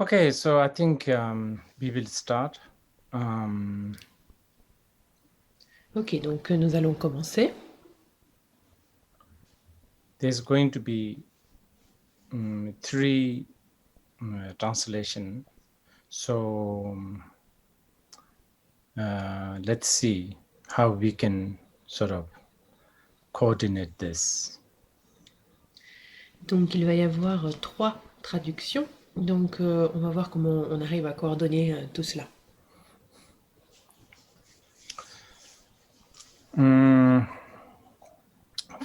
Okay, so I think we will start. Ok, donc nous allons commencer. There's going to be three translation. So let's see how we can sort of coordinate this. Donc il va y avoir trois traductions. Donc on va voir comment on arrive à coordonner tout cela.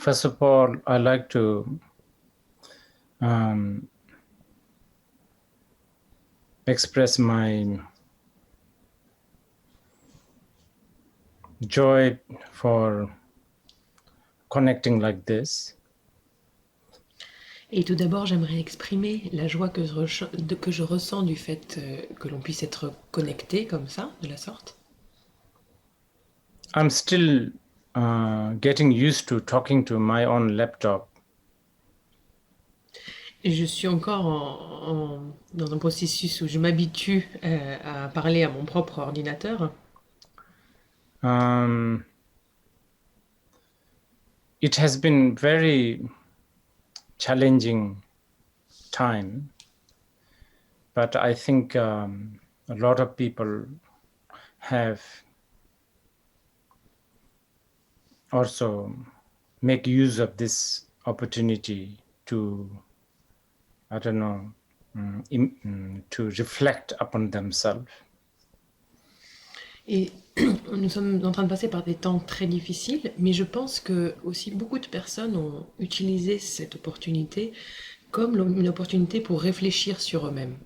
First of all, I like to express my joy for connecting like this. Et tout d'abord, j'aimerais exprimer la joie que je ressens du fait que l'on puisse être connecté comme ça, de la sorte. I'm still getting used to talking to my own laptop. Et je suis encore dans un processus où je m'habitue à parler à mon propre ordinateur. It has been very challenging time, but I think a lot of people have also make use of this opportunity to, I don't know, to reflect upon themselves. Et nous sommes en train de passer par des temps très difficiles, mais je pense que aussi beaucoup de personnes ont utilisé cette opportunité comme une opportunité pour réfléchir sur eux-mêmes.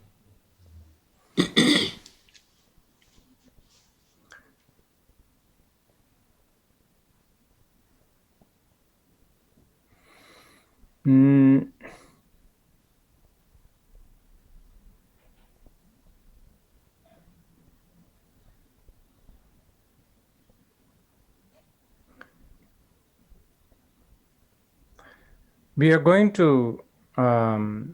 We are going to, I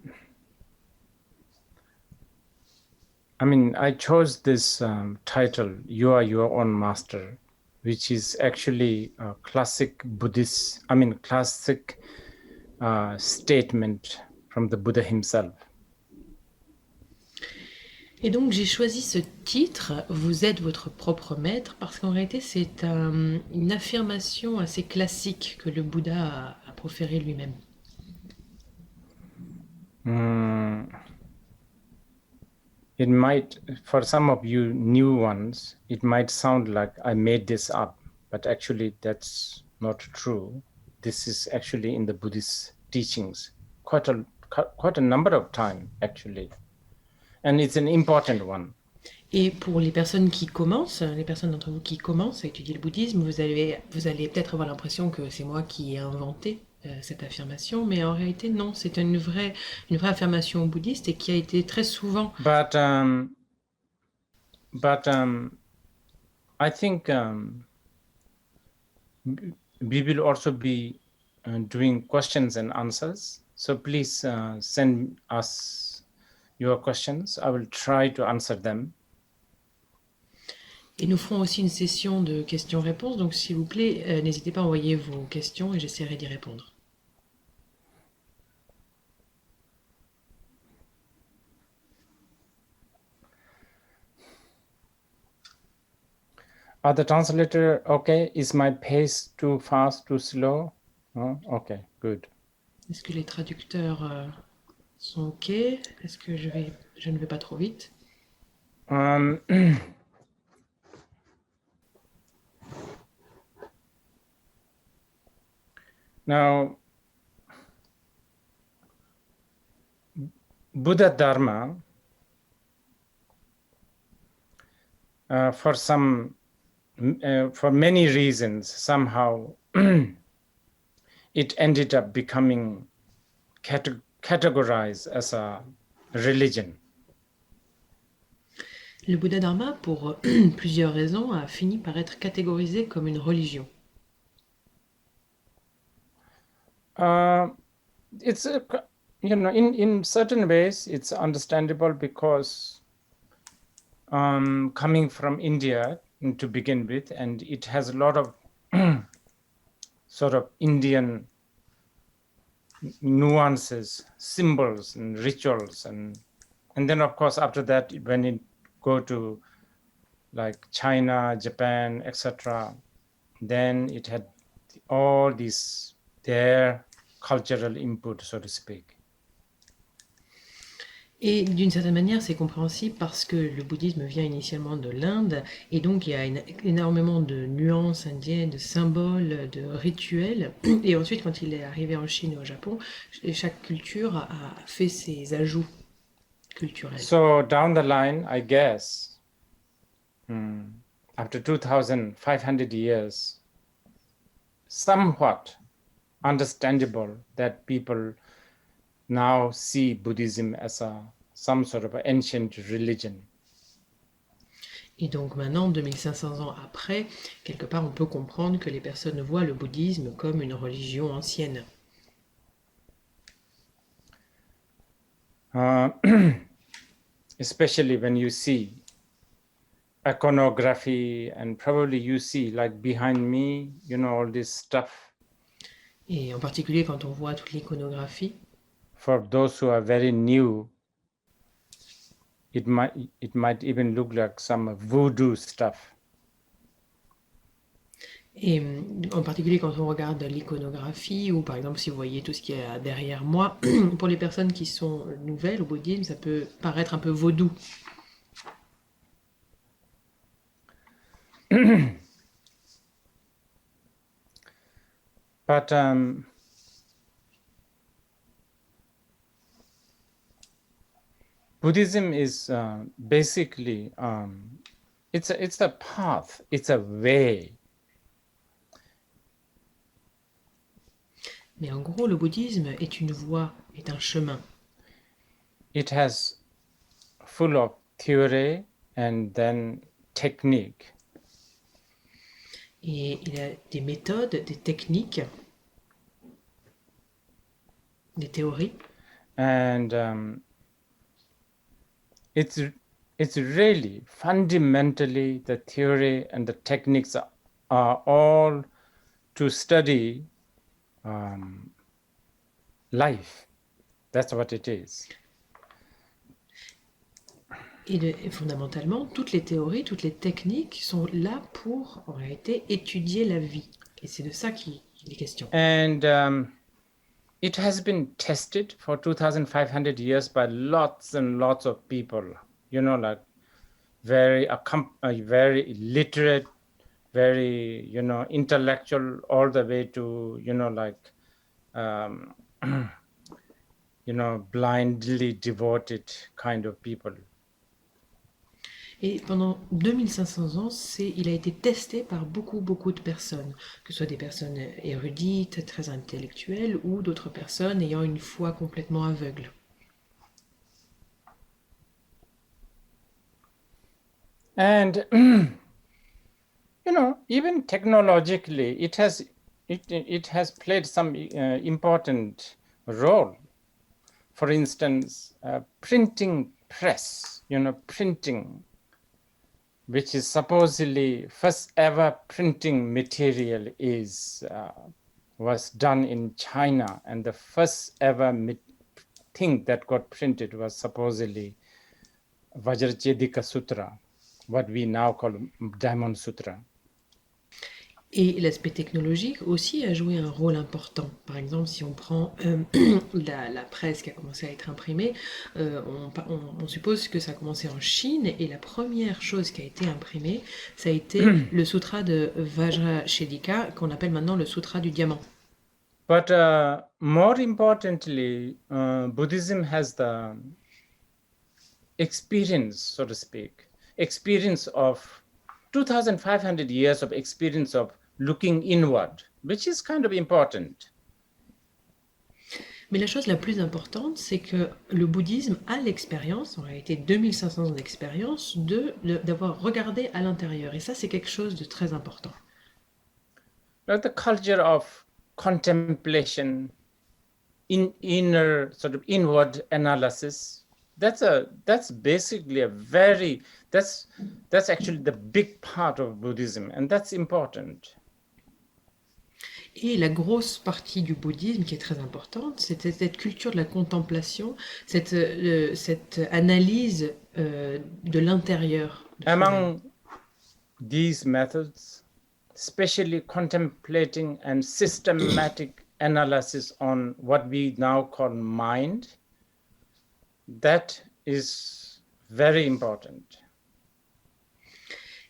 chose this title, You Are Your Own Master, which is actually a classic Buddhist, classic statement from the Buddha himself. Et donc j'ai choisi ce titre, Vous êtes votre propre maître, parce qu'en réalité c'est une affirmation assez classique que le Bouddha a proférée lui-même. It might, for some of you new ones, it might sound like I made this up, but actually that's not true. This is actually in the Buddhist teachings quite a number of time actually, and it's an important one. Et pour les personnes qui commencent, les personnes d'entre vous qui commencent à étudier le bouddhisme, vous allez peut-être avoir l'impression que c'est moi qui ai inventé cette affirmation, mais en réalité non, c'est une vraie affirmation bouddhiste et qui a été très souvent. But I think we will also be doing questions and answers. So please send us your questions. I will try to answer them. Et nous ferons aussi une session de questions-réponses, donc s'il vous plaît, n'hésitez pas à envoyer vos questions et j'essaierai d'y répondre. Are the translator okay? Is my pace too fast, too slow? Oh, okay, good. Est-ce que les traducteurs sont ok? Est-ce que je ne vais pas trop vite? Now, Buddha Dharma, for many reasons, somehow it ended up becoming categorized as a religion. Le Bouddha Dharma, pour plusieurs raisons, a fini par être catégorisé comme une religion. It's in certain ways, it's understandable because coming from India to begin with, and it has a lot of sort of Indian nuances, symbols and rituals, and then of course after that when it go to like China, Japan, etc., then it had all these their cultural input, so to speak. Et d'une certaine manière, c'est compréhensible parce que le bouddhisme vient initialement de l'Inde, et donc il y a énormément de nuances indiennes, de symboles, de rituels. Et ensuite, quand il est arrivé en Chine et au Japon, chaque culture a fait ses ajouts culturels. So down the line, I guess, after 2,500 years, somewhat understandable that people now see Buddhism as some sort of ancient religion. Et donc maintenant, 2500 ans après, quelque part, on peut comprendre que les personnes voient le bouddhisme comme une religion ancienne. Especially when you see iconography, and probably you see like behind me, all this stuff. Et en particulier quand on voit toute l'iconographie. For those who are very new, it might even look like some voodoo stuff. Et en particulier quand on regarde l'iconographie, ou par exemple si vous voyez tout ce qu'il y a derrière moi, pour les personnes qui sont nouvelles au bouddhisme, ça peut paraître un peu vaudou. But Buddhism is basically it's a path, it's a way. Mais en gros, le bouddhisme est une voie, est un chemin. It has full of theory and then technique. Et il a des méthodes, des techniques, des théories. And it's really fundamentally the theory and the techniques are all to study life. That's what it is. Et fondamentalement, toutes les théories, toutes les techniques sont là pour, en réalité, étudier la vie. Et c'est de ça qu'il est question. And it has been tested for 2,500 years by lots and lots of people, like very literate, very, intellectual, all the way to, like, blindly devoted kind of people. Et pendant 2500 ans, il a été testé par beaucoup de personnes, que ce soit des personnes érudites, très intellectuelles, ou d'autres personnes ayant une foi complètement aveugle. And even technologically, it has played some important role. For instance, printing press, printing, which is supposedly first ever printing material was done in China, and the first ever thing that got printed was supposedly Vajracchedika Sutra, what we now call Diamond Sutra. Et l'aspect technologique aussi a joué un rôle important. Par exemple, si on prend la presse qui a commencé à être imprimée, on suppose que ça a commencé en Chine, et la première chose qui a été imprimée, ça a été le sutra de Vajracchedika, qu'on appelle maintenant le sutra du diamant. But more importantly, Buddhism has the experience, so to speak, experience of 2,500 years of experience of looking inward, which is kind of important. Mais la chose la plus importante, c'est que le bouddhisme a l'expérience, en réalité 2500 ans d'expérience, d'avoir regardé à l'intérieur. Et ça, c'est quelque chose de très important. Like the culture of contemplation, inner sort of inward analysis. That's basically that's actually the big part of Buddhism, and that's important. Et la grosse partie du bouddhisme qui est très importante, c'est cette culture de la contemplation, cette analyse de l'intérieur de soi-même. Among these methods, especially contemplating and systematic analysis on what we now call mind, that is very important.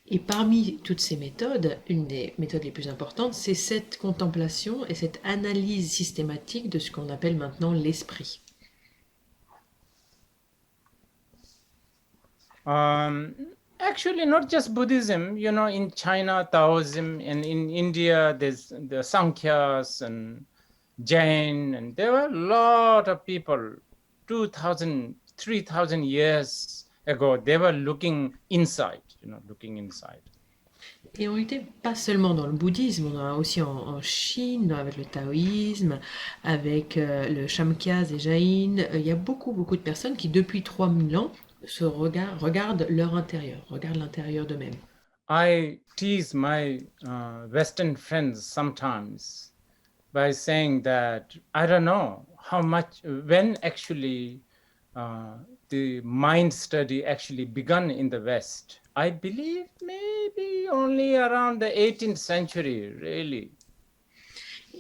Et parmi toutes ces méthodes, une des méthodes les plus importantes, c'est cette contemplation et cette analyse systématique de ce qu'on appelle maintenant l'esprit. Actually, not just Buddhism, in China, Taoism, and in India, there's the Sankhyas and Jain, and there were a lot of people 2,000, 3,000 years ago, they were looking inside. Et en réalité, pas seulement dans le bouddhisme, on en a aussi en Chine, avec le taoïsme, avec le Shamkyas et Jain. Il y a beaucoup de personnes qui, depuis 3000 ans, regardent leur intérieur, regardent l'intérieur d'eux-mêmes. I tease my Western friends sometimes by saying that I don't know when actually the mind study actually begun in the West. I believe maybe only around the 18th century, really.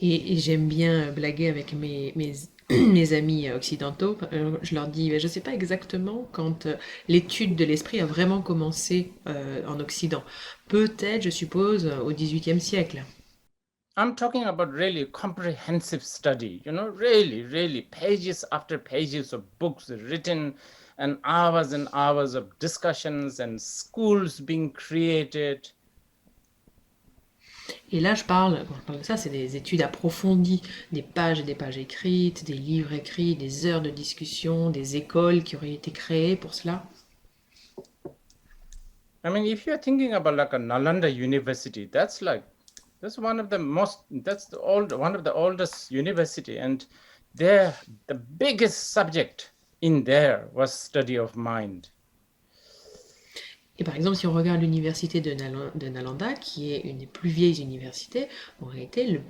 Et j'aime bien blaguer avec mes amis occidentaux. Je leur dis, je ne sais pas exactement quand l'étude de l'esprit a vraiment commencé en Occident. Peut-être, je suppose, au XVIIIe siècle. I'm talking about really comprehensive study, really pages after pages of books written and hours of discussions and schools being created. Et là, quand je parle de ça, c'est des études approfondies, des pages et des pages écrites, des livres écrits, des heures de discussion, des écoles qui auraient été créées pour cela. I mean, if you're thinking about like a Nalanda University, that's one of the oldest university, and the biggest subject in there was study of mind. Et par exemple, si on regarde l'université de Nalanda, qui est une des plus vieilles universités, en réalité,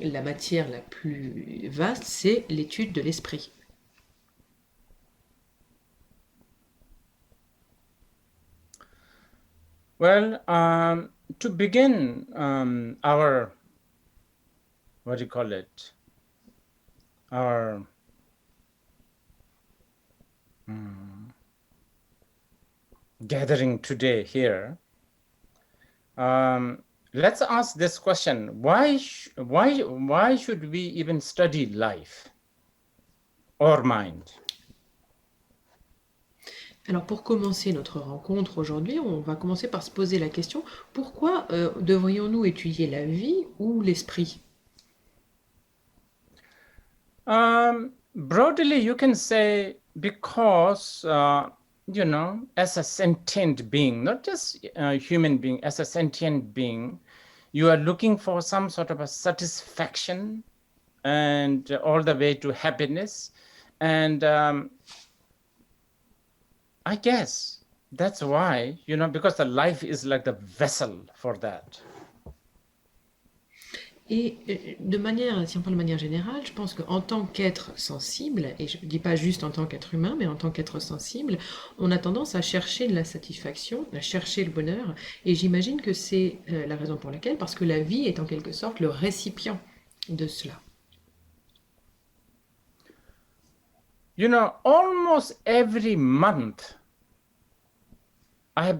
la matière la plus vaste, c'est l'étude de l'esprit. Well, to begin our, what do you call it, our gathering today here, let's ask this question: why should we even study life or mind? Alors pour commencer notre rencontre aujourd'hui, on va commencer par se poser la question, pourquoi devrions-nous étudier la vie ou l'esprit? Broadly, you can say because as a sentient being, not just a human being, as a sentient being, you are looking for some sort of a satisfaction and all the way to happiness. And I guess that's why, because the life is like the vessel for that. Et si on parle de manière générale, je pense qu'en tant qu'être sensible, et je ne dis pas juste en tant qu'être humain, mais en tant qu'être sensible, on a tendance à chercher de la satisfaction, à chercher le bonheur, et j'imagine que c'est la raison pour laquelle, parce que la vie est en quelque sorte le récipient de cela. Almost every month, I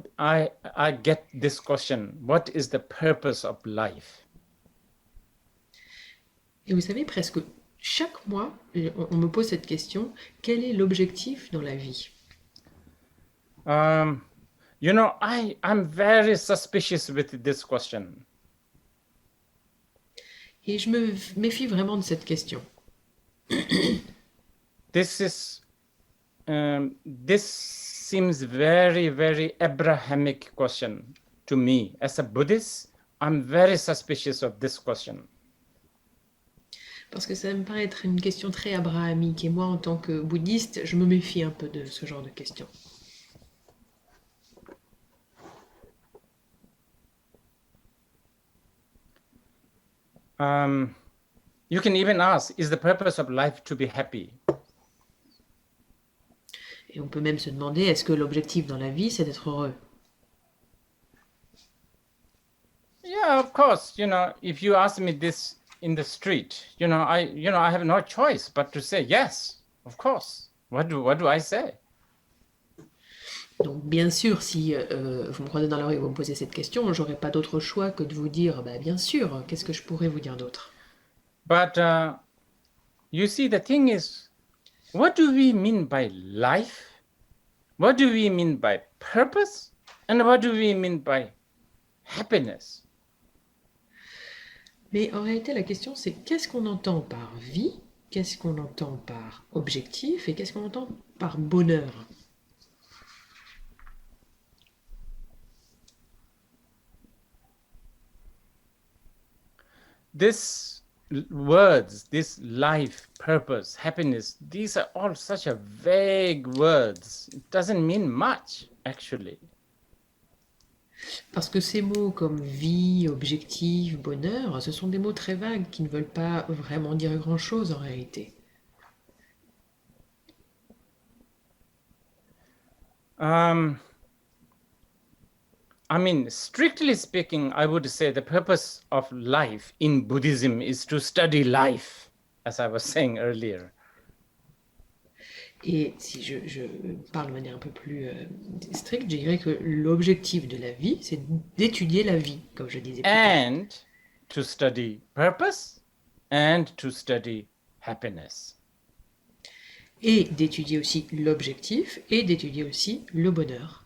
get this question: what is the purpose of life? Et vous savez, presque chaque mois, on me pose cette question, quel est l'objectif dans la vie? I'm very suspicious with this question. Et je me méfie vraiment de cette question. This seems very, very Abrahamic question to me. As a Buddhist, I'm very suspicious of this question. Parce que ça me paraît être une question très abrahamique, et moi, en tant que bouddhiste, je me méfie un peu de ce genre de questions. You can even ask, is the purpose of life to be happy? Et on peut même se demander, est-ce que l'objectif dans la vie, c'est d'être heureux? Yeah, of course. If you ask me this in the street, I have no choice but to say yes, of course. What do I say? Donc bien sûr, si vous me croisez dans la rue et vous me posez cette question, j'aurais pas d'autre choix que de vous dire, bah bien sûr, qu'est-ce que je pourrais vous dire d'autre? But you see, the thing is, what do we mean by life? What do we mean by purpose? And what do we mean by happiness? Mais en réalité, la question c'est qu'est-ce qu'on entend par vie, qu'est-ce qu'on entend par objectif et qu'est-ce qu'on entend par bonheur? Words, this life, purpose, happiness, these are all such a vague words. It doesn't mean much, actually. Parce que ces mots comme vie, objectif, bonheur, ce sont des mots très vagues qui ne veulent pas vraiment dire grand-chose en réalité. Strictly speaking, I would say the purpose of life in Buddhism is to study life, as I was saying earlier. Et si je parle de manière un peu plus stricte, je dirais que l'objectif de la vie, c'est d'étudier la vie, comme je disais plus tôt. And to study purpose and to study happiness. Et d'étudier aussi l'objectif et d'étudier aussi le bonheur.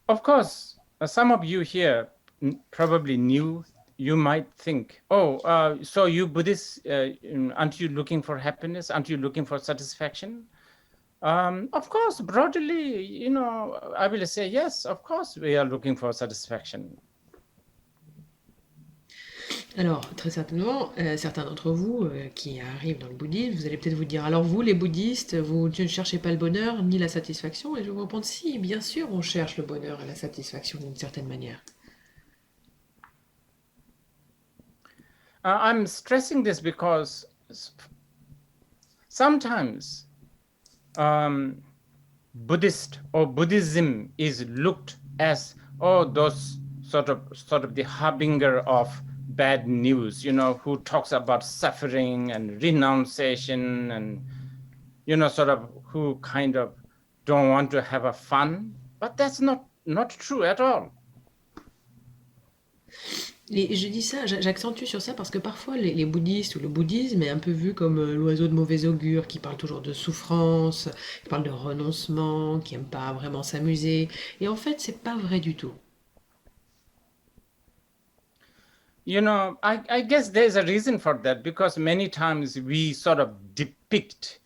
Of course, some of you here probably knew. You might think, so you Buddhists, aren't you looking for happiness? Aren't you looking for satisfaction? Of course, broadly, I will say, yes, of course, we are looking for satisfaction. Alors, très certainement, certains d'entre vous qui arrivent dans le bouddhisme, vous allez peut-être vous dire, alors vous, les bouddhistes, vous ne cherchez pas le bonheur ni la satisfaction, et je vais vous répondre, si, bien sûr, on cherche le bonheur et la satisfaction d'une certaine manière. I'm stressing this because sometimes Buddhist or Buddhism is looked as those sort of the harbinger of bad news, who talks about suffering and renunciation and sort of who kind of don't want to have a fun, but that's not true at all. Et je dis ça, j'accentue sur ça parce que parfois les bouddhistes ou le bouddhisme est un peu vu comme l'oiseau de mauvais augure qui parle toujours de souffrance, qui parle de renoncement, qui aime pas vraiment s'amuser. Et en fait, c'est pas vrai du tout. I guess there's a reason for that, because many times we sort of depict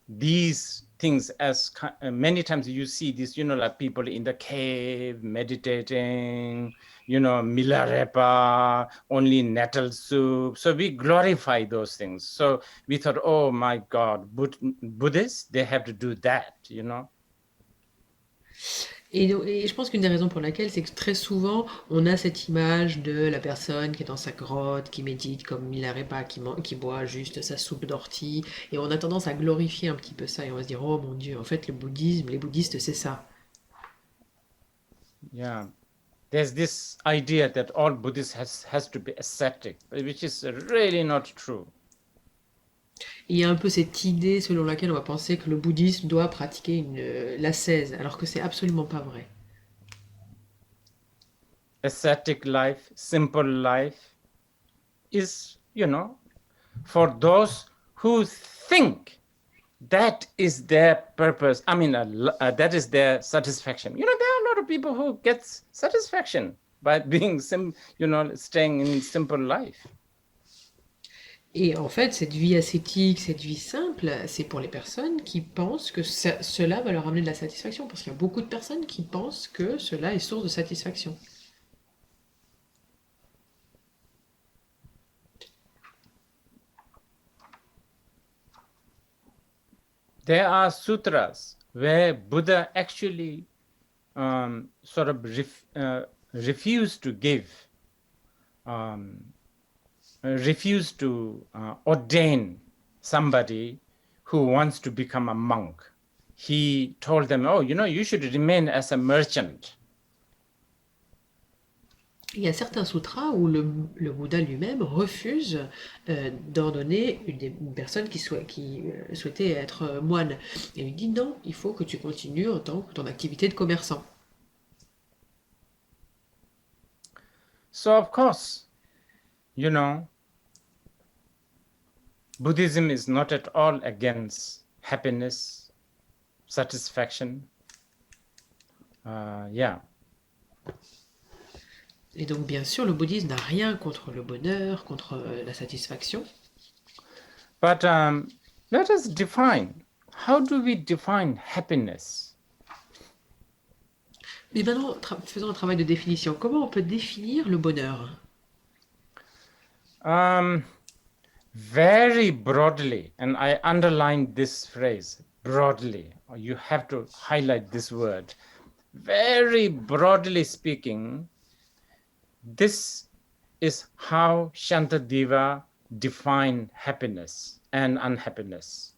these things as many times you see this, like people in the cave meditating, milarepa, only nettle soup. So we glorify those things. So we thought, oh my God, Buddhists, they have to do that, Et je pense qu'une des raisons pour laquelle, c'est que très souvent, on a cette image de la personne qui est dans sa grotte, qui médite comme Milarepa, qui boit juste sa soupe d'ortie, et on a tendance à glorifier un petit peu ça, et on va se dire, oh mon Dieu, en fait, le bouddhisme, les bouddhistes, c'est ça. Yeah. There's this idea that all Buddhists has to be ascetic, which is really not true. Il y a un peu cette idée selon laquelle on va penser que le bouddhisme doit pratiquer l'ascèse, alors que c'est absolument pas vrai. Ascetic life, simple life is, for those who think that is their purpose. That is their satisfaction. There are a lot of people who get satisfaction by being staying in simple life. Et en fait, cette vie ascétique, cette vie simple, c'est pour les personnes qui pensent que cela va leur amener de la satisfaction. Parce qu'il y a beaucoup de personnes qui pensent que cela est source de satisfaction. There are sutras where Buddha actually refused to ordain somebody who wants to become a monk. He told them, oh, you should remain as a merchant. Il y a certains sutras où le Bouddha lui-même refuse d'ordonner une personne qui souhaitait être moine. Et lui dit non, il faut que tu continues en tant que ton activité de commerçant. So of course, Buddhism is not at all against happiness, satisfaction. Yeah. Et donc, bien sûr, le bouddhisme n'a rien contre le bonheur, contre la satisfaction. But let us define. How do we define happiness? Mais maintenant, faisons un travail de définition. Comment on peut définir le bonheur? Very broadly, and I underline this phrase, broadly. You have to highlight this word. Very broadly speaking, this is how Shantadeva defined happiness and unhappiness.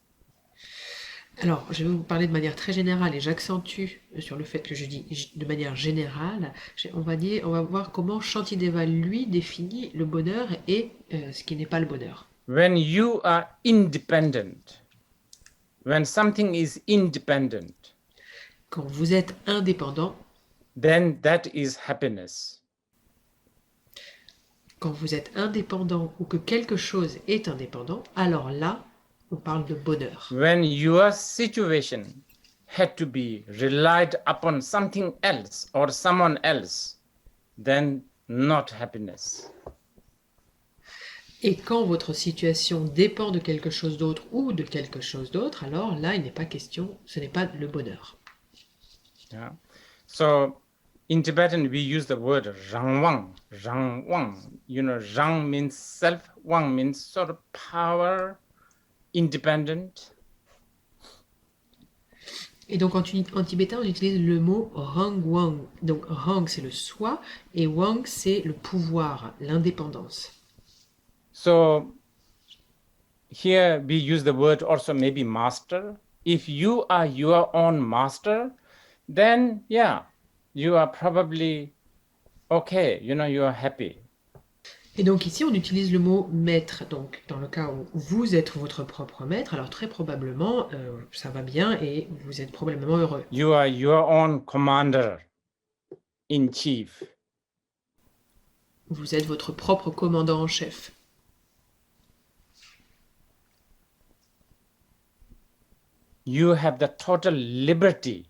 Alors, je vais vous parler de manière très générale et j'accentue sur le fait que je dis de manière générale. On va voir comment Shantideva, lui, définit le bonheur et ce qui n'est pas le bonheur. When you are independent, when something is independent, quand vous êtes indépendant, then that is happiness. Quand vous êtes indépendant ou que quelque chose est indépendant, alors là, on parle de bonheur. When your situation had to be relied upon something else or someone else, then not happiness. Et quand votre situation dépend de quelque chose d'autre ou de quelque chose d'autre, alors là, il n'est pas question, ce n'est pas le bonheur. Yeah. So in Tibetan, we use the word rangwang. Rang means self, wang means sort of power, independent. Et donc en tibétain, on utilise le mot rangwang. Donc rang, c'est le soi, et wang, c'est le pouvoir, l'indépendance. So here we use the word also maybe master. If you are your own master, then yeah, you are probably okay, you are happy. Et donc ici, on utilise le mot maître. Donc dans le cas où vous êtes votre propre maître, alors très probablement, ça va bien et vous êtes probablement heureux. You are your own commander in chief. Vous êtes votre propre commandant en chef. You have the total liberty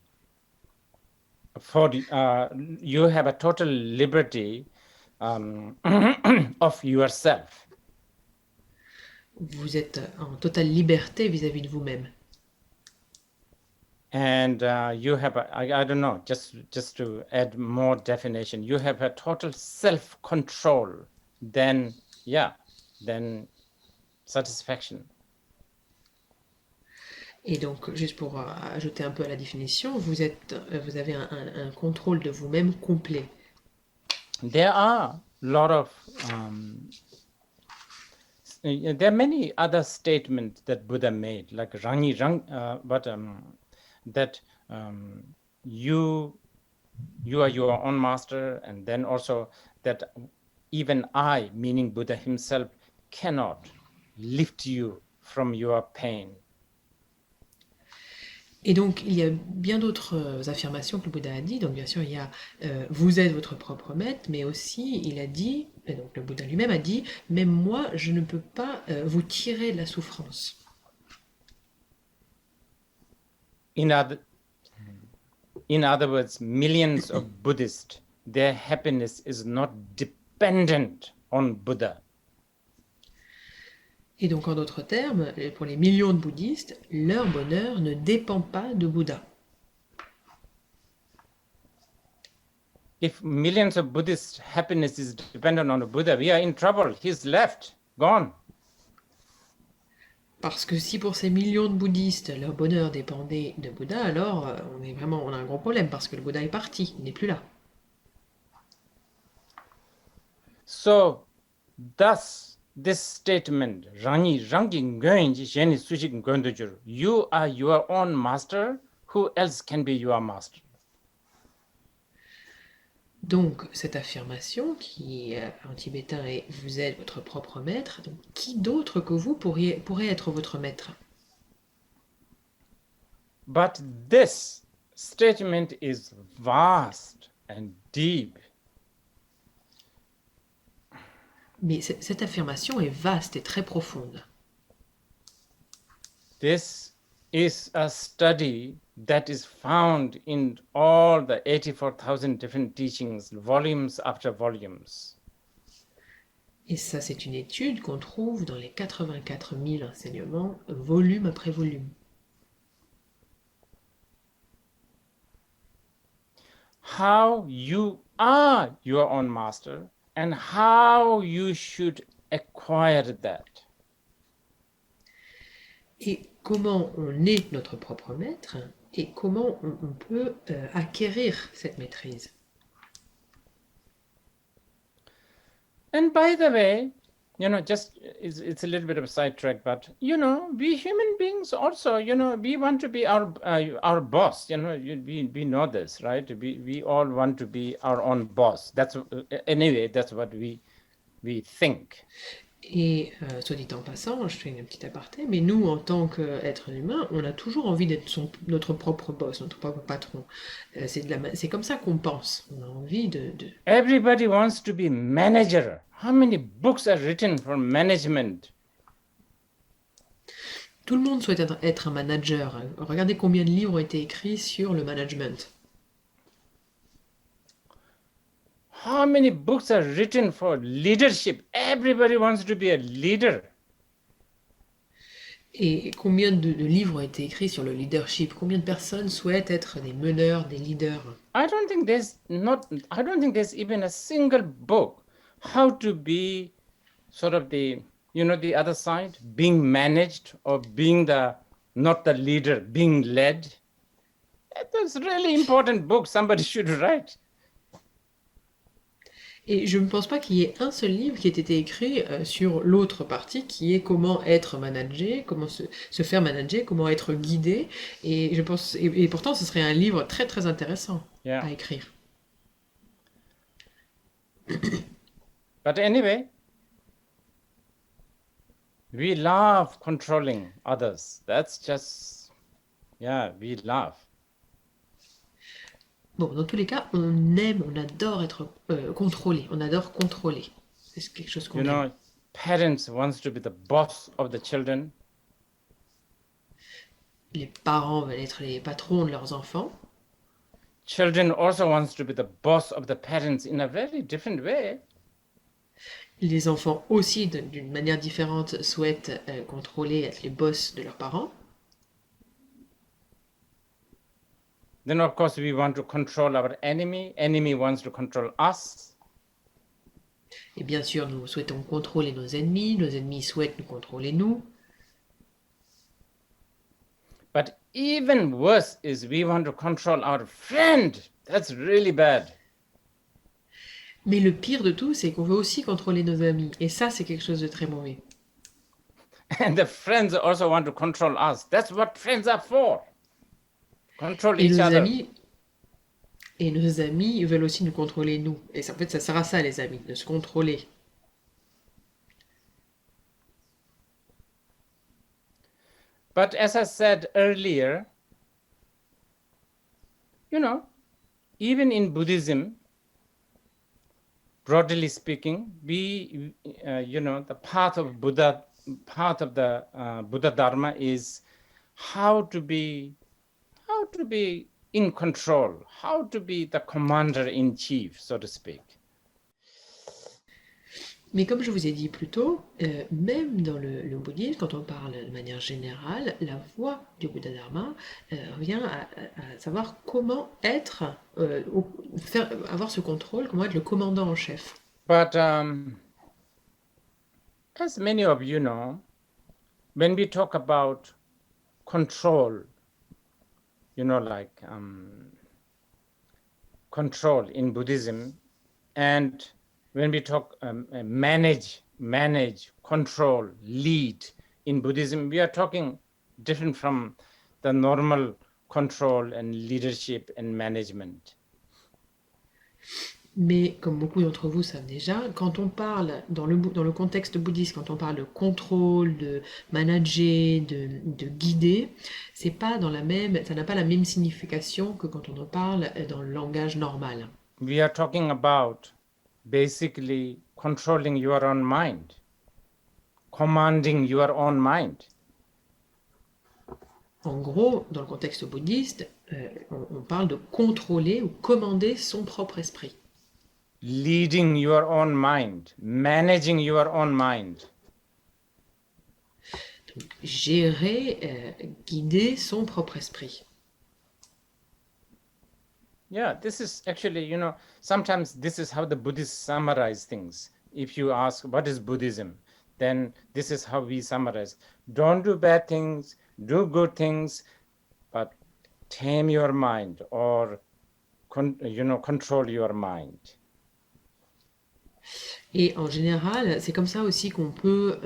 you have a total liberty of yourself. Vous êtes en totale liberté vis-à-vis de vous-même. And you have I don't know, just to add more definition, you have a total self-control, then satisfaction. Et donc, juste pour ajouter un peu à la définition, vous avez un contrôle de vous-même complet. There are many other statements that Buddha made, like that you are your own master, and then also that even I, meaning Buddha himself, cannot lift you from your pain. Et donc, il y a bien d'autres affirmations que le Bouddha a dit. Donc, bien sûr, il y a vous êtes votre propre maître, mais aussi, il a dit, et donc le Bouddha lui-même a dit, même moi, je ne peux pas vous tirer de la souffrance. In other words, millions of Buddhists, their happiness is not dependent on Buddha. Et donc, en d'autres termes, pour les millions de bouddhistes, leur bonheur ne dépend pas de Bouddha. If millions of Buddhists' happiness is dependent on a Buddha, we are in trouble. He's left, gone. Parce que si pour ces millions de bouddhistes, leur bonheur dépendait de Bouddha, alors on a un gros problème parce que le Bouddha est parti, il n'est plus là. So, thus, this statement, you are your own master, who else can be your master? Donc, cette affirmation qui en tibétain est vous êtes votre propre maître, donc qui d'autre que vous pourrait être votre maître? But this statement is vast and deep. Mais cette affirmation est vaste et très profonde. This is a study that is found in all the 84,000 different teachings, volumes after volumes. Et ça, c'est une étude qu'on trouve dans les 84 000 enseignements, volume après volume. How you are your own master and how you should acquire that. Et comment on est notre propre maître et comment on peut acquérir cette maîtrise. And by the way, just it's a little bit of a sidetrack, but we human beings also, we want to be our boss. We know this, right? We all want to be our own boss. That's what we think. Et soit dit en passant, je fais une petite aparté, mais nous, en tant qu'êtres humains, on a toujours envie d'être notre propre boss, notre propre patron. C'est comme ça qu'on pense. On a envie de... Everybody wants to be manager. How many books are written for management? Tout le monde souhaite être un manager. Regardez combien de livres ont été écrits sur le management. How many books are written for leadership? Everybody wants to be a leader. Et combien de livres ont été écrits sur le leadership? Combien de personnes souhaitent être des meneurs, des leaders? I don't think there's even a single book how to be sort of the other side, being managed or being not the leader, being led. That's a really important book somebody should write. Et je ne pense pas qu'il y ait un seul livre qui ait été écrit sur l'autre partie, qui est comment être managé, comment se faire manager, comment être guidé. Et je pense, et pourtant, ce serait un livre très très intéressant à écrire. But anyway, we love controlling others. That's just, we love. Bon, dans tous les cas, on aime, on adore être contrôlé. On adore contrôler. C'est quelque chose qu'on aime. Parents wants to be the boss of the children. Les parents veulent être les patrons de leurs enfants. Children also wants to be the boss of the parents in a very different way. Les enfants aussi, d'une manière différente, souhaitent contrôler, être les boss de leurs parents. Then, of course, we want to control our enemy. Enemy wants to control us. Et bien sûr, nous souhaitons contrôler nos ennemis souhaitent nous contrôler nous. But even worse is we want to control our friend. That's really bad. Mais le pire de tout, c'est qu'on veut aussi contrôler nos amis. Et ça, c'est quelque chose de très mauvais. And the friends also want to control us. That's what friends are for. Control each other. Et nos amis veulent aussi nous contrôler nous. Et ça, en fait, ça sert à ça, les amis, de se contrôler. But as I said earlier, even in Buddhism, broadly speaking, we, the path of Buddha, path of the Buddha Dharma is how to be in control, how to be the commander-in-chief, so to speak. Mais comme je vous ai dit plus tôt, même dans le bouddhisme, quand on parle de manière générale, la voie du Bouddha Dharma revient à savoir comment être, avoir ce contrôle, comment être le commandant en chef. But as many of you know, when we talk about control, like control in Buddhism, and when we talk manage, control, lead in Buddhism, we are talking different from the normal control and leadership and management. Mais comme beaucoup d'entre vous savent déjà, quand on parle dans le contexte bouddhiste, quand on parle de contrôle, de manager, de guider, ça n'a pas la même signification que quand on en parle dans le langage normal. We are talking about basically controlling your own mind, commanding your own mind. En gros, dans le contexte bouddhiste, on parle de contrôler ou commander son propre esprit. Leading your own mind, managing your own mind. Donc, gérer, guider son propre esprit. Yeah, this is actually, sometimes this is how the Buddhists summarize things. If you ask, what is Buddhism? Then this is how we summarize. Don't do bad things, do good things, but tame your mind or, control your mind. Et en général, c'est comme ça aussi qu'on peut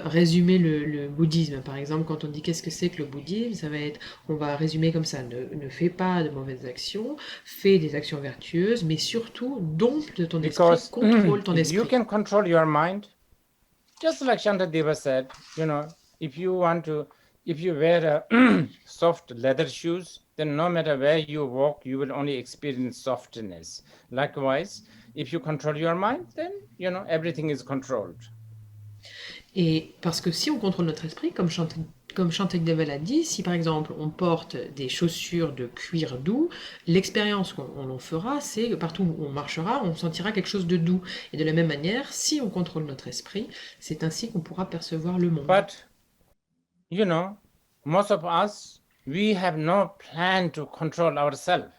résumer le bouddhisme. Par exemple, quand on dit qu'est-ce que c'est que le bouddhisme, ça va être, on va résumer comme ça, ne fais pas de mauvaises actions, fais des actions vertueuses, mais surtout, dompte ton esprit, contrôle ton esprit. You can control your mind, just like Shantadeva said, if you wear a soft leather shoes, then no matter where you walk, you will only experience softness. Likewise, if you control your mind, then, everything is controlled. Et parce que si on contrôle notre esprit, comme Shantadeva l'a dit, si par exemple on porte des chaussures de cuir doux, l'expérience qu'on en fera, c'est que partout où on marchera, on sentira quelque chose de doux. Et de la même manière, si on contrôle notre esprit, c'est ainsi qu'on pourra percevoir le monde. But, most of us, we have no plan to control ourselves.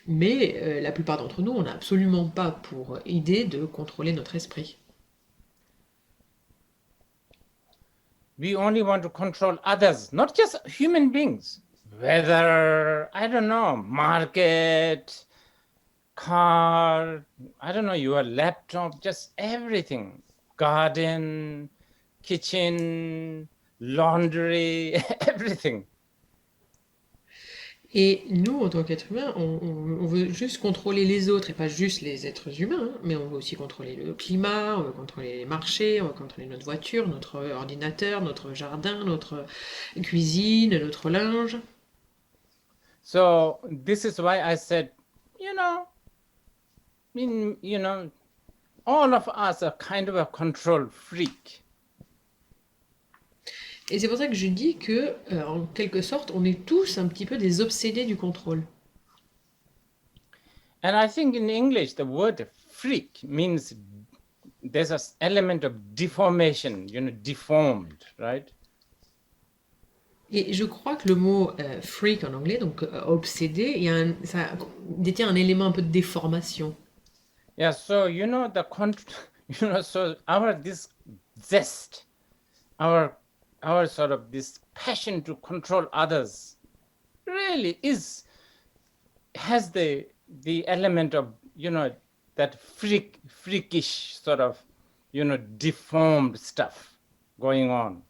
Mais la plupart d'entre nous, on n'a absolument pas pour idée de contrôler notre esprit. We only want to control others, not just human beings. Whether, I don't know, market, car, I don't know, your laptop, just everything. Garden, kitchen, laundry, everything. Et nous, en tant qu'êtres humains, on veut juste contrôler les autres, et pas juste les êtres humains, hein, mais on veut aussi contrôler le climat, on veut contrôler les marchés, on veut contrôler notre voiture, notre ordinateur, notre jardin, notre cuisine, notre linge. So this is why I said, all of us are kind of a control freak. Et c'est pour ça que je dis que, en quelque sorte, on est tous un petit peu des obsédés du contrôle. And I think in English, the word freak means there's an element of deformation, deformed, right? Et je crois que le mot freak en anglais, donc obsédé, ça détient un élément un peu de déformation. Yeah, so so our this zest, our sort of this passion to control others really has the element of, that freakish sort of, deformed stuff going on.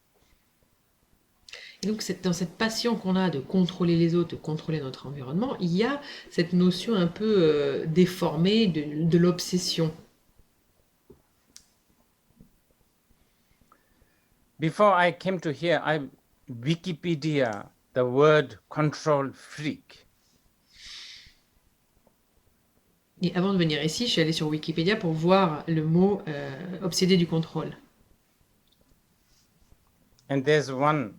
Et donc dans cette passion qu'on a de contrôler les autres, de contrôler notre environnement, il y a cette notion un peu déformée de l'obsession. Before I came to here, I Wikipedia the word control freak. Et avant de venir ici, je suis allée sur Wikipédia pour voir le mot obsédé du contrôle. And there's one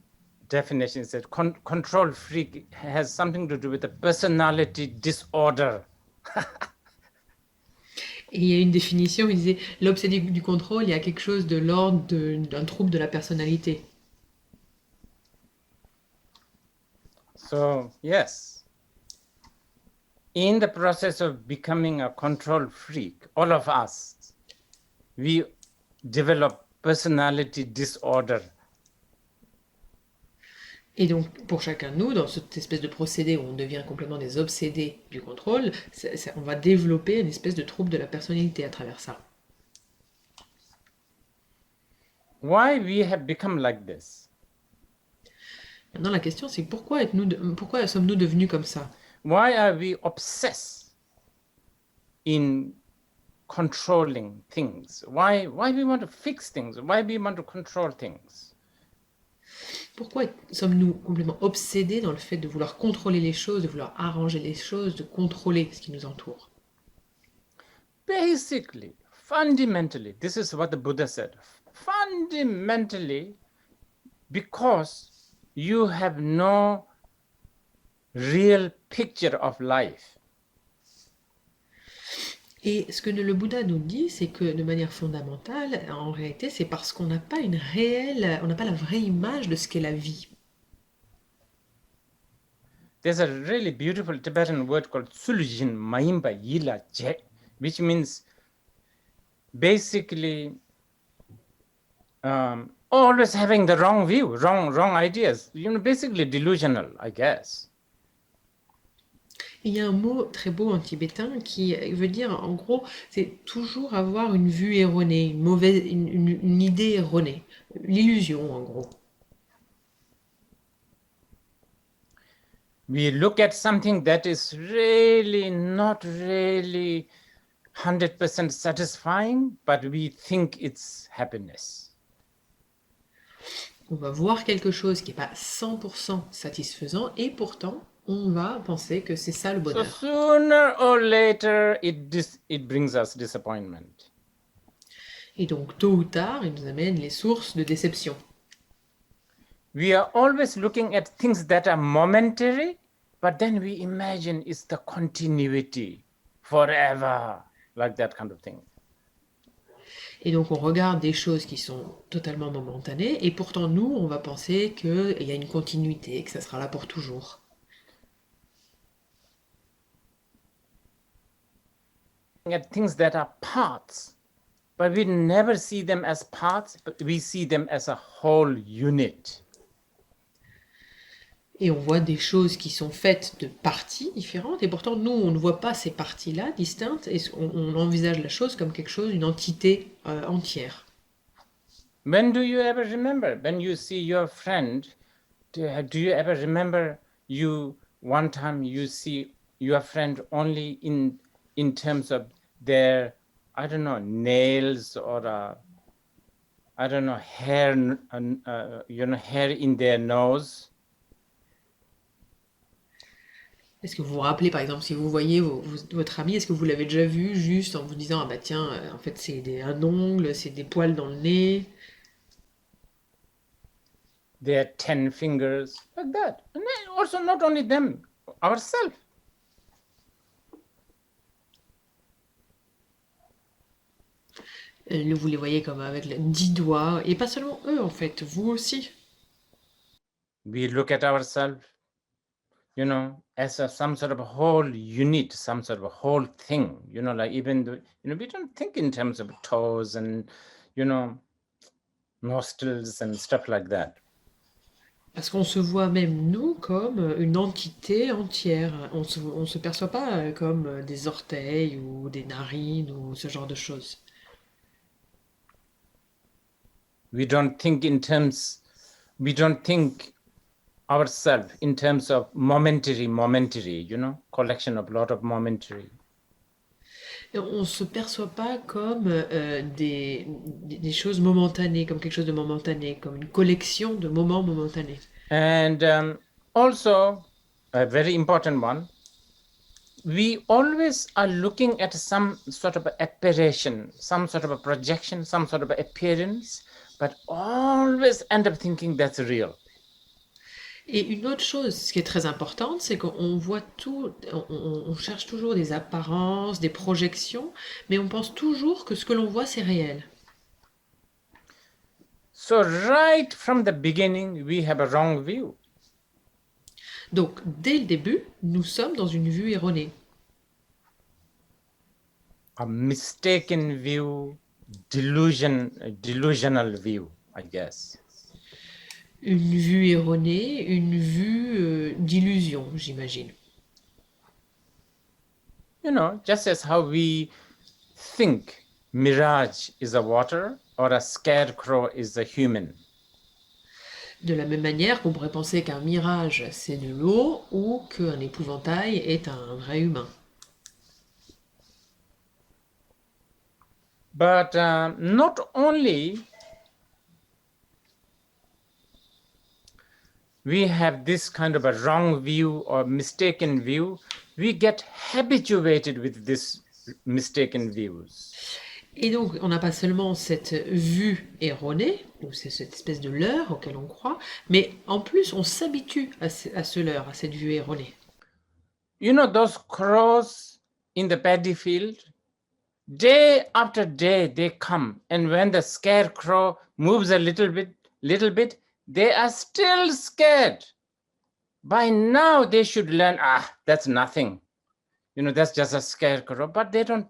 definition that control freak has something to do with a personality disorder. Et il y a une définition, il disait l'obsédé du contrôle, il y a quelque chose de l'ordre d'un trouble de la personnalité. So, yes, in the process of becoming a control freak, all of us, we develop personality disorder. Et donc, pour chacun de nous, dans cette espèce de procédé où on devient complètement des obsédés du contrôle, on va développer une espèce de trouble de la personnalité à travers ça. Why we have become like this? Maintenant, la question, c'est pourquoi sommes-nous devenus comme ça? Why are we obsessed in controlling things? Why we want to fix things? Why we want to control things? Pourquoi sommes-nous complètement obsédés dans le fait de vouloir contrôler les choses, de vouloir arranger les choses, de contrôler ce qui nous entoure? Basically, fundamentally, this is what the Buddha said. Fundamentally, because you have no real picture of life. Et ce que le Bouddha nous dit, c'est que de manière fondamentale, en réalité, c'est parce qu'on n'a pas on n'a pas la vraie image de ce qu'est la vie. There's a really beautiful Tibetan word called Suljin Maimba Yila Je, which means basically always having the wrong view, wrong ideas. Basically delusional, I guess. Il y a un mot très beau en tibétain qui veut dire, en gros, c'est toujours avoir une vue erronée, une idée erronée, l'illusion, en gros. We look at something that is really not really 100% satisfying, but we think it's happiness. On va voir quelque chose qui n'est pas 100% satisfaisant et pourtant, on va penser que c'est ça le So bonheur. sooner or later, it brings us disappointment. Et donc, tôt ou tard, il nous amène les sources de déception. We are always looking at things that are momentary, but then we imagine it's the continuity forever, like that kind of thing. Et donc, on regarde des choses qui sont totalement momentanées et pourtant, nous, on va penser qu'il y a une continuité, que ça sera là pour toujours. At things that are parts, but we never see them as parts, but we see them as a whole unit. Et on voit des choses qui sont faites de parties différentes, et pourtant, nous, on ne voit pas ces parties-là distinctes, et on envisage la chose comme quelque chose, une entité entière. When do you ever remember? When you see your friend, do you ever remember one time you see your friend only in terms of their, I don't know, nails or I don't know, hair, hair in their nose? Est-ce que vous vous rappelez, par exemple, si vous voyez votre ami, est-ce que vous l'avez déjà vu juste en vous disant, ah bah tiens, en fait c'est un ongle, c'est des poils dans le nez. Their 10 fingers, like that. And also not only them, ourselves. Vous les voyez comme avec 10 doigts, et pas seulement eux en fait, vous aussi. We look at ourselves, as some sort of a whole unit, some sort of a whole thing, like even though, we don't think in terms of toes and, nostrils and stuff like that. Parce qu'on se voit même, nous, comme une entité entière. On se perçoit pas comme des orteils ou des narines ou ce genre de choses. We don't think ourselves in terms of momentary, collection of lot of momentary. Et on se perçoit pas comme des choses momentanées, comme quelque chose de momentané, comme une collection de moments momentanés. And also, a very important one, we always are looking at some sort of apparition, some sort of a projection, some sort of appearance, but always end up thinking that's real. Et une autre chose, ce qui est très importante, c'est qu'on voit tout, on cherche toujours des apparences, des projections, mais on pense toujours que ce que l'on voit, c'est réel. So right from the beginning, we have a wrong view. Donc, dès le début, nous sommes dans une vue erronée. A mistaken view, delusional view, I guess. Une vue erronée, une vue d'illusion, j'imagine. Just as how we think mirage is a water or a scarecrow is a human. De la même manière qu'on pourrait penser qu'un mirage c'est de l'eau ou qu'un épouvantail est un vrai humain. But not only we have this kind of a wrong view or mistaken view, we get habituated with these mistaken views. Et donc, on n'a pas seulement cette vue erronée, ou c'est cette espèce de leurre auquel on croit, mais en plus, on s'habitue à ce leurre, à cette vue erronée. Those crows in the paddy field, day after day they come, and when the scarecrow moves a little bit, they are still scared. By now they should learn, that's nothing. That's just a scarecrow, but they don't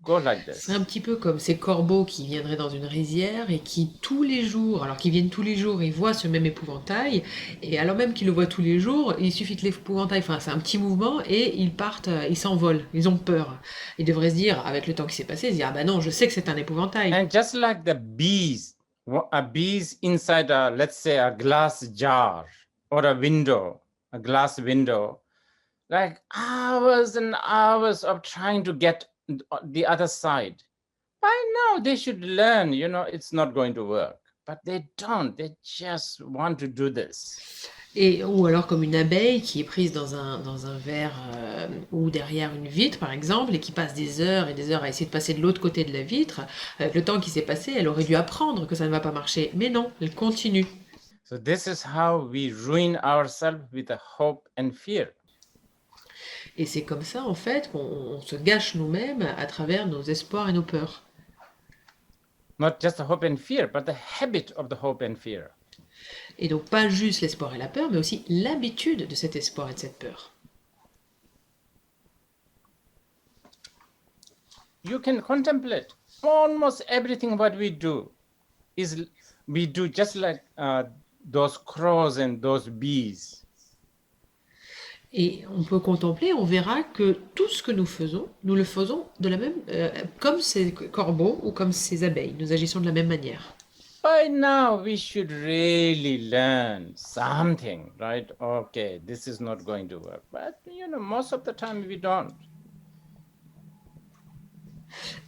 go like this. C'est un petit peu comme ces corbeaux qui viendraient dans une rizière et qui tous les jours, alors qu'ils viennent tous les jours, ils voient ce même épouvantail, et alors même qu'ils le voient tous les jours, il suffit que l'épouvantail fasse un petit mouvement et ils partent, ils s'envolent, ils ont peur. Ils devraient se dire, avec le temps qui s'est passé, se dire, ah bah non, je sais que c'est un épouvantail. And just like the bees inside let's say a glass jar or a window, a glass window, like hours and hours of trying to get the other side. By now they should learn, it's not going to work. But they don't. They just want to do this. Ou alors comme une abeille qui est prise dans un verre ou derrière une vitre, par exemple, et qui passe des heures et des heures à essayer de passer de l'autre côté de la vitre. Avec le temps qui s'est passé, elle aurait dû apprendre que ça ne va pas marcher. Mais non, elle continue. So this is how we ruin ourselves with a hope and fear. Et c'est comme ça, en fait, qu'on se gâche nous-mêmes à travers nos espoirs et nos peurs. Not just the hope and fear, but the habit of the hope and fear. Et donc pas juste l'espoir et la peur, mais aussi l'habitude de cet espoir et de cette peur. You can contemplate almost everything what we do just like those crows and those bees. Et on peut contempler, on verra que tout ce que nous le faisons de la même, comme ces corbeaux ou comme ces abeilles. Nous agissons de la même manière. By now, we should really learn something, right? Okay, this is not going to work. But, most of the time we don't.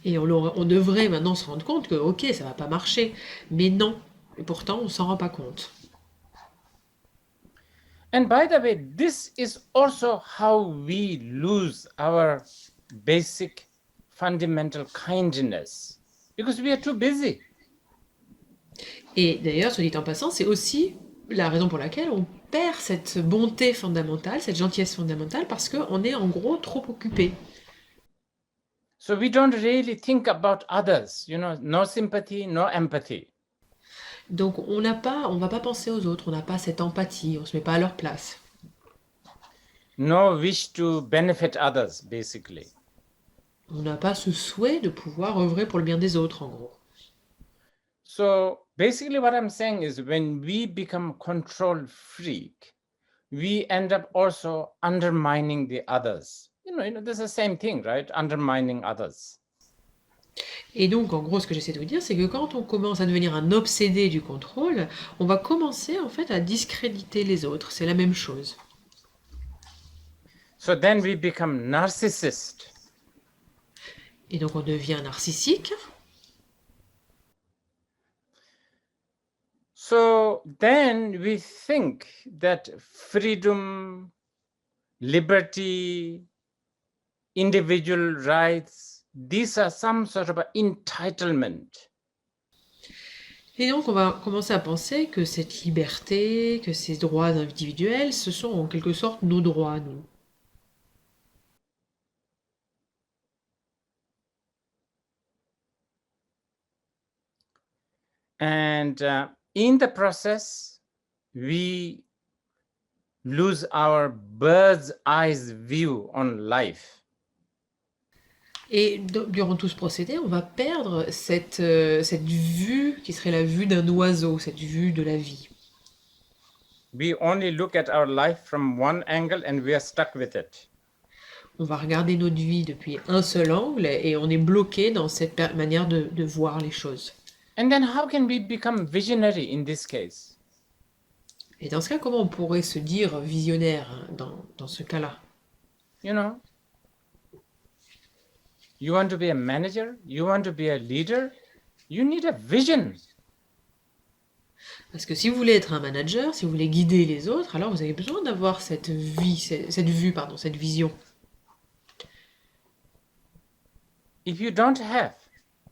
Et on devrait maintenant se rendre compte que, ok, ça va pas marcher. Mais non. Et pourtant, on s'en rend pas compte. And by the way, this is also how we lose our basic fundamental kindness because we are too busy. Et d'ailleurs, soit dit en passant, c'est aussi la raison pour laquelle on perd cette bonté fondamentale, cette gentillesse fondamentale, parce qu'on est en gros trop occupé. So we don't really think about others, no sympathy, no empathy. Donc on va pas penser aux autres, on n'a pas cette empathie, on se met pas à leur place. No wish to benefit others, basically. On n'a pas ce souhait de pouvoir œuvrer pour le bien des autres, en gros. So basically what I'm saying is when we become control freak, we end up also undermining the others. This is the same thing, right? Undermining others. Et donc, en gros, ce que j'essaie de vous dire, c'est que quand on commence à devenir un obsédé du contrôle, on va commencer en fait à discréditer les autres. C'est la même chose. So then we become narcissist. Et donc, on devient narcissique. So then we think that freedom, liberty, individual rights, these are some sort of entitlement. Et donc, on va commencer à penser que cette liberté, que ces droits individuels, ce sont en quelque sorte nos droits, nous. And in the process, we lose our bird's eye view on life. Et durant tout ce procédé, on va perdre cette vue qui serait la vue d'un oiseau, cette vue de la vie. We only look at our life from one angle and we are stuck with it. On va regarder notre vie depuis un seul angle et on est bloqué dans cette manière de voir les choses. And then how can we become visionary in this case? Et dans ce cas, comment on pourrait se dire visionnaire hein, dans ce cas-là? You know, you want to be a manager, you want to be a leader, you need a vision. Parce que si vous voulez être un manager, si vous voulez guider les autres, alors vous avez besoin d'avoir cette vie, cette vue, pardon, cette vision. If you don't have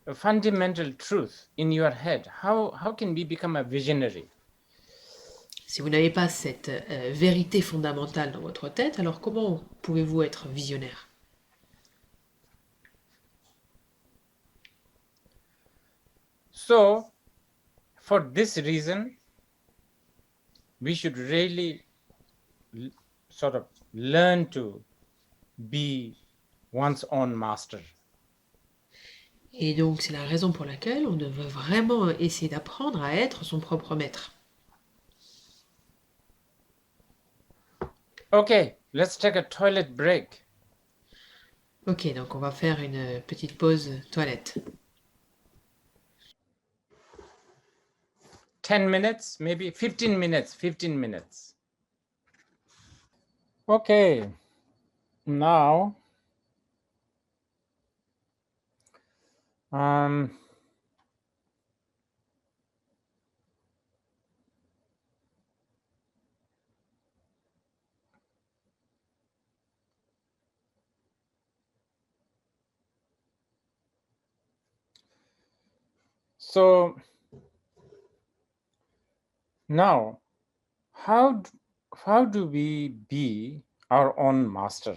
a fundamental truth in your head, how can we become a visionary? Si vous n'avez pas cette vérité fondamentale dans votre tête, alors comment pouvez-vous être visionnaire? So, for this reason, we should really sort of learn to be one's own master. Et donc c'est la raison pour laquelle on devrait vraiment essayer d'apprendre à être son propre maître. Okay, let's take a toilet break. Ok, donc on va faire une petite pause toilette. 10 minutes, maybe 15 minutes, 15 minutes. Okay, now so now how do we be our own master?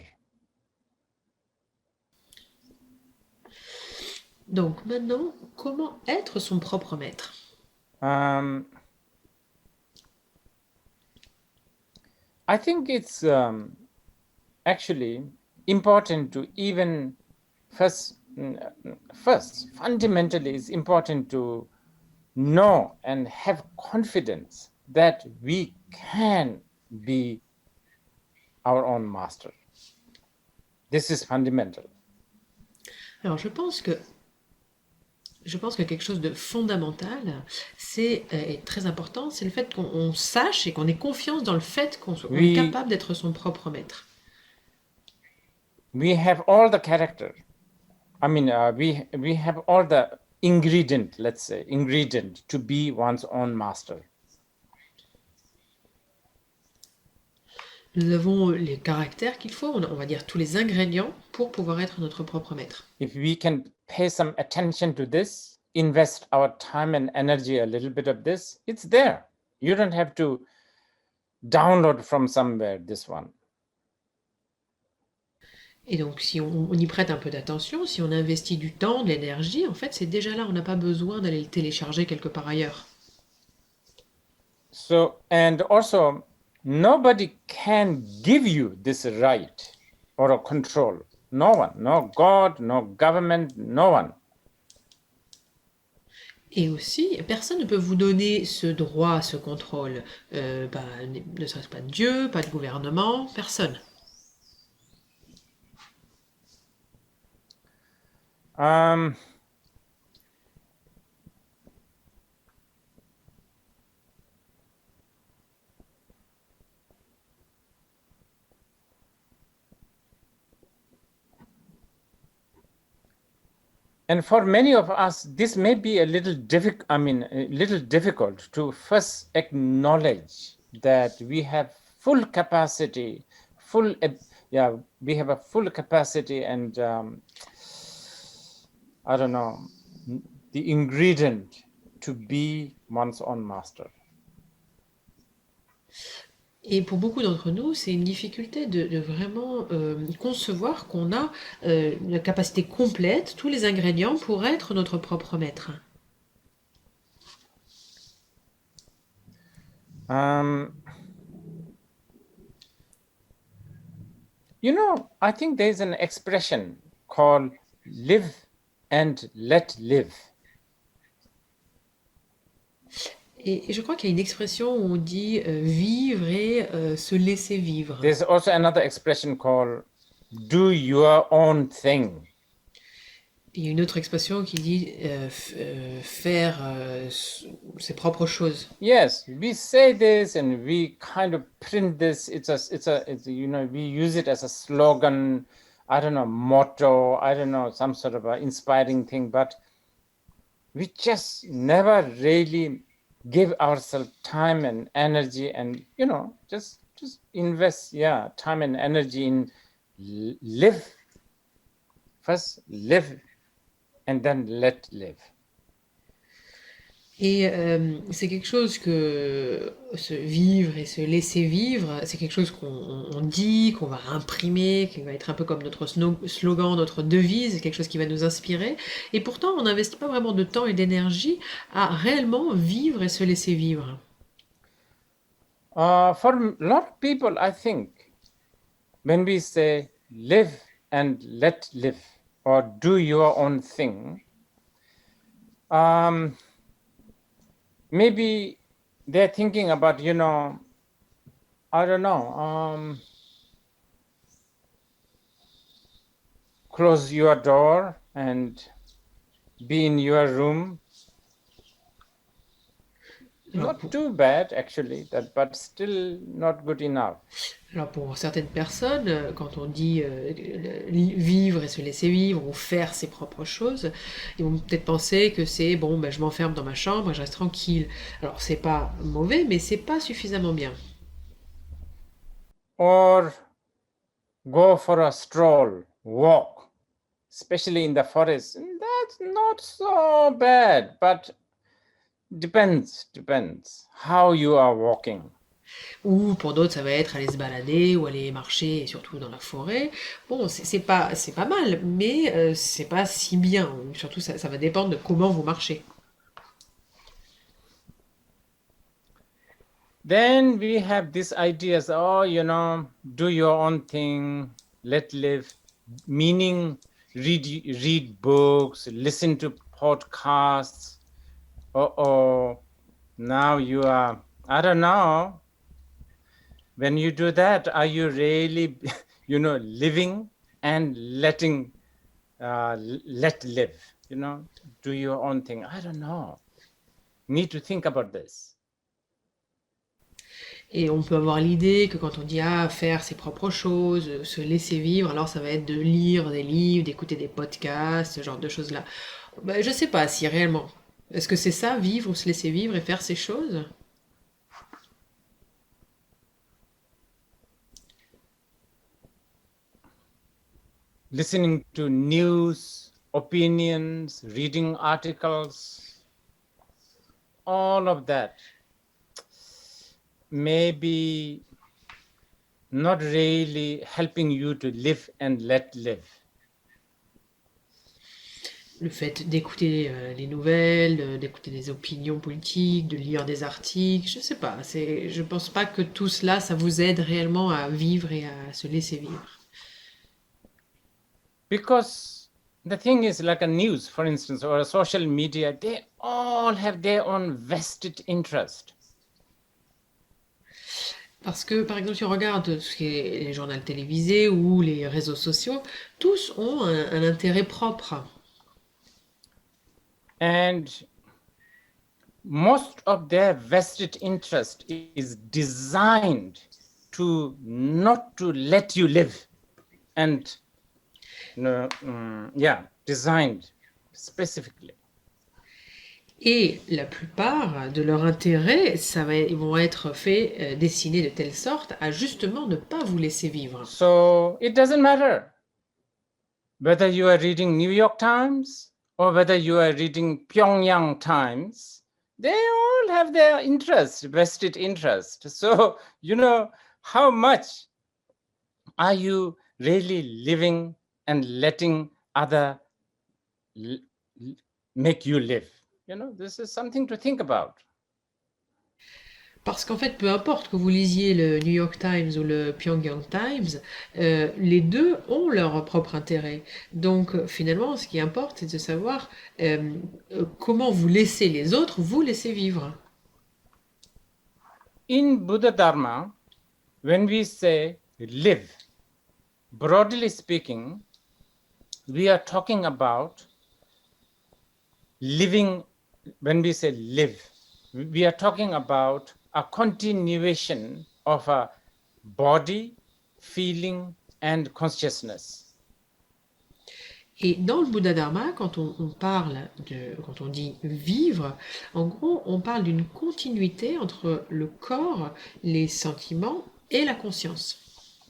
Donc maintenant, comment être son propre maître? I think it's actually important to even first fundamentally it's important to know and have confidence that we can be our own master. This is fundamental. Alors je pense que quelque chose de fondamental, c'est et très important, c'est le fait qu'on sache et qu'on ait confiance dans le fait qu'on est capable d'être son propre maître. We have all the character. I mean, we have all the ingredient, let's say, ingredient to be one's own master. Nous avons les caractères qu'il faut, on va dire tous les ingrédients pour pouvoir être notre propre maître. If we can pay some attention to this, invest our time and energy a little bit of this, it's there. You don't have to download from somewhere this one. Et donc, si on y prête un peu d'attention, si on investit du temps, de l'énergie, en fait, c'est déjà là, on n'a pas besoin d'aller le télécharger quelque part ailleurs. So, and also, nobody can give you this right or a control. No one, no God, no government, no one. Et aussi, personne ne peut vous donner ce droit, ce contrôle. Ne serait-ce pas de Dieu, pas de gouvernement, personne. And for many of us, this may be a little difficult to first acknowledge that we have full capacity, we have a full capacity and I don't know, the ingredient to be one's own master. Et pour beaucoup d'entre nous, c'est une difficulté de vraiment concevoir qu'on a la capacité complète, tous les ingrédients pour être notre propre maître. You know, I think there's an expression called live and let live. Et je crois qu'il y a une expression où on dit vivre et se laisser vivre. There's also another expression called do your own thing. Il y a une autre expression qui dit faire ses propres choses. Yes, we say this and we kind of print this. It's you know, we use it as a slogan, I don't know, motto, I don't know, some sort of an inspiring thing, but we just never really give ourselves time and energy and, you know, just invest, time and energy in live. First live and then let live. Et c'est quelque chose que se vivre et se laisser vivre, c'est quelque chose qu'on dit, qu'on va imprimer, qui va être un peu comme notre slogan, notre devise, quelque chose qui va nous inspirer. Et pourtant, on n'investit pas vraiment de temps et d'énergie à réellement vivre et se laisser vivre. For a lot of people, I think, when we say live and let live or do your own thing, maybe they're thinking about, you know, I don't know, close your door and be in your room. Not too bad, actually, but still not good enough. Alors pour certaines personnes, quand on dit vivre et se laisser vivre ou faire ses propres choses, ils vont peut-être penser que c'est bon, ben, je m'enferme dans ma chambre et je reste tranquille. Alors c'est pas mauvais, mais c'est pas suffisamment bien. Or go for a stroll, walk, especially in the forest. That's not so bad, but depends how you are walking. Ou pour d'autres, ça va être aller se balader ou aller marcher, et surtout dans la forêt. Bon, c'est pas mal, mais c'est pas si bien. Surtout, ça va dépendre de comment vous marchez. Then we have these ideas, oh, you know, do your own thing, let live, meaning read books, listen to podcasts. Now you are, I don't know, when you do that, are you really, you know, living and letting, let live, you know, do your own thing? I don't know. Need to think about this. Et on peut avoir l'idée que quand on dit faire ses propres choses, se laisser vivre, alors ça va être de lire des livres, d'écouter des podcasts, ce genre de choses-là. Ben, je sais pas si réellement. Est-ce que c'est ça, vivre ou se laisser vivre et faire ces choses? Listening to news, opinions, reading articles, all of that. Maybe not really helping you to live and let live. Le fait d'écouter les nouvelles, d'écouter des opinions politiques, de lire des articles, je sais pas. Je pense pas que tout cela, ça vous aide réellement à vivre et à se laisser vivre. Because the thing is, like a news, for instance, or a social media, they all have their own vested interest. Parce que, par exemple, si on regarde ce qui est les journaux télévisés ou les réseaux sociaux, tous ont un intérêt propre. And most of their vested interest is designed to not to let you live. And designed specifically. Et la plupart de leurs intérêts, ils vont être faits, dessinés de telle sorte à justement ne pas vous laisser vivre. So it doesn't matter whether you are reading New York Times or whether you are reading Pyongyang Times, they all have their interest, vested interest. So, you know, how much are you really living and letting other make you live? You know, this is something to think about. Parce qu'en fait, peu importe que vous lisiez le New York Times ou le Pyongyang Times, les deux ont leur propre intérêt. Donc finalement, ce qui importe, c'est de savoir comment vous laissez les autres vous laisser vivre. In Buddha Dharma, when we say live, broadly speaking, we are talking about living. When we say live, we are talking about a continuation of a body, feeling, and consciousness. Et dans le Bouddha Dharma, quand on dit vivre, en gros, on parle d'une continuité entre le corps, les sentiments et la conscience.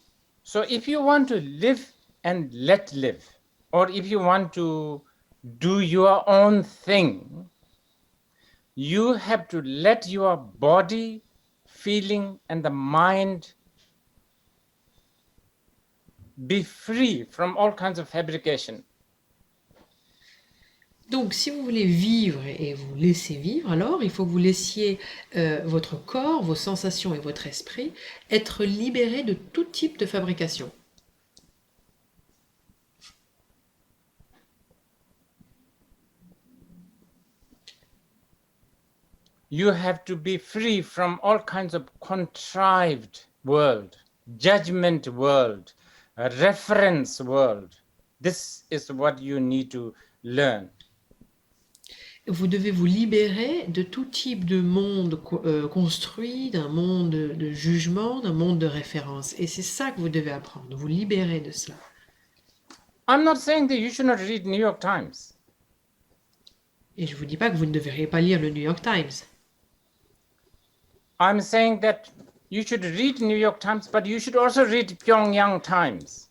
So if you want to live and let live, or if you want to do your own thing, you have to let your body, feeling, and the mind be free from all kinds of fabrication. Donc, si vous voulez vivre et vous laisser vivre, alors il faut que vous laissiez votre corps, vos sensations et votre esprit être libérés de tout type de fabrication. You have to be free from all kinds of contrived world, judgment world, a reference world. This is what you need to learn. Vous devez vous libérer de tout type de monde construit, d'un monde de jugement, d'un monde de référence. Et c'est ça que vous devez apprendre, vous libérer de cela. I'm not saying that you should not read New York Times. Et je ne vous dis pas que vous ne devriez pas lire le New York Times. I'm saying that you should read New York Times, but you should also read Pyongyang Times.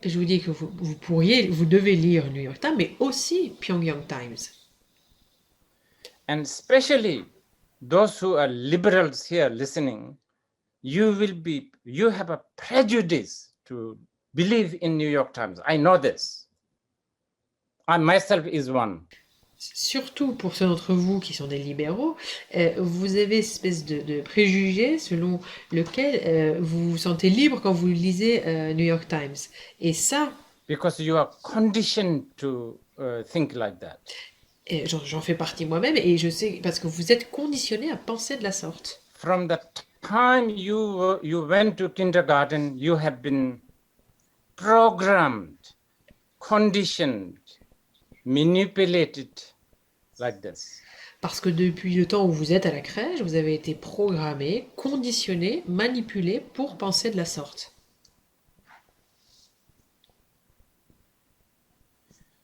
Et je vous dis que vous devez lire New York Times, mais aussi Pyongyang Times. And especially those who are liberals here listening, you have a prejudice to believe in New York Times. I know this. I myself is one. Surtout pour ceux d'entre vous qui sont des libéraux, vous avez cette espèce de préjugé selon lequel vous vous sentez libre quand vous lisez New York Times. Et ça, Because you are conditioned to think like that. j'en fais partie moi-même, et je sais, parce que vous êtes conditionné à penser de la sorte. From the time you went to kindergarten, you have been programmed, conditioned, manipulated like this. Parce que depuis le temps où vous êtes à la crèche, vous avez été programmé, conditionné, manipulé pour penser de la sorte.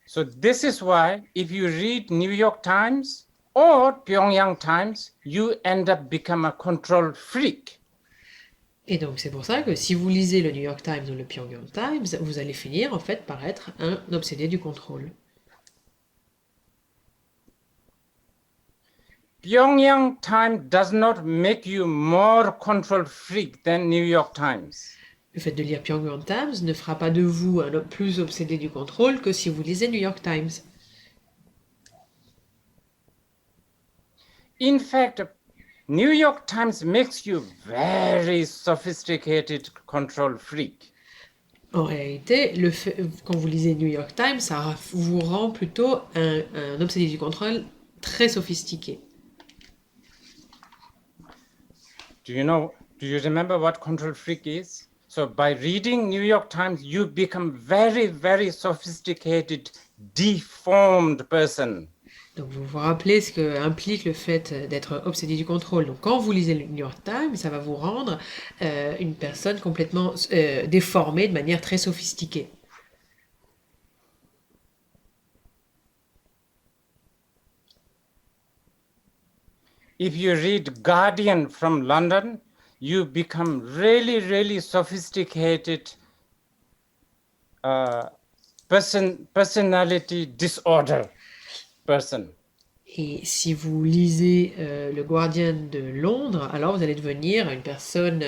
So this is why if you read New York Times or Pyongyang Times, you end up become a control freak. Et donc c'est pour ça que si vous lisez le New York Times ou le Pyongyang Times, vous allez finir en fait par être un obsédé du contrôle. Pyongyang Times does not make you more control freak than New York Times. Le fait de lire Pyongyang Times ne fera pas de vous un homme plus obsédé du contrôle que si vous lisez New York Times. In fact, New York Times makes you very sophisticated control freak. En réalité, quand vous lisez New York Times, ça vous rend plutôt un obsédé du contrôle très sophistiqué. Do you remember what control freak is? So by reading New York Times, you become very, very sophisticated, deformed person. Donc vous vous rappelez ce que implique le fait d'être obsédé du contrôle. Donc quand vous lisez le New York Times, ça va vous rendre une personne complètement déformée de manière très sophistiquée. If you read Guardian from London, you become really, really sophisticated personality disorder person. Et si vous lisez le Guardian de Londres, alors vous allez devenir une personne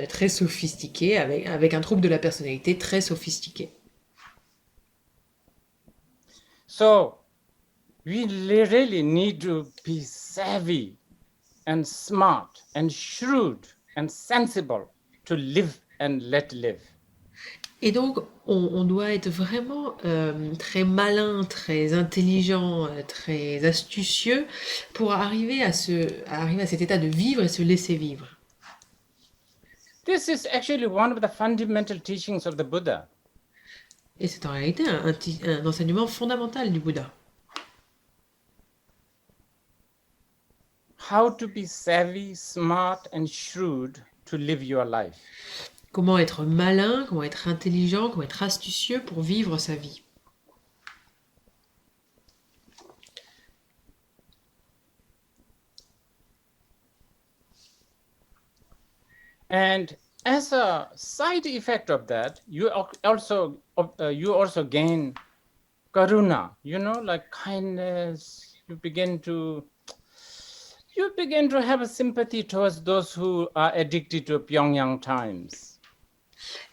très sophistiquée, avec un trouble de la personnalité très sophistiqué. So we really need to be savvy and smart and shrewd and sensible to live and let live. Et donc, on doit être vraiment très malin, très intelligent, très astucieux pour arriver à cet état de vivre et se laisser vivre. This is actually one of the fundamental teachings of the Buddha. Et c'est en réalité un enseignement fondamental du Bouddha. How to be savvy, smart, and shrewd to live your life. Comment être malin, comment être intelligent, comment être astucieux pour vivre sa vie. And as a side effect of that, you also gain karuna, like kindness. You begin to have a sympathy towards those who are addicted to Pyongyang times.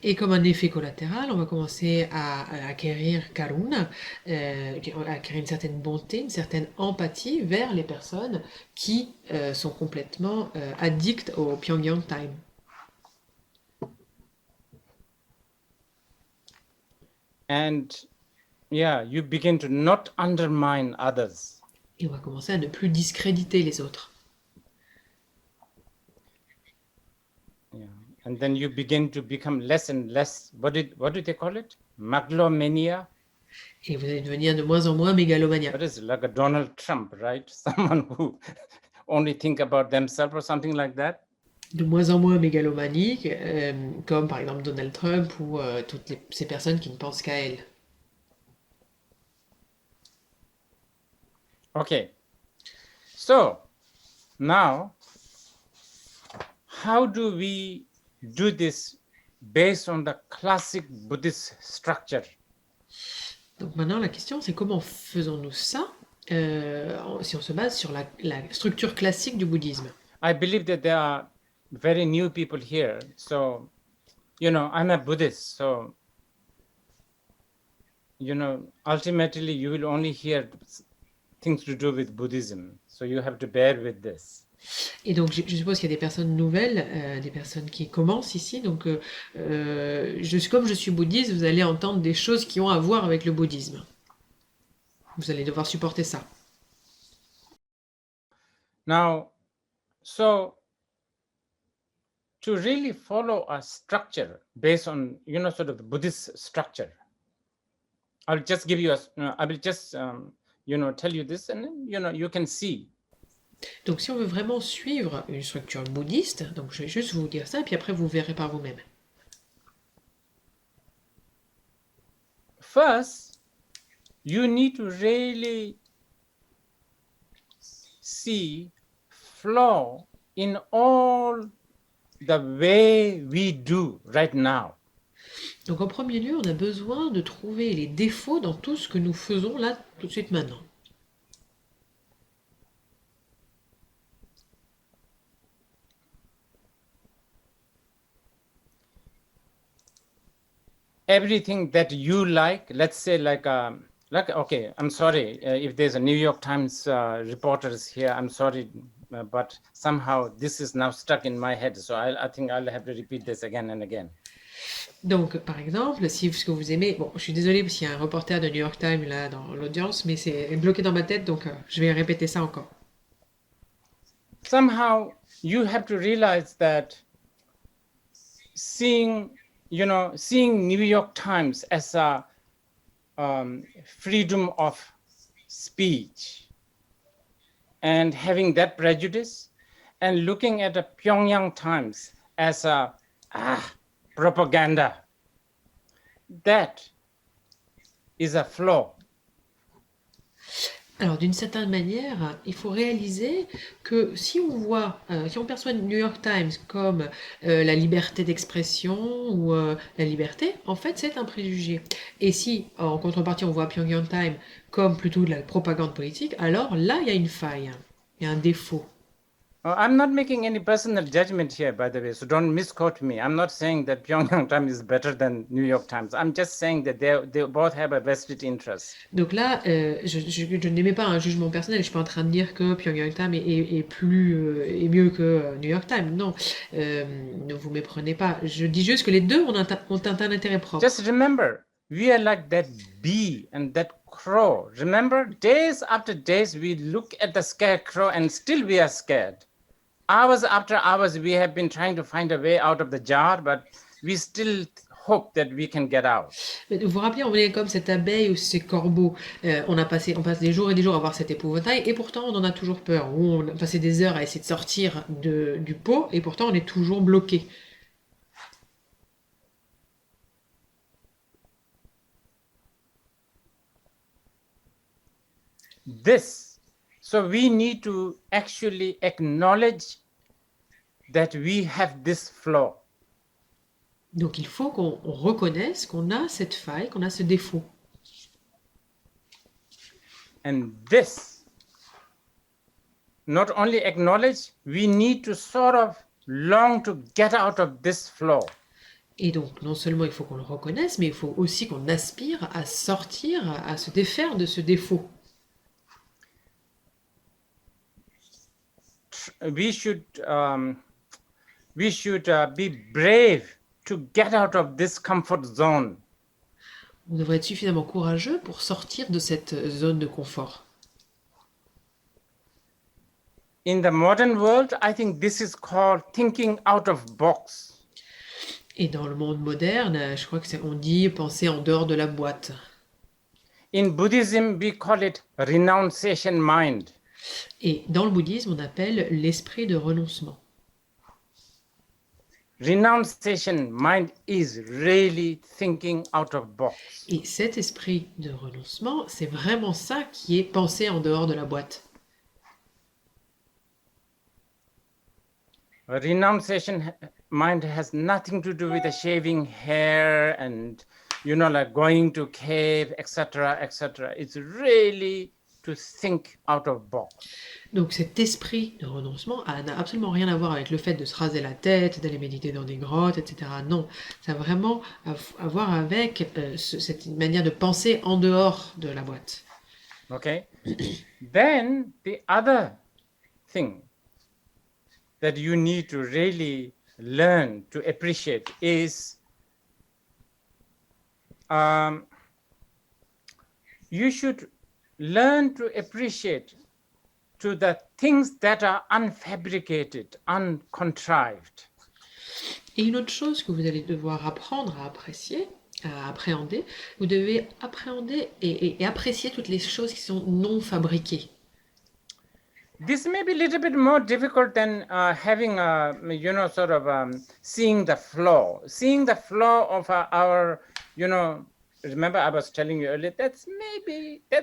Et comme un effet collatéral, on va commencer à acquérir karuna, à acquérir une certaine bonté, une certaine empathie vers les personnes qui sont complètement addictes au Pyongyang time. And you begin to not undermine others. Et on va commencer à ne plus discréditer les autres. And then you begin to become less and less, what do they call it? Megalomania? Et vous allez devenir de moins en moins mégalomaniaque. That is like a Donald Trump, right? Someone who only think about themselves or something like that. De moins en moins mégalomanique, comme par exemple Donald Trump ou toutes ces personnes qui ne pensent qu'à elles. Okay. So, now, how do we do this based on the classic Buddhist structure? Donc maintenant, la question, c'est comment faisons-nous ça si on se base sur la structure classique du bouddhisme. I believe that there are very new people here. So, I'm a Buddhist. So, ultimately you will only hear things to do with Buddhism. So you have to bear with this. Et donc, je suppose qu'il y a des personnes nouvelles, des personnes qui commencent ici. Donc, comme je suis bouddhiste, vous allez entendre des choses qui ont à voir avec le bouddhisme. Vous allez devoir supporter ça. Now, so to really follow a structure based on, sort of the Buddhist structure, I'll just give you I will just, tell you this, and you can see. Donc, si on veut vraiment suivre une structure bouddhiste, donc je vais juste vous dire ça, et puis après vous verrez par vous-même. First, you need to really see flaw in all the way we do right now. Donc, en premier lieu, on a besoin de trouver les défauts dans tout ce que nous faisons là, tout de suite maintenant. Everything that you like, let's say okay, I'm sorry if there's a New York Times reporters here, I'm sorry, but somehow this is now stuck in my head, so I think I'll have to repeat this again and again. Donc, par exemple, si ce que vous aimez, bon, je suis désolée parce qu'il y a un reporter de New York Times là dans l'audience, mais c'est bloqué dans ma tête, donc je vais répéter ça encore. Somehow you have to realize that seeing New York Times as a freedom of speech and having that prejudice, and looking at the Pyongyang Times as a propaganda, that is a flaw. Alors, d'une certaine manière, il faut réaliser que si on perçoit New York Times comme la liberté d'expression ou la liberté, en fait, c'est un préjugé. Et si, en contrepartie, on voit Pyongyang Times comme plutôt de la propagande politique, alors là, il y a une faille, il y a un défaut. I'm not making any personal judgment here, by the way, so don't misquote me. I'm not saying that Pyongyang Times is better than New York Times. I'm just saying that they both have a vested interest. Donc là, je n'émets pas un jugement personnel. Je suis pas en train de dire que Pyongyang Times est mieux que New York Times. Non, ne vous méprenez pas. Je dis juste que les deux ont un intérêt propre. Just remember, we are like that bee and that crow. Remember, days after days, we look at the scarecrow and still we are scared. Hours after hours, we have been trying to find a way out of the jar, but we still hope that we can get out. Mais vous vous rappelez, on est comme cette abeille ou ces corbeaux. On passe des jours et des jours à voir cet épouvantail et pourtant on en a toujours peur. Ou on a passé des heures à essayer de sortir du pot et pourtant on est toujours bloqué. So we need to actually acknowledge that we have this flaw. Donc il faut qu'on reconnaisse qu'on a cette faille, qu'on a ce défaut. And this, not only acknowledge, we need to sort of long to get out of this flaw. Et donc non seulement il faut qu'on le reconnaisse, mais il faut aussi qu'on aspire à sortir, à se défaire de ce défaut. We should be brave to get out of this comfort zone. On devrait être suffisamment courageux pour sortir de cette zone de confort. In the modern world, I think this is called thinking out of box. Et dans le monde moderne, je crois que on dit penser en dehors de la boîte. In Buddhism, we call it renunciation mind. Et dans le bouddhisme, on appelle l'esprit de renoncement. Renunciation mind is really thinking out of box. Et cet esprit de renoncement, c'est vraiment ça qui est penser en dehors de la boîte. Renunciation mind has nothing to do with the shaving hair and, like going to cave, etc., etc. It's really to think out of box. Donc cet esprit de renoncement n'a absolument rien à voir avec le fait de se raser la tête, d'aller méditer dans des grottes, etc. Non, ça a vraiment à voir avec cette manière de penser en dehors de la boîte. Okay. Then the other thing that you need to really learn to appreciate is you should learn to appreciate to the things that are unfabricated, uncontrived. Et une autre chose que vous allez devoir apprendre à apprécier, à appréhender, vous devez appréhender et apprécier toutes les choses qui sont non fabriquées. This may be a little bit more difficult than having seeing the flaw of our remember I was telling you earlier, that's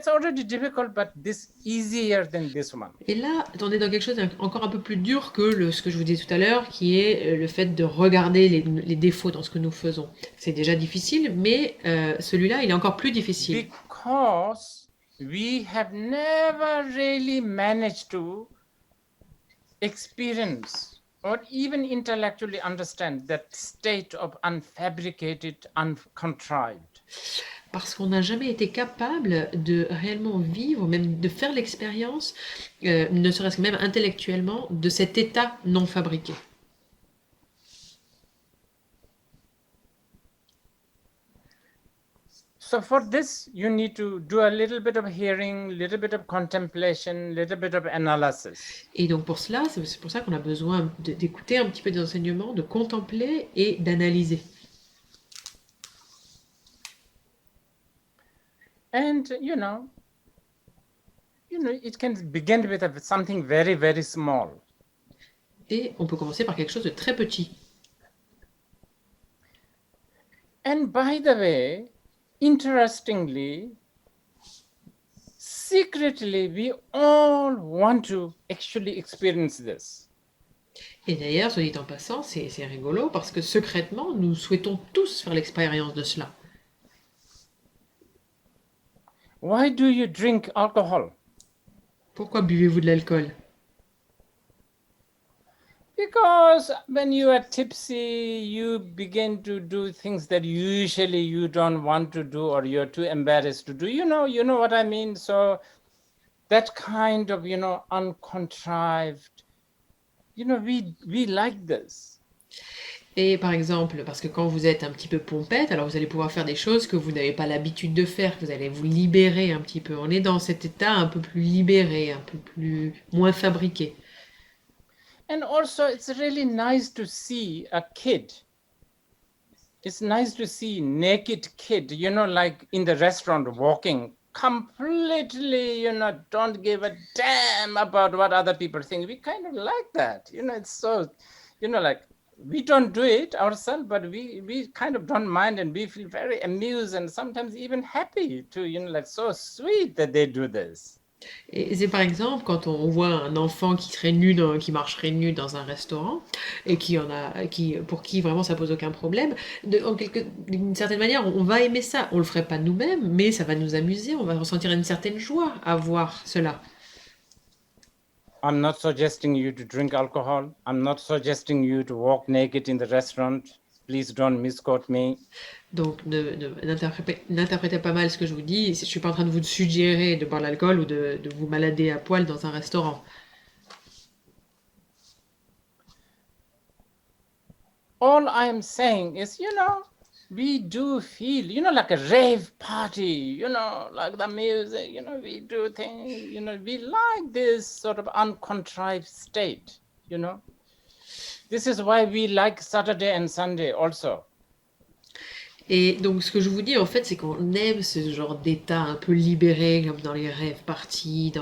already difficult, but this easier than this one. Et là, on est dans quelque chose encore un peu plus dur que ce que je vous disais tout à l'heure, qui est le fait de regarder les défauts dans ce que nous faisons. C'est déjà difficile, mais celui-là, il est encore plus difficile. Because we have never really managed to experience or even intellectually understand that state of unfabricated, uncontrived. Parce qu'on n'a jamais été capable de réellement vivre, même de faire l'expérience, ne serait-ce que même intellectuellement, de cet état non fabriqué. So for this, you need to do a little bit of hearing, little bit of contemplation, little bit of analysis. Et donc pour cela, c'est pour ça qu'on a besoin d'écouter un petit peu des enseignements, de contempler et d'analyser. And it can begin with something very, very small. Et on peut commencer par quelque chose de très petit. And by the way, interestingly, secretly, we all want to actually experience this. Et d'ailleurs, soit dit en passant, c'est rigolo parce que secrètement, nous souhaitons tous faire l'expérience de cela. Why do you drink alcohol? Pourquoi buvez-vous de l'alcool? Because when you are tipsy, you begin to do things that usually you don't want to do or you're too embarrassed to do. You know what I mean? So that kind of, uncontrived, we like this. Et par exemple, parce que quand vous êtes un petit peu pompette, alors vous allez pouvoir faire des choses que vous n'avez pas l'habitude de faire, que vous allez vous libérer un petit peu. On est dans cet état un peu plus libéré, un peu plus moins fabriqué. And also, it's really nice to see a kid. It's nice to see naked kid, like in the restaurant walking completely, don't give a damn about what other people think. We kind of like that. It's so, like we don't do it ourselves, but we kind of don't mind, and we feel very amused and sometimes even happy to, like so sweet that they do this. Et c'est par exemple quand on voit un enfant qui marcherait nu dans un restaurant et pour qui vraiment ça pose aucun problème, d'une certaine manière, on va aimer ça. On le ferait pas nous-mêmes, mais ça va nous amuser. On va ressentir une certaine joie à voir cela. I'm not suggesting you to drink alcohol. I'm not suggesting you to walk naked in the restaurant. Please don't misquote me. Donc n'interprétez pas mal ce que je vous dis. Je suis pas en train de vous suggérer de boire de l'alcool ou de vous balader à poil dans un restaurant. All I am saying is, we do feel, like a rave party, like the music, we do things, we like this sort of uncontrived state, This is why we like Saturday and Sunday also. Et donc, ce que je vous dis, en fait, c'est qu'on aime ce genre d'état un peu libéré, comme dans les rêves parties,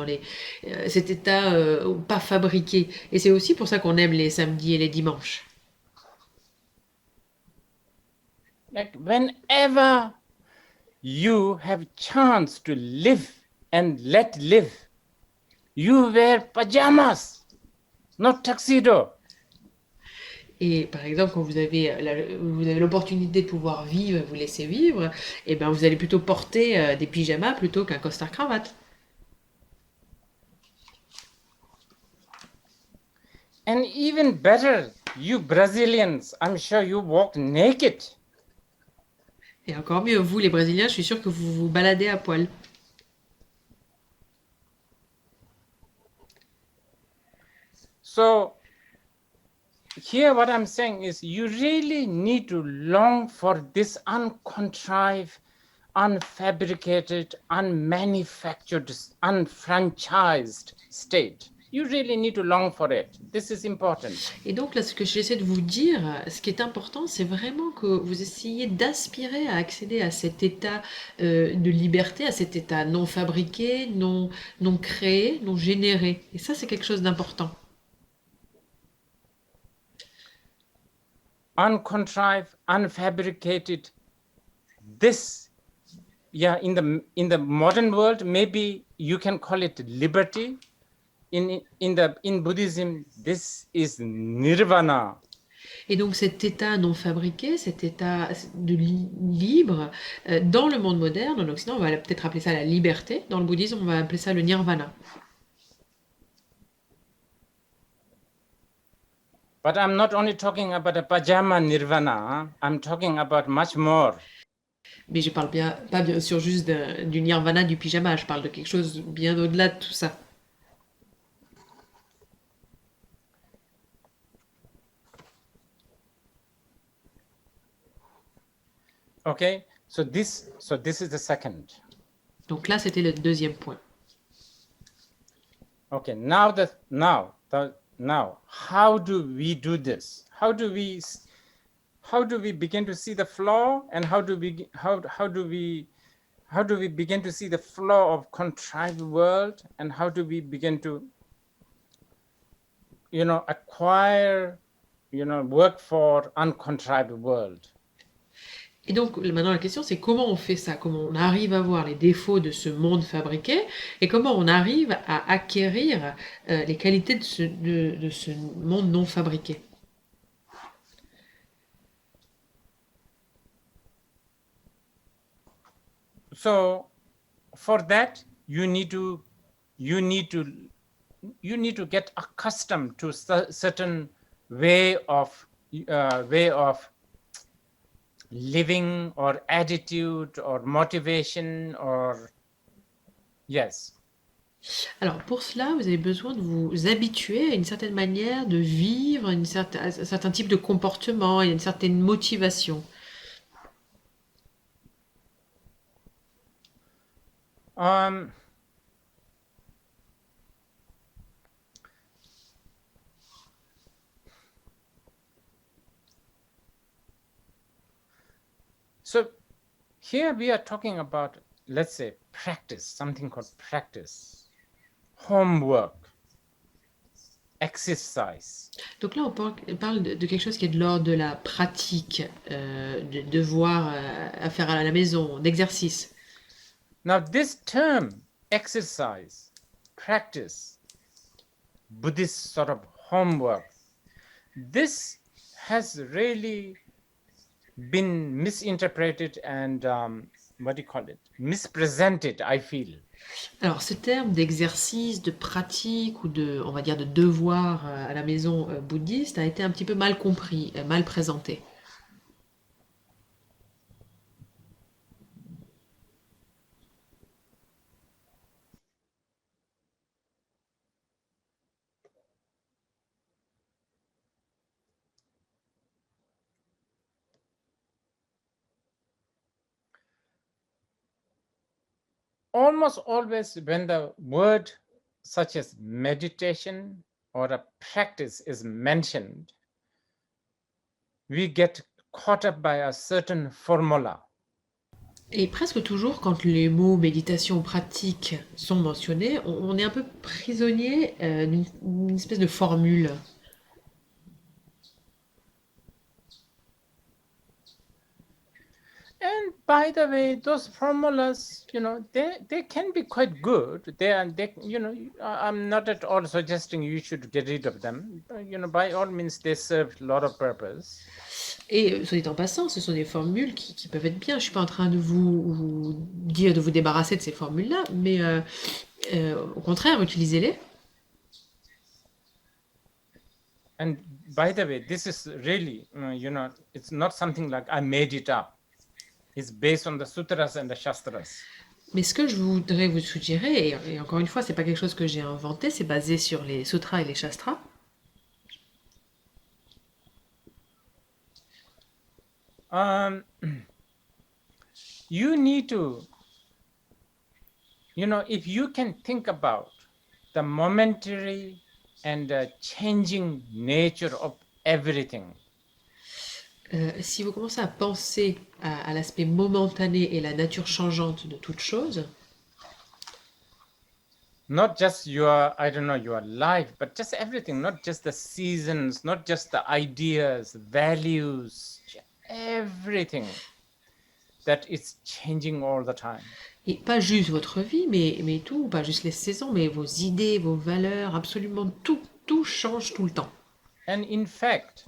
cet état pas fabriqué. Et c'est aussi pour ça qu'on aime les samedis et les dimanches. Like whenever you have chance to live and let live, you wear pajamas, not tuxedo. Et par exemple, quand vous avez l'opportunité de pouvoir vivre, vous laisser vivre, et ben vous allez plutôt porter des pyjamas plutôt qu'un costard cravate. And even better, you Brazilians, I'm sure you walk naked. Et encore mieux, vous les Brésiliens, je suis sûre que vous vous baladez à poil. So here what I'm saying is you really need to long for this uncontrived, unfabricated, unmanufactured, unfranchised state. You really need to long for it. This is important. Et donc là, ce que j'essaie de vous dire, ce qui est important, c'est vraiment que vous essayiez d'aspirer à accéder à cet état de liberté, à cet état non fabriqué, non créé, non généré. Et ça, c'est quelque chose d'important. Uncontrived, unfabricated. This, in the modern world, maybe you can call it liberty. In Buddhism, this is nirvana. Et donc cet état non fabriqué, cet état libre, dans le monde moderne, en Occident, on va peut-être appeler ça la liberté. Dans le bouddhisme, on va appeler ça le nirvana. But I'm not only talking about a pajama nirvana, I'm talking about much more. Mais je parle pas bien sûr juste du nirvana du pyjama, je parle de quelque chose bien au-delà de tout ça. Okay, so this is the second. Donc là, c'était le deuxième point. Okay, now how do we do this? How do we begin to see the flaw, and how do we begin to see the flaw of contrived world, and how do we begin to acquire work for uncontrived world? Et donc maintenant la question c'est comment on fait ça, comment on arrive à voir les défauts de ce monde fabriqué et comment on arrive à acquérir les qualités de ce monde non fabriqué. So for that you need to get accustomed to certain way of living or attitude or motivation or yes. Alors pour cela, vous avez besoin de vous habituer à une certaine manière de vivre, à un certain type de comportement et à une certaine motivation. So here we are talking about, let's say, practice, something called practice, homework, exercise. Donc là, on parle de quelque chose qui est de l'ordre de la pratique, de devoir à faire à la maison, d'exercice. Now this term, exercise, practice, Buddhist sort of homework, this has really been misinterpreted and mispresented, I feel. Alors ce terme d'exercice, de pratique ou on va dire de devoir à la maison bouddhiste a été un petit peu mal compris, mal présenté. Almost always when the word such as meditation or a practice is mentioned, we get caught up by a certain formula. Et presque toujours, quand les mots méditation ou pratique sont mentionnés, on est un peu prisonnier d'une espèce de formule. And by the way, those formulas, they can be quite good. I'm not at all suggesting you should get rid of them. By all means, they serve a lot of purpose. Et soit dit en passant, ce sont des formules qui peuvent être bien. Je suis pas en train de vous dire de vous débarrasser de ces formules-là, mais au contraire, utilisez-les. And by the way, this is really, it's not something like I made it up. It's based on the sutras and the shastras. Mais ce que je voudrais vous suggérer, et encore une fois, c'est pas quelque chose que j'ai inventé, c'est basé sur les sutras et les shastras. You need to, if you can think about the momentary and changing nature of everything. Si vous commencez à penser à l'aspect momentané et la nature changeante de toute chose, not just your life, but just everything, not just the seasons, not just the ideas, values, everything that is changing all the time. et pas juste votre vie, mais tout, pas juste les saisons, mais vos idées, vos valeurs, absolument tout change tout le temps. And in fact,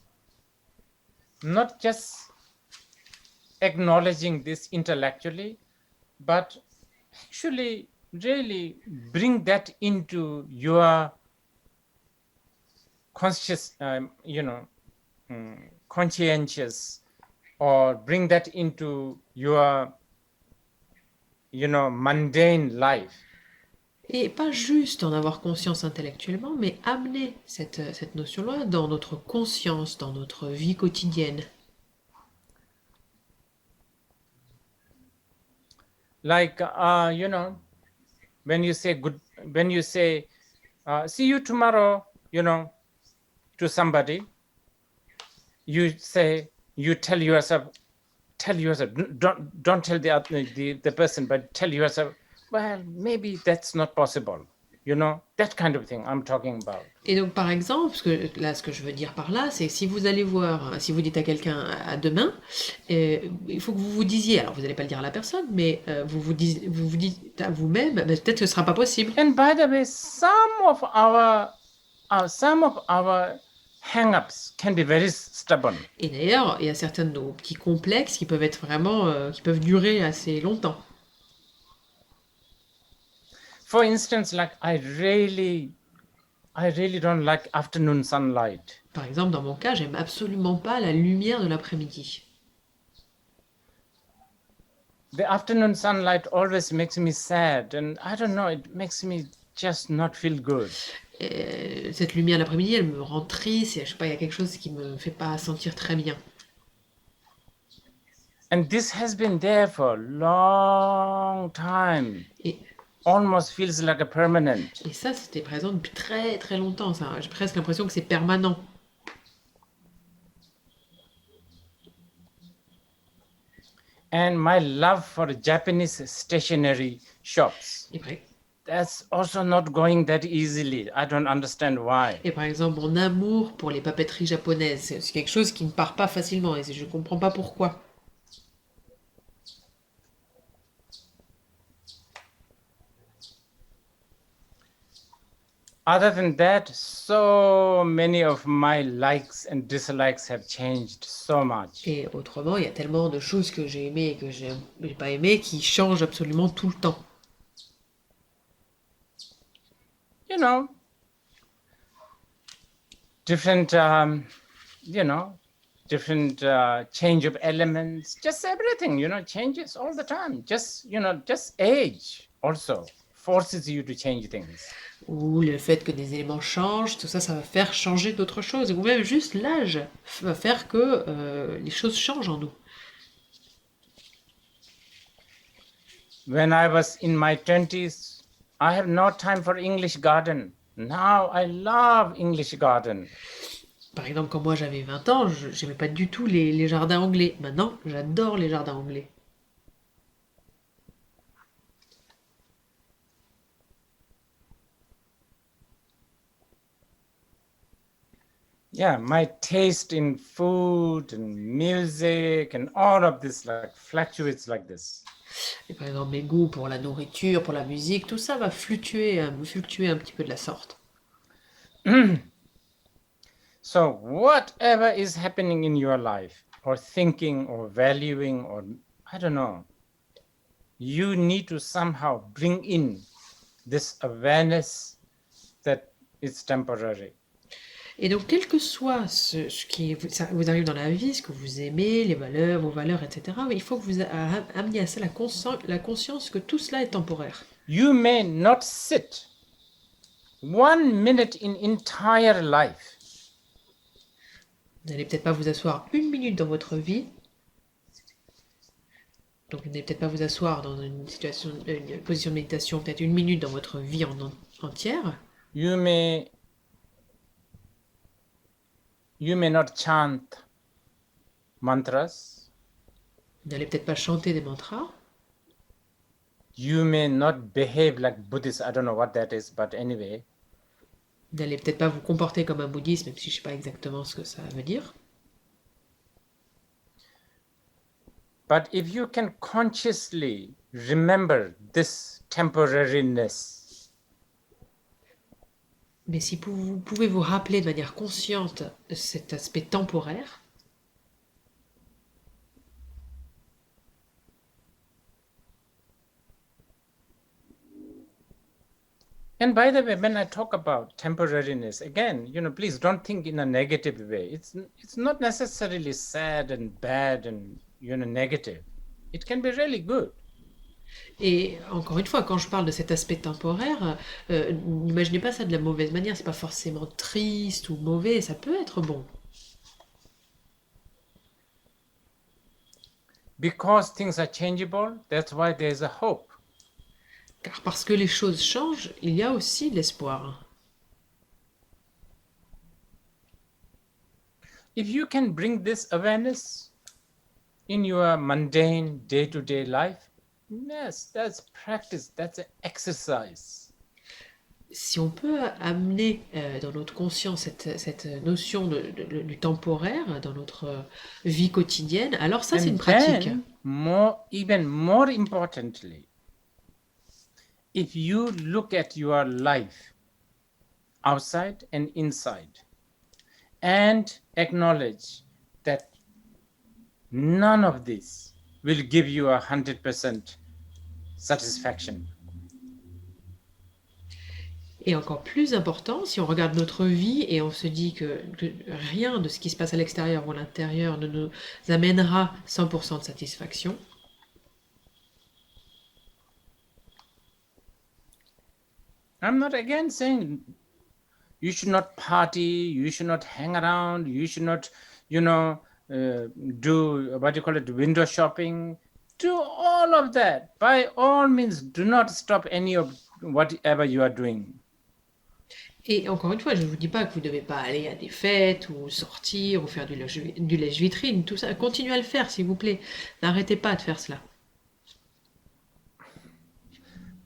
not just acknowledging this intellectually, but actually really bring that into your conscious, conscientious, or bring that into your, mundane life. Et pas juste en avoir conscience intellectuellement, mais amener cette notion-là dans notre conscience, dans notre vie quotidienne. Like, when you say, see you tomorrow, to somebody, you tell yourself, don't tell the person, but tell yourself, well, maybe that's not possible. That kind of thing I'm talking about. Et donc, par exemple, ce que je veux dire par là, c'est si vous allez voir, si vous dites à quelqu'un à demain, il faut que vous vous disiez, alors vous n'allez pas le dire à la personne, mais vous vous dites à vous-même, peut-être que ce ne sera pas possible. And by the way, some of our hang-ups can be very stubborn. Et d'ailleurs, il y a certains de nos petits complexes qui peuvent être vraiment, qui peuvent durer assez longtemps. For instance, like I really I really don't like afternoon sunlight. Par exemple, dans mon cas, j'aime absolument pas la lumière de l'après-midi. The afternoon sunlight always makes me sad, and I don't know, it makes me just not feel good. Et cette lumière de l'après-midi, elle me rend triste, et je sais pas, il y a quelque chose qui me fait pas sentir très bien. And this has been there for a long time. Et, Almost feels like a permanent. et ça, c'était présent depuis très très longtemps. Ça. J'ai presque l'impression que c'est permanent. And my love for Japanese stationery shops. Et par, That's also not going that easily. I don't understand why. et par exemple, mon amour pour les papeteries japonaises, c'est quelque chose qui ne part pas facilement et je comprends pas pourquoi. Other than that, so many of my likes and dislikes have changed so much. Et autrement, il y a tellement de choses que j'ai aimées et que j'ai pas aimées qui changent absolument tout le temps. You know, different, different change of elements, just everything, changes all the time. Just age also forces you to change things. Ou le fait que des éléments changent, tout ça, ça va faire changer d'autres choses. Ou même juste l'âge va faire que les choses changent en nous. When I was in my 20s, I have no time for English garden. Now I love English garden. Par exemple, quand moi j'avais 20 ans, je n'aimais pas du tout les jardins anglais. Maintenant, j'adore les jardins anglais. Yeah, my taste in food and music and all of this fluctuates like this. Et par exemple, mes goûts pour la nourriture, pour la musique, tout ça va fluctuer un petit peu de la sorte. So whatever is happening in your life, or thinking, or valuing, or I don't know, you need to somehow bring in this awareness that it's temporary. Et donc, quel que soit ce qui vous arrive dans la vie, ce que vous aimez, les valeurs, vos valeurs, etc., il faut que vous ameniez à ça la conscience que tout cela est temporaire. You may not sit 1 minute in entire life. Vous n'allez peut-être pas vous asseoir 1 minute dans votre vie. Donc, vous n'allez peut-être pas vous asseoir dans une position de méditation, peut-être 1 minute dans votre vie entière. You may not chant mantras. Vous n'allez peut-être pas chanter des mantras. You may not behave like Buddhists. I don't know what that is, but anyway. Vous n'allez peut-être pas vous comporter comme un bouddhiste, même si je ne sais pas exactement ce que ça veut dire. But if you can consciously remember this temporariness, mais si vous pouvez vous rappeler de manière consciente cet aspect temporaire, and by the way, when I talk about temporariness, again, please don't think in a negative way. It's not necessarily sad and bad and negative. It can be really good. Et encore une fois, quand je parle de cet aspect temporaire, n'imaginez pas ça de la mauvaise manière, c'est pas forcément triste ou mauvais, ça peut être bon. Because things are changeable, that's why there's a hope. Car parce que les choses changent, il y a aussi de l'espoir. If you can bring this awareness in your mundane day-to-day life, yes, that's practice, that's an exercise. Si on peut amener dans notre conscience cette notion du temporaire dans notre vie quotidienne, alors ça c'est une pratique. Even more importantly, if you look at your life outside and inside and acknowledge that none of this will give you 100% satisfaction. Et encore plus important, si on regarde notre vie et on se dit que rien de ce qui se passe à l'extérieur ou à l'intérieur ne nous amènera 100% de satisfaction, I'm not again saying you should not party, you should not hang around, you should not, do, what do you call it, window shopping. Do all of that. By all means, do not stop any of whatever you are doing. et encore une fois, je ne vous dis pas que vous ne devez pas aller à des fêtes ou sortir ou faire du lèche-vitrine, tout ça. Continuez à le faire, s'il vous plaît. N'arrêtez pas de faire cela.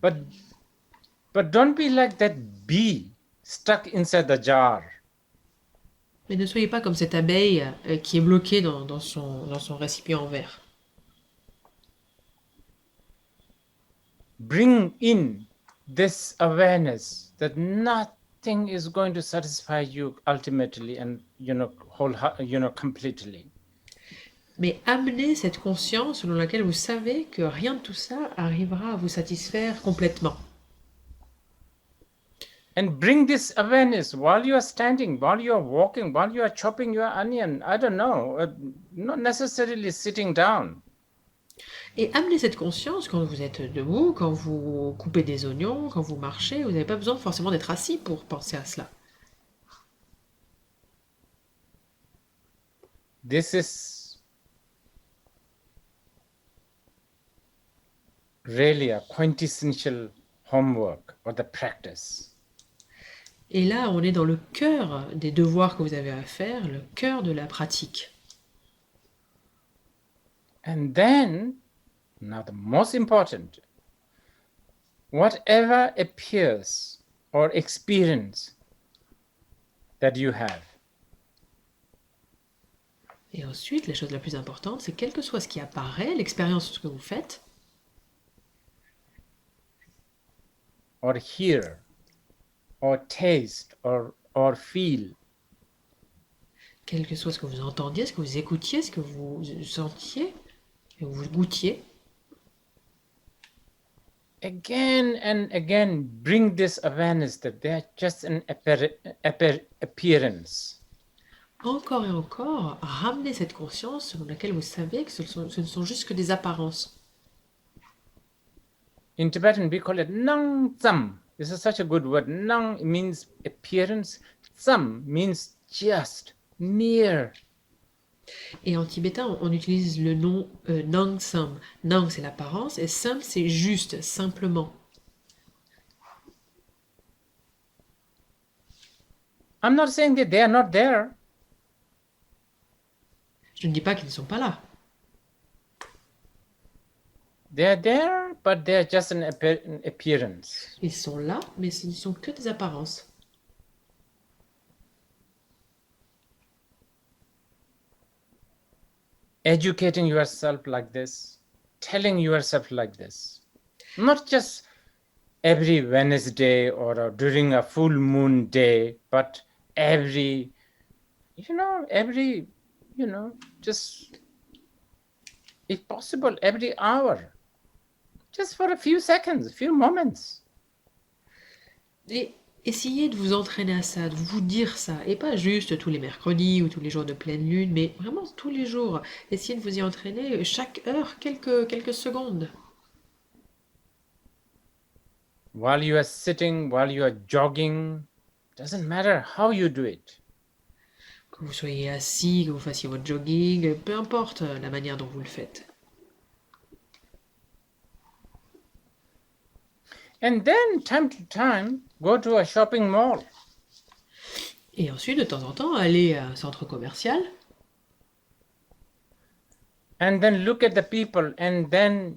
But don't be like that bee stuck inside the jar. Mais ne soyez pas comme cette abeille qui est bloquée dans son récipient en verre. Bring in this awareness that nothing is going to satisfy you ultimately and completely. Mais amenez cette conscience selon laquelle vous savez que rien de tout ça arrivera à vous satisfaire complètement. And bring this awareness while you are standing, while you are walking, while you are chopping your onion. I don't know, not necessarily sitting down. Et amenez cette conscience quand vous êtes debout, quand vous coupez des oignons, quand vous marchez. Vous n'avez pas besoin forcément d'être assis pour penser à cela. This is really a quintessential homework or the practice. Et là, on est dans le cœur des devoirs que vous avez à faire, le cœur de la pratique. And then, now the most important, whatever appears or experience that you have, Et ensuite, la chose la plus importante, c'est quel que soit ce qui apparaît, l'expérience que vous faites, or hear, or taste, or feel, quel que soit ce que vous entendiez, ce que vous écoutiez, ce que vous sentiez, que vous goûtiez, again and again bring this awareness that they are just an appearance. encore et encore, ramenez cette conscience selon laquelle vous savez que ce ne sont juste que des apparences. In Tibetan, we call it nang tsam. This is such a good word. Nang means appearance. Tsam means just, mere. Et en tibétain, on utilise le nom Nang Sam. Nang, c'est l'apparence, et Sam, c'est juste, simplement. I'm not saying that they are not there. Je ne dis pas qu'ils ne sont pas là. They are there, but they are just an appearance. Ils sont là, mais ce ne sont que des apparences. Educating yourself like this, telling yourself like this, not just every Wednesday or during a full moon day, but every, just, if possible, every hour, just for a few seconds, a few moments. Et essayez de vous entraîner à ça, de vous dire ça, et pas juste tous les mercredis ou tous les jours de pleine lune, mais vraiment tous les jours. Essayez de vous y entraîner chaque heure, quelques secondes. While you are sitting, while you are jogging, doesn't matter how you do it. Que vous soyez assis, que vous fassiez votre jogging, peu importe la manière dont vous le faites. And then, time to time, go to a shopping mall. Et ensuite, de temps en temps, aller à un centre commercial. And then look at the people and then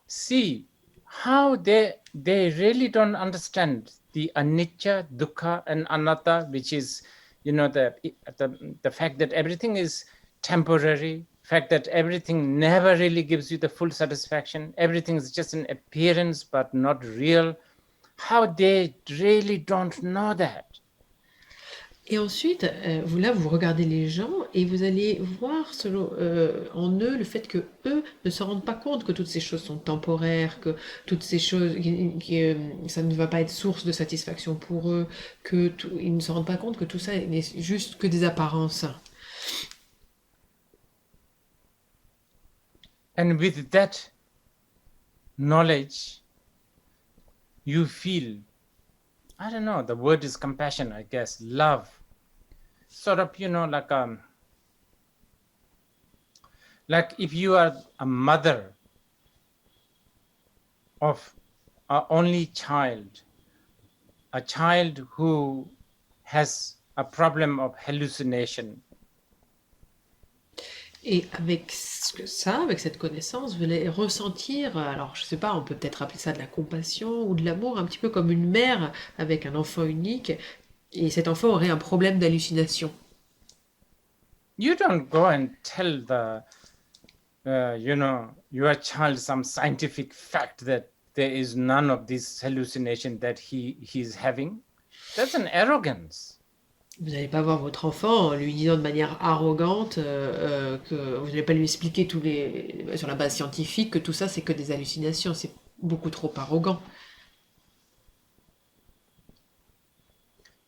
see how they really don't understand the anicca, dukkha, and anatta, which is, the fact that everything is temporary, fact that everything never really gives you the full satisfaction, everything is just an appearance but not real. How they really don't know that. Et ensuite, vous regardez les gens et vous allez voir en eux le fait que eux ne se rendent pas compte que toutes ces choses sont temporaires, que toutes ces choses, ça ne va pas être source de satisfaction pour eux, ils ne se rendent pas compte que tout ça n'est juste que des apparences. And with that knowledge, you feel, I don't know, the word is compassion, I guess, love, sort of, like if you are a mother of an only child, a child who has a problem of hallucination. Et avec ça, avec cette connaissance, vous allez ressentir, alors je sais pas, on peut peut-être appeler ça de la compassion ou de l'amour, un petit peu comme une mère avec un enfant unique, et cet enfant aurait un problème d'hallucination. You don't go and tell your child some scientific fact that there is none of this hallucination that he's having. That's an arrogance. Vous n'allez pas voir votre enfant en lui disant de manière arrogante que vous n'allez pas lui expliquer sur la base scientifique que tout ça c'est que des hallucinations. C'est beaucoup trop arrogant.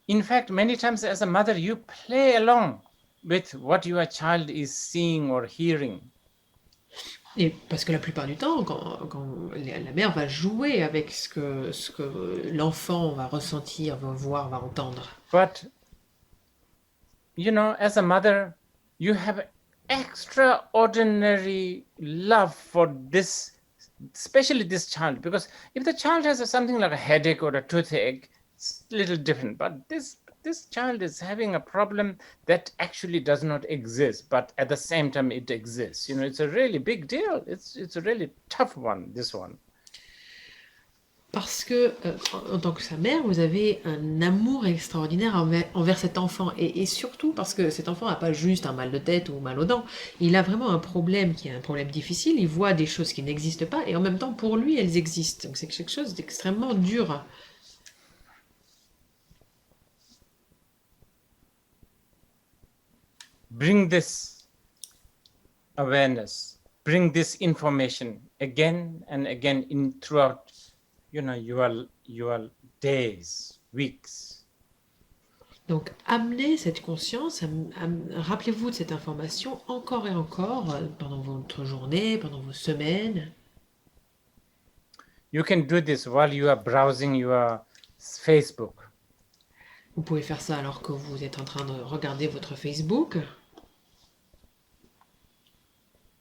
In fact, many times as a mother, you play along with what your child is seeing or hearing. Et parce que la plupart du temps, quand la mère va jouer avec ce que l'enfant va ressentir, va voir, va entendre. But, as a mother, you have extraordinary love for this, especially this child, because if the child has something like a headache or a toothache, it's a little different. But this child is having a problem that actually does not exist, but at the same time it exists. It's a really big deal. It's a really tough one, this one. Parce que, en tant que sa mère, vous avez un amour extraordinaire envers cet enfant. Et surtout parce que cet enfant n'a pas juste un mal de tête ou mal aux dents. Il a vraiment un problème qui est un problème difficile. Il voit des choses qui n'existent pas et en même temps, pour lui, elles existent. Donc c'est quelque chose d'extrêmement dur. Bring this awareness, bring this information again and again throughout your days, weeks. Donc amenez cette conscience, rappelez-vous de cette information encore et encore pendant votre journée, pendant vos semaines. You can do this while you are browsing your Facebook. Vous pouvez faire ça alors que vous êtes en train de regarder votre Facebook.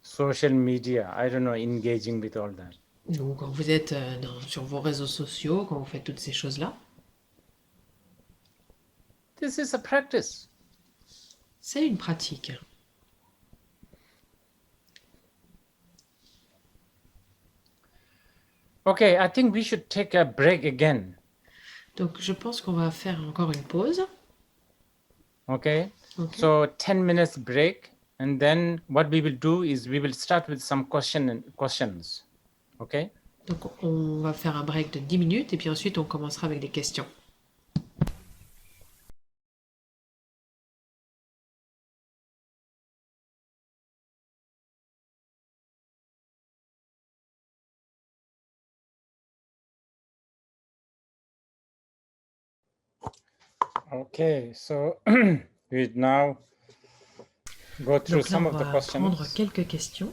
Social media, I don't know, engaging with all that. Donc quand vous êtes sur vos réseaux sociaux, quand vous faites toutes ces choses-là. This is a practice. C'est une pratique. Okay, I think we should take a break again. Donc je pense qu'on va faire encore une pause. Okay. So 10 minutes break, and then what we will do is we will start with some questions. Okay. Donc on va faire un break de 10 minutes et puis ensuite on commencera avec des questions. Okay, so we now go through Donc là, some on of the va questions. prendre quelques questions.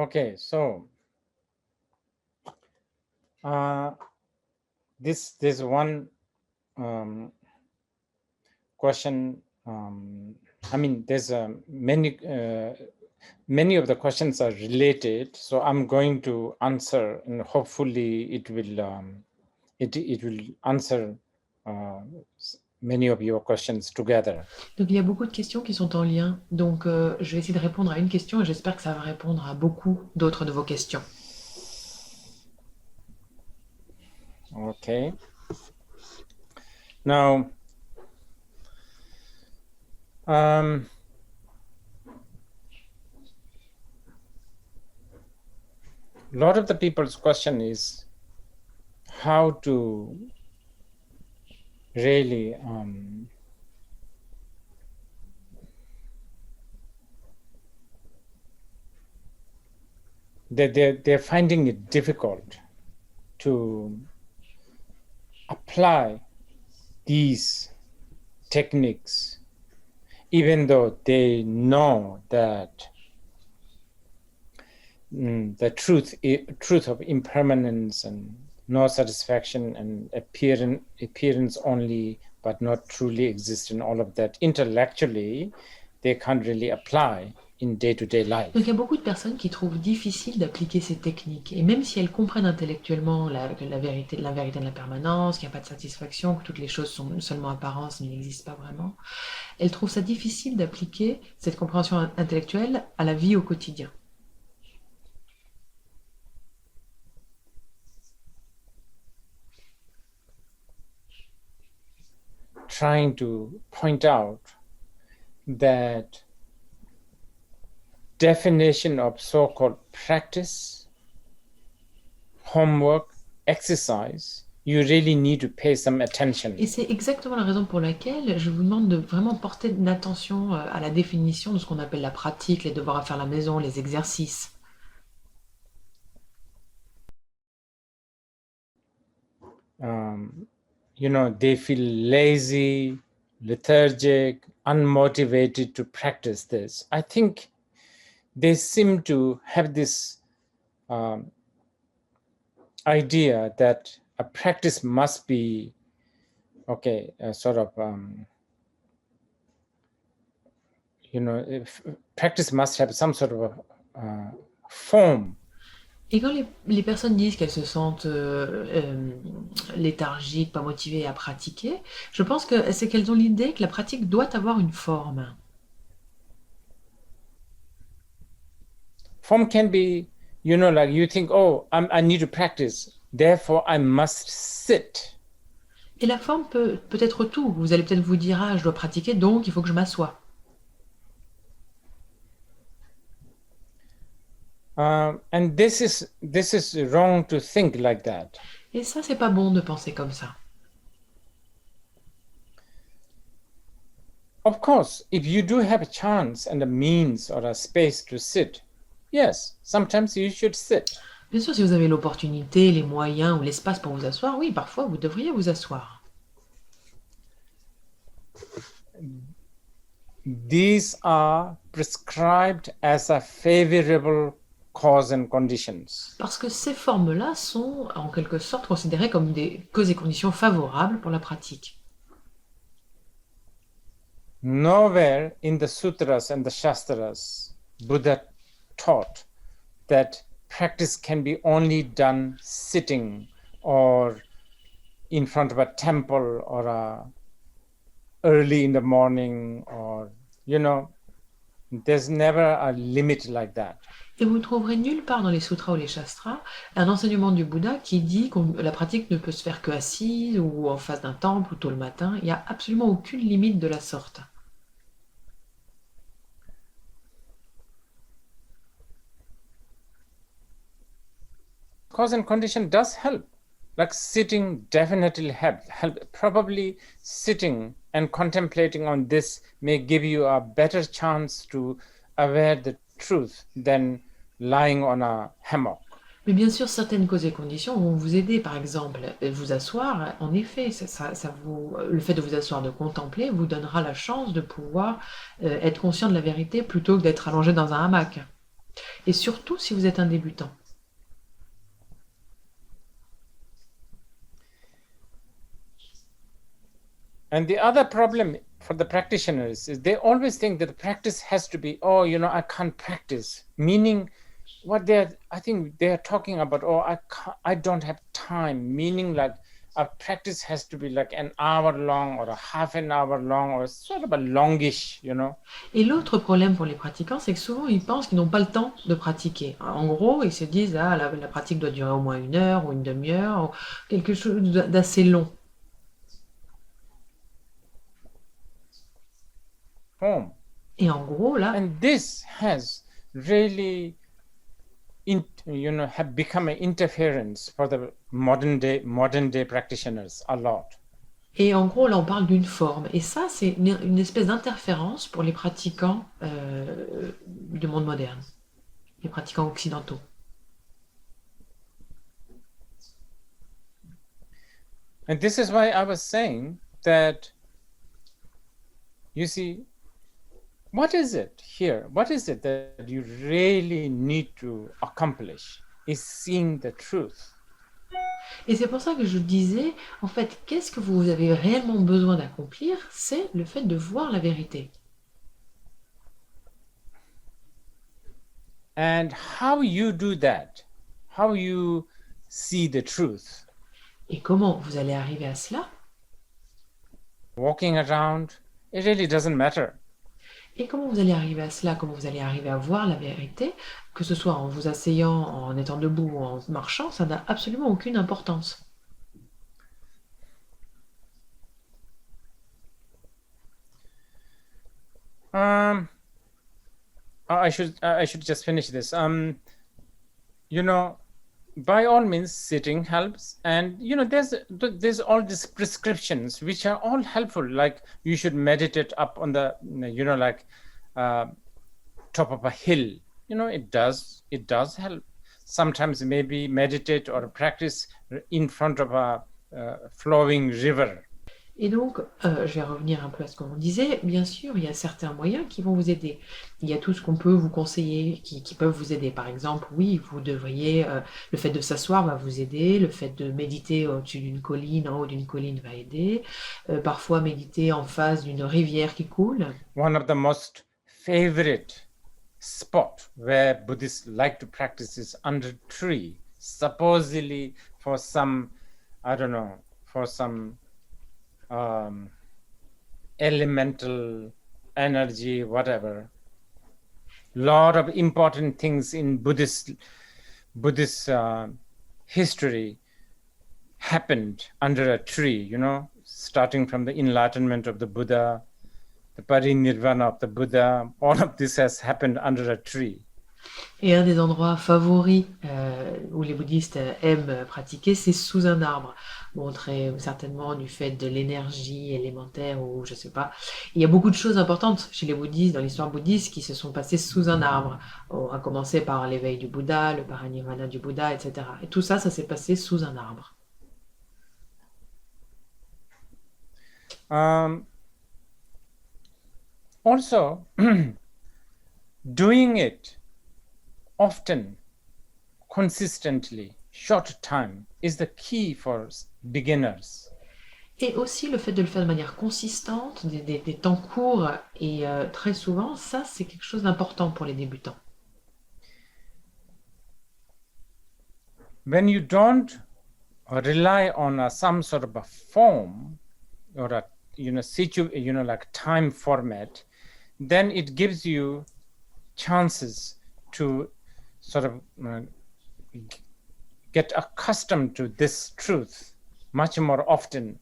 Okay, so this one question. I mean, there's many of the questions are related, so I'm going to answer, and hopefully it will answer many of your questions together. Donc il y a beaucoup de questions qui sont en lien. Donc je vais essayer de répondre à une question et j'espère que ça va répondre à beaucoup d'autres de vos questions. Okay. Now, a lot of the people's question is how to really they're finding it difficult to apply these techniques, even though they know that the truth of impermanence and no satisfaction and appearance only, but not truly exist, and all of that intellectually they can't really apply in day-to-day life. Donc il y a beaucoup de personnes qui trouvent difficile d'appliquer ces techniques. Et même si elles comprennent intellectuellement la vérité de la permanence, qu'il n'y a pas de satisfaction, que toutes les choses sont seulement apparences, mais n'existent pas vraiment, elles trouvent ça difficile d'appliquer cette compréhension intellectuelle à la vie au quotidien. Trying to point out that definition of so-called practice, homework, exercise, you really need to pay some attention. Et c'est exactement la raison pour laquelle je vous demande de vraiment porter une attention à la définition de ce qu'on appelle la pratique, les devoirs à faire à la maison, les exercices. They feel lazy, lethargic, unmotivated to practice this. I think they seem to have this idea that a practice must be practice must have some sort of a form. Et quand les personnes disent qu'elles se sentent léthargiques, pas motivées à pratiquer, je pense que c'est qu'elles ont l'idée que la pratique doit avoir une forme. Form can be, like you think, oh, I need to practice, therefore I must sit. Et la forme peut être tout. Vous allez peut-être vous dire, ah, je dois pratiquer, donc il faut que je m'assoie. And this is wrong to think like that. Et ça, c'est pas bon de penser comme ça. Of course, if you do have a chance and a means or a space to sit, yes, sometimes you should sit. Bien sûr, si vous avez l'opportunité, les moyens ou l'espace pour vous asseoir, oui, parfois vous devriez vous asseoir. These are prescribed as a favorable cause and conditions. Parce que ces formes-là sont en quelque sorte considérées comme des causes et conditions favorables pour la pratique. Nowhere in the sutras and the shastras, Buddha taught that practice can be only done sitting or in front of a temple or early in the morning, or there's never a limit like that. Et vous ne trouverez nulle part dans les sutras ou les shastras un enseignement du Bouddha qui dit que la pratique ne peut se faire que assise ou en face d'un temple ou tôt le matin. Il n'y a absolument aucune limite de la sorte. Cause and condition does help. Like sitting definitely help. Probably sitting and contemplating on this may give you a better chance to aware the truth than lying on a hammock. Mais bien sûr, certaines causes et conditions vont vous aider. Par exemple, vous asseoir, en effet, le fait de vous asseoir, de contempler, vous donnera la chance de pouvoir être conscient de la vérité plutôt que d'être allongé dans un hamac. Et surtout si vous êtes un débutant. And the other problem for the practitioners is they always think that the practice has to be, I can't practice. Meaning I think they're talking about, I don't have time. Meaning like our practice has to be like an hour long or a half an hour long or sort of a longish, Et l'autre problème pour les pratiquants, c'est que souvent ils pensent qu'ils n'ont pas le temps de pratiquer. En gros, ils se disent ah la pratique doit durer au moins 1 heure ou une demi-heure, ou quelque chose d'assez long. Form. Et en gros là, And this has really have become an interference for the modern day practitioners a lot. et en gros là on parle d'une forme. Et ça c'est une espèce d'interférence pour les pratiquants du monde moderne, les pratiquants occidentaux. And this is why I was saying that, you see, what is it here? What is it that you really need to accomplish is seeing the truth. Et c'est pour ça que je disais, en fait, qu'est-ce que vous avez réellement besoin d'accomplir? C'est le fait de voir la vérité. And how you do that, how you see the truth. Et comment vous allez arriver à cela? Walking around, it really doesn't matter. Et comment vous allez arriver à cela? Comment vous allez arriver à voir la vérité? Que ce soit en vous asseyant, en étant debout ou en marchant, ça n'a absolument aucune importance. I should just finish this. By all means, sitting helps, and there's all these prescriptions which are all helpful. Like you should meditate up on the top of a hill. It does help. Sometimes maybe meditate or practice in front of a flowing river. Et donc, je vais revenir un peu à ce qu'on disait. Bien sûr, il y a certains moyens qui vont vous aider. Il y a tout ce qu'on peut vous conseiller qui peuvent vous aider. Par exemple, oui, vous devriez, le fait de s'asseoir va vous aider. Le fait de méditer au-dessus d'une colline, en haut d'une colline va aider. Parfois, méditer en face d'une rivière qui coule. One of the most favorite spot where Buddhists like to practice is under tree. Supposedly for some, I don't know, for some elemental energy, whatever. Lot of important things in Buddhist history happened under a tree, starting from the enlightenment of the Buddha, the parinirvana of the Buddha. All of this has happened under a tree. Et un des endroits favoris où les bouddhistes aiment pratiquer, c'est sous un arbre. Bon, très certainement du fait de l'énergie élémentaire ou je sais pas. Il y a beaucoup de choses importantes chez les bouddhistes, dans l'histoire bouddhiste, qui se sont passées sous un arbre. On a commencé par l'éveil du Bouddha, le parinirvana du Bouddha, etc. Et tout ça, ça s'est passé sous un arbre. Also, doing it often, consistently, short time is the key for beginners. Et aussi le fait de le faire de manière consistante, des temps courts et très souvent, ça c'est quelque chose d'important pour les débutants. When you don't rely on some sort of a form or a like time format, then it gives you chances to sort of get accustomed to this truth much more often.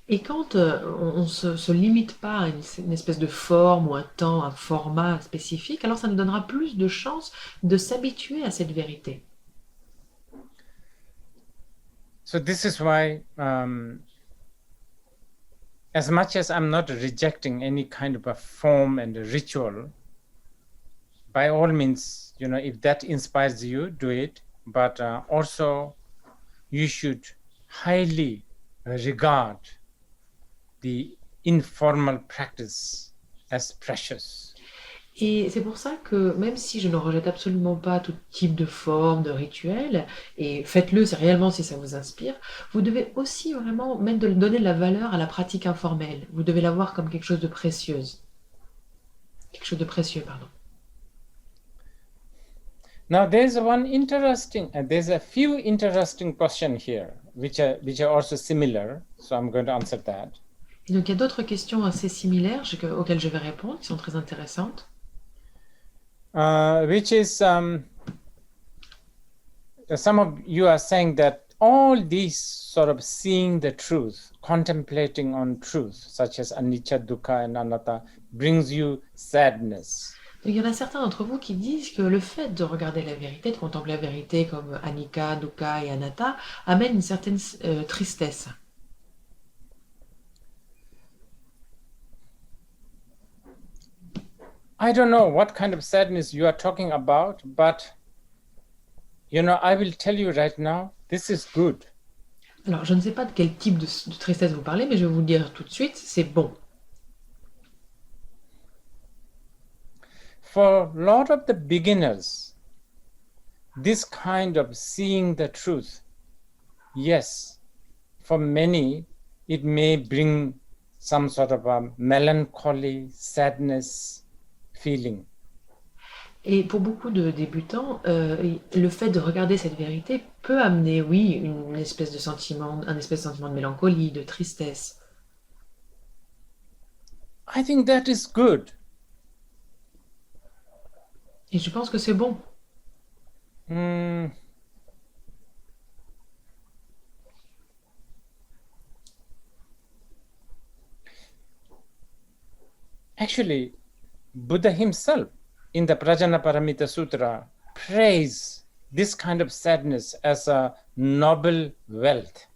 Et quand on ne se limite pas à une espèce de forme ou un temps, un format spécifique, alors ça nous donnera plus de chances de s'habituer à cette vérité. So this is why, as much as I'm not rejecting any kind of a form and a ritual, by all means, if that inspires you, do it. But also, you should highly regard the informal practice as precious. Et c'est pour ça que même si je ne rejette absolument pas tout type de forme, de rituel, et faites-le réellement si ça vous inspire, vous devez aussi vraiment donner de la valeur à la pratique informelle. Vous devez la voir comme quelque chose de précieux. Quelque chose de précieux, pardon. Now there's a few interesting questions here. which are also similar. So I'm going to answer that. Et donc il y a d'autres questions assez similaires auxquelles je vais répondre, qui sont très intéressantes. Which is some of you are saying that all these sort of seeing the truth, contemplating on truth, such as anicca, dukkha, and anatta, brings you sadness. Donc, il y en a certains d'entre vous qui disent que le fait de regarder la vérité, de contempler la vérité comme anicca, dukkha et anatta, amène une certaine tristesse. I don't know what kind of sadness you are talking about, but I will tell you right now, this is good. Alors, je ne sais pas de quel type de tristesse vous parlez, mais je vais vous le dire tout de suite, c'est bon. For a lot of the beginners, this kind of seeing the truth, yes, for many, it may bring some sort of a melancholy, sadness feeling. Et pour beaucoup de débutants, le fait de regarder cette vérité peut amener, oui, un espèce de sentiment de mélancolie, de tristesse. I think that is good. Et je pense que c'est bon. Actually, Buddha himself in the Prajnaparamita Sutra praise this kind of sadness as a noble wealth.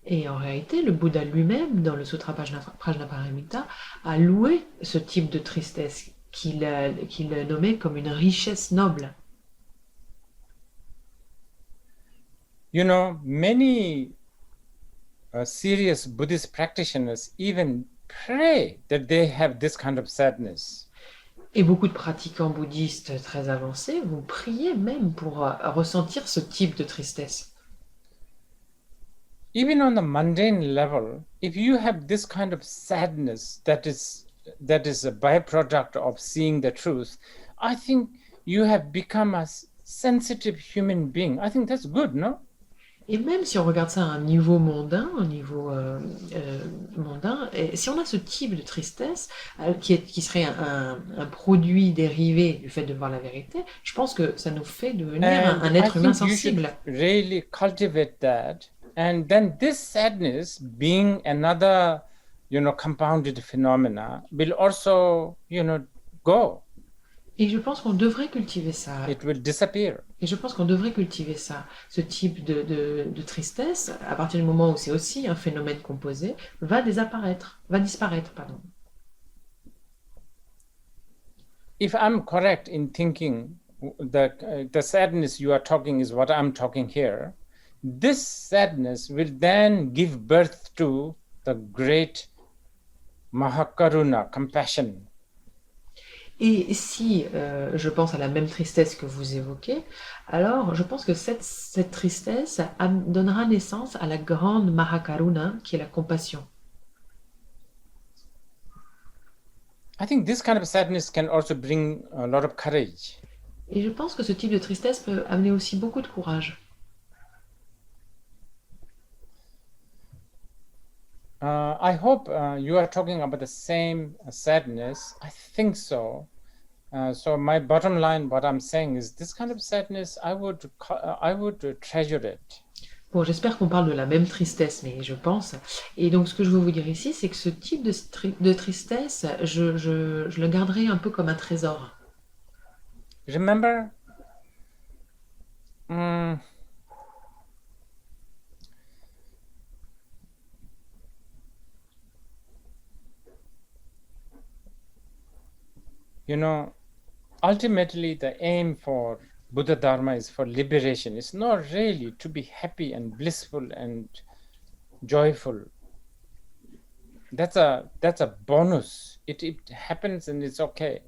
Et en réalité, le Bouddha lui-même, dans le Sutra Prajnaparamita, a loué ce type de tristesse qu'il nommait comme une richesse noble. Many serious Buddhist practitioners even pray that they have this kind of sadness. Et beaucoup de pratiquants bouddhistes très avancés vont prier même pour ressentir ce type de tristesse. Even on the mundane level, if you have this kind of sadness that is a byproduct of seeing the truth, I think you have become a sensitive human being. I think that's good, no? Et même si on regarde ça à un niveau mondain, et si on a ce type de tristesse qui serait un produit dérivé du fait de voir la vérité, je pense que ça nous fait devenir un être humain sensible. Really cultivate that, and then this sadness, being another, compounded phenomena, will also, go. Et je pense qu'on devrait cultiver ça. It will disappear. Et je pense qu'on devrait cultiver ça. Ce type de tristesse, à partir du moment où c'est aussi un phénomène composé, va disparaître, pardon. If I'm correct in thinking the sadness you are talking is what I'm talking here, this sadness will then give birth to the great Mahakaruna, compassion. Et si je pense à la même tristesse que vous évoquez, alors je pense que cette tristesse donnera naissance à la grande Mahakaruna, qui est la compassion. I think this kind of sadness can also bring a lot of courage. Et je pense que ce type de tristesse peut amener aussi beaucoup de courage. I hope you are talking about the same sadness. I think so. So my bottom line, what I'm saying is, this kind of sadness, I would treasure it. Bon, j'espère qu'on parle de la même tristesse, mais je pense. Et donc, ce que je veux vous dire ici, c'est que ce type de tristesse, je le garderai un peu comme un trésor. Remember, ultimately the aim for Buddha Dharma is for liberation. It's not really to be happy and blissful and joyful. That's a bonus. It happens and it's okay.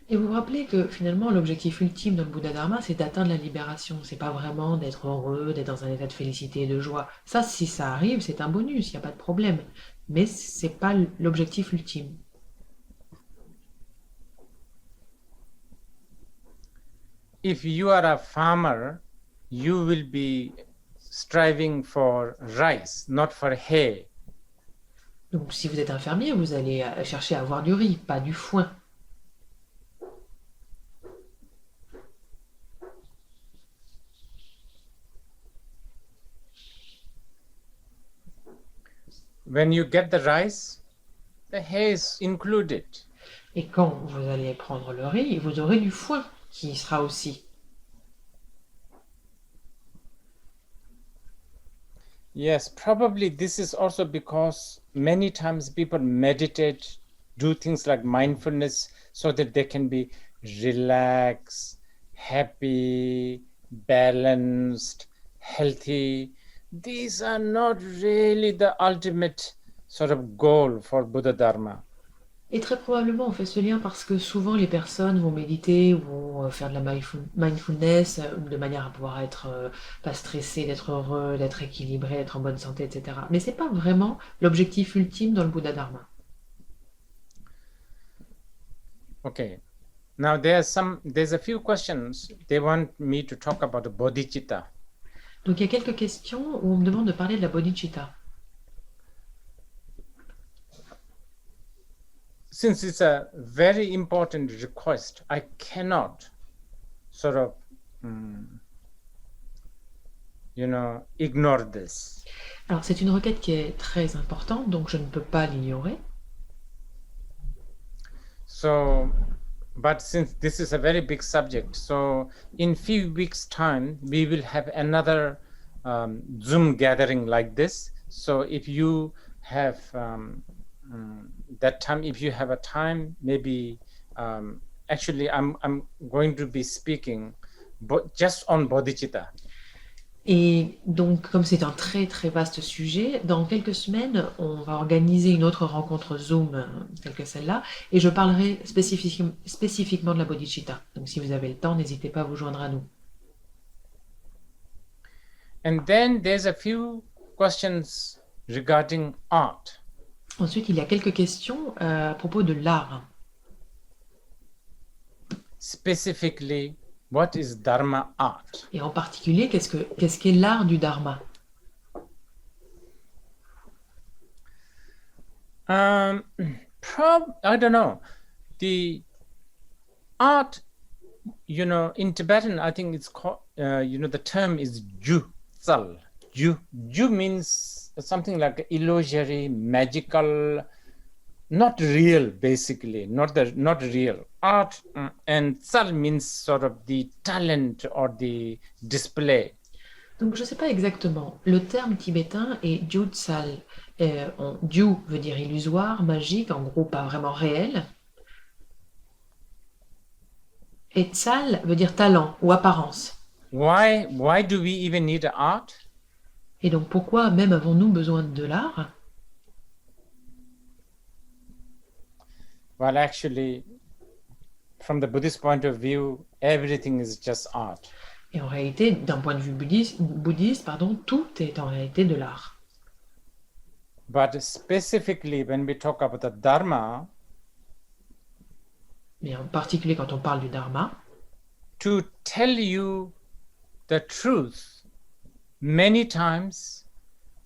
Et vous vous rappelez que finalement, l'objectif ultime dans le Bouddha Dharma, c'est d'atteindre la libération. C'est pas vraiment d'être heureux, d'être dans un état de félicité et de joie. Ça, si ça arrive, c'est un bonus, il n'y a pas de problème. Mais c'est pas l'objectif ultime. If you are a farmer, you will be striving for rice, not for hay. Donc si vous êtes un fermier, vous allez chercher à avoir du riz, pas du foin. When you get the rice, the hay is included. Et quand vous allez prendre le riz, vous aurez du foin qui y sera aussi. Yes, probably this is also because many times people meditate, do things like mindfulness so that they can be relaxed, happy, balanced, healthy. These are not really the ultimate sort of goal for Buddha Dharma. Et très probablement, on fait ce lien parce que souvent les personnes vont méditer, vont faire de la mindfulness de manière à pouvoir être pas stressé, d'être heureux, d'être équilibré, d'être en bonne santé, etc. Mais c'est pas vraiment l'objectif ultime dans le Bouddha Dharma. Okay. Now there's a few questions. They want me to talk about the bodhicitta. Donc il y a quelques questions où on me demande de parler de la bodhicitta. Since it's a very important request, I cannot sort of, ignore this. Alors c'est une requête qui est très importante, donc je ne peux pas l'ignorer. So, but since this is a very big subject, so in few weeks' time, we will have another Zoom gathering like this. So if you have that time, if you have a time, maybe actually I'm going to be speaking just on bodhicitta. Et donc, comme c'est un très très vaste sujet, dans quelques semaines, on va organiser une autre rencontre Zoom, telle que celle-là, et je parlerai spécifiquement de la bodhicitta. Donc, si vous avez le temps, n'hésitez pas à vous joindre à nous. And then there's a few questions regarding art. Ensuite, il y a quelques questions à propos de l'art. Specifically, what is Dharma art? Et en particulier, qu'est-ce qu'est l'art du Dharma? I don't know. The art, in Tibetan, I think it's called, the term is ju, tsal. Ju means something like illusory, magical, not real, basically, not real. Art and tsal means sort of the talent or the display. Donc, je ne sais pas exactement. Le terme tibétain est Jutsal. Ju veut dire illusoire, magique, en gros pas vraiment réel. Et tsal veut dire talent ou apparence. Why do we even need art? Et donc pourquoi même avons-nous besoin de l'art? Well, actually, from the Buddhist point of view, everything is just art. Et en réalité, d'un point de vue bouddhiste, tout est en réalité de l'art. But specifically, when we talk about the Dharma, mais en particulier quand on parle du Dharma, to tell you the truth, many times,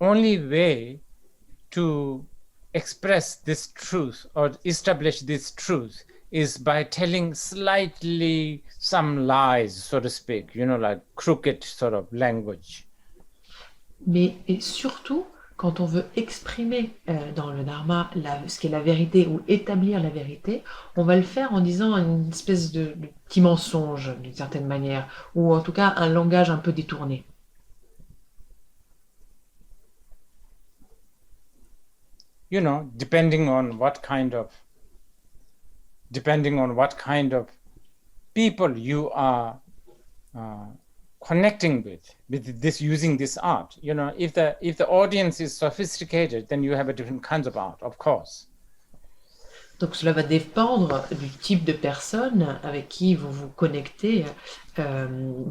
only way to express this truth or establish this truth is by telling slightly some lies, so to speak, like crooked sort of language. Mais et surtout, quand on veut exprimer dans le Dharma ce qu'est la vérité ou établir la vérité, on va le faire en disant une espèce de petit mensonge d'une certaine manière, ou en tout cas un langage un peu détourné. Depending on what kind of people you are connecting with this, using this art. If the audience is sophisticated, then you have a different kinds of art, of course. Donc cela va dépendre du type de personne avec qui vous vous connectez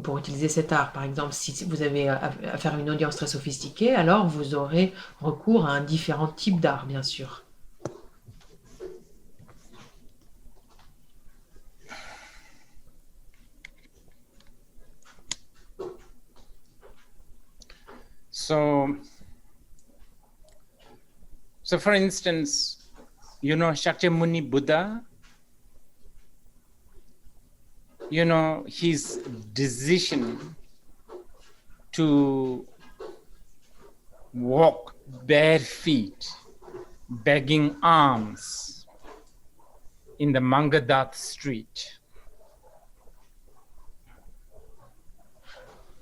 pour utiliser cet art. Par exemple, si vous avez affaire à une audience très sophistiquée, alors vous aurez recours à un différent type d'art, bien sûr. So for instance, Shakyamuni Buddha, his decision to walk bare feet, begging alms in the Mangadath street.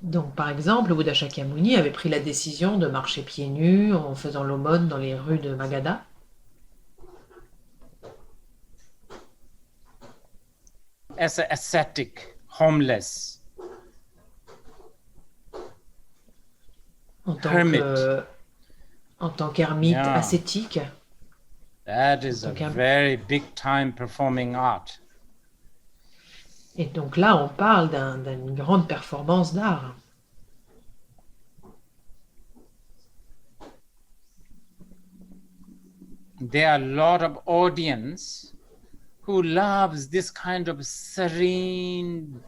Donc, par exemple, le Bouddha Shakyamuni avait pris la décision de marcher pieds nus en faisant l'aumône dans les rues de Magadha. As an ascetic, homeless, En tant hermit. En tant qu'ermite Yeah. ascétique. That is a Donc, very big time performing art. Et donc là, on parle d'une grande performance d'art. There are a lot of audience who loves this kind of serene,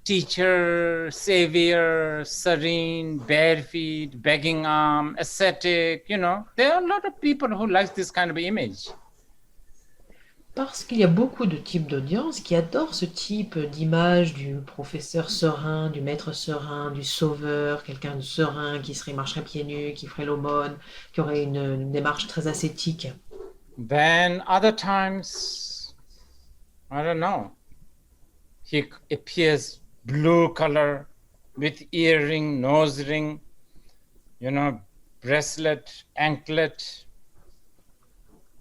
teacher, savior, serene, bare feet, begging arm, ascetic, there are a lot of people who like this kind of image. Parce qu'il y a beaucoup de types d'audience qui adorent ce type d'image du professeur serein, du maître serein, du sauveur, quelqu'un de serein qui marcherait pieds nus, qui ferait l'aumône, qui aurait une démarche très ascétique. Then other times, I don't know, he appears blue color with earring, nose ring, bracelet, anklet,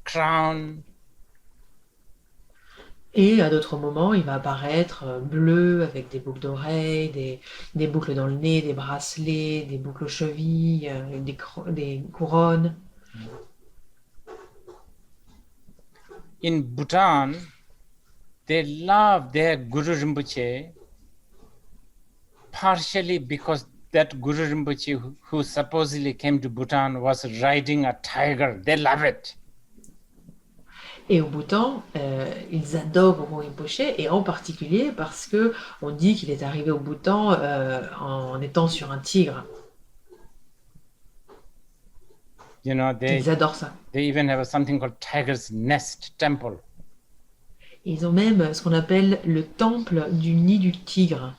crown. Et à d'autres moments, il va apparaître bleu avec des boucles d'oreilles, des boucles dans le nez, des bracelets, des boucles aux chevilles, des couronnes. In Bhutan, they love their Guru Rinpoche partially because that Guru Rinpoche who supposedly came to Bhutan was riding a tiger. They love it. Et au Bhoutan, ils adorent Guru Rinpoche, et en particulier parce que on dit qu'il est arrivé au Bhoutan en étant sur un tigre. Ils adorent ça. They even have something called Tiger's Nest Temple. Ils ont même ce qu'on appelle le temple du nid du tigre.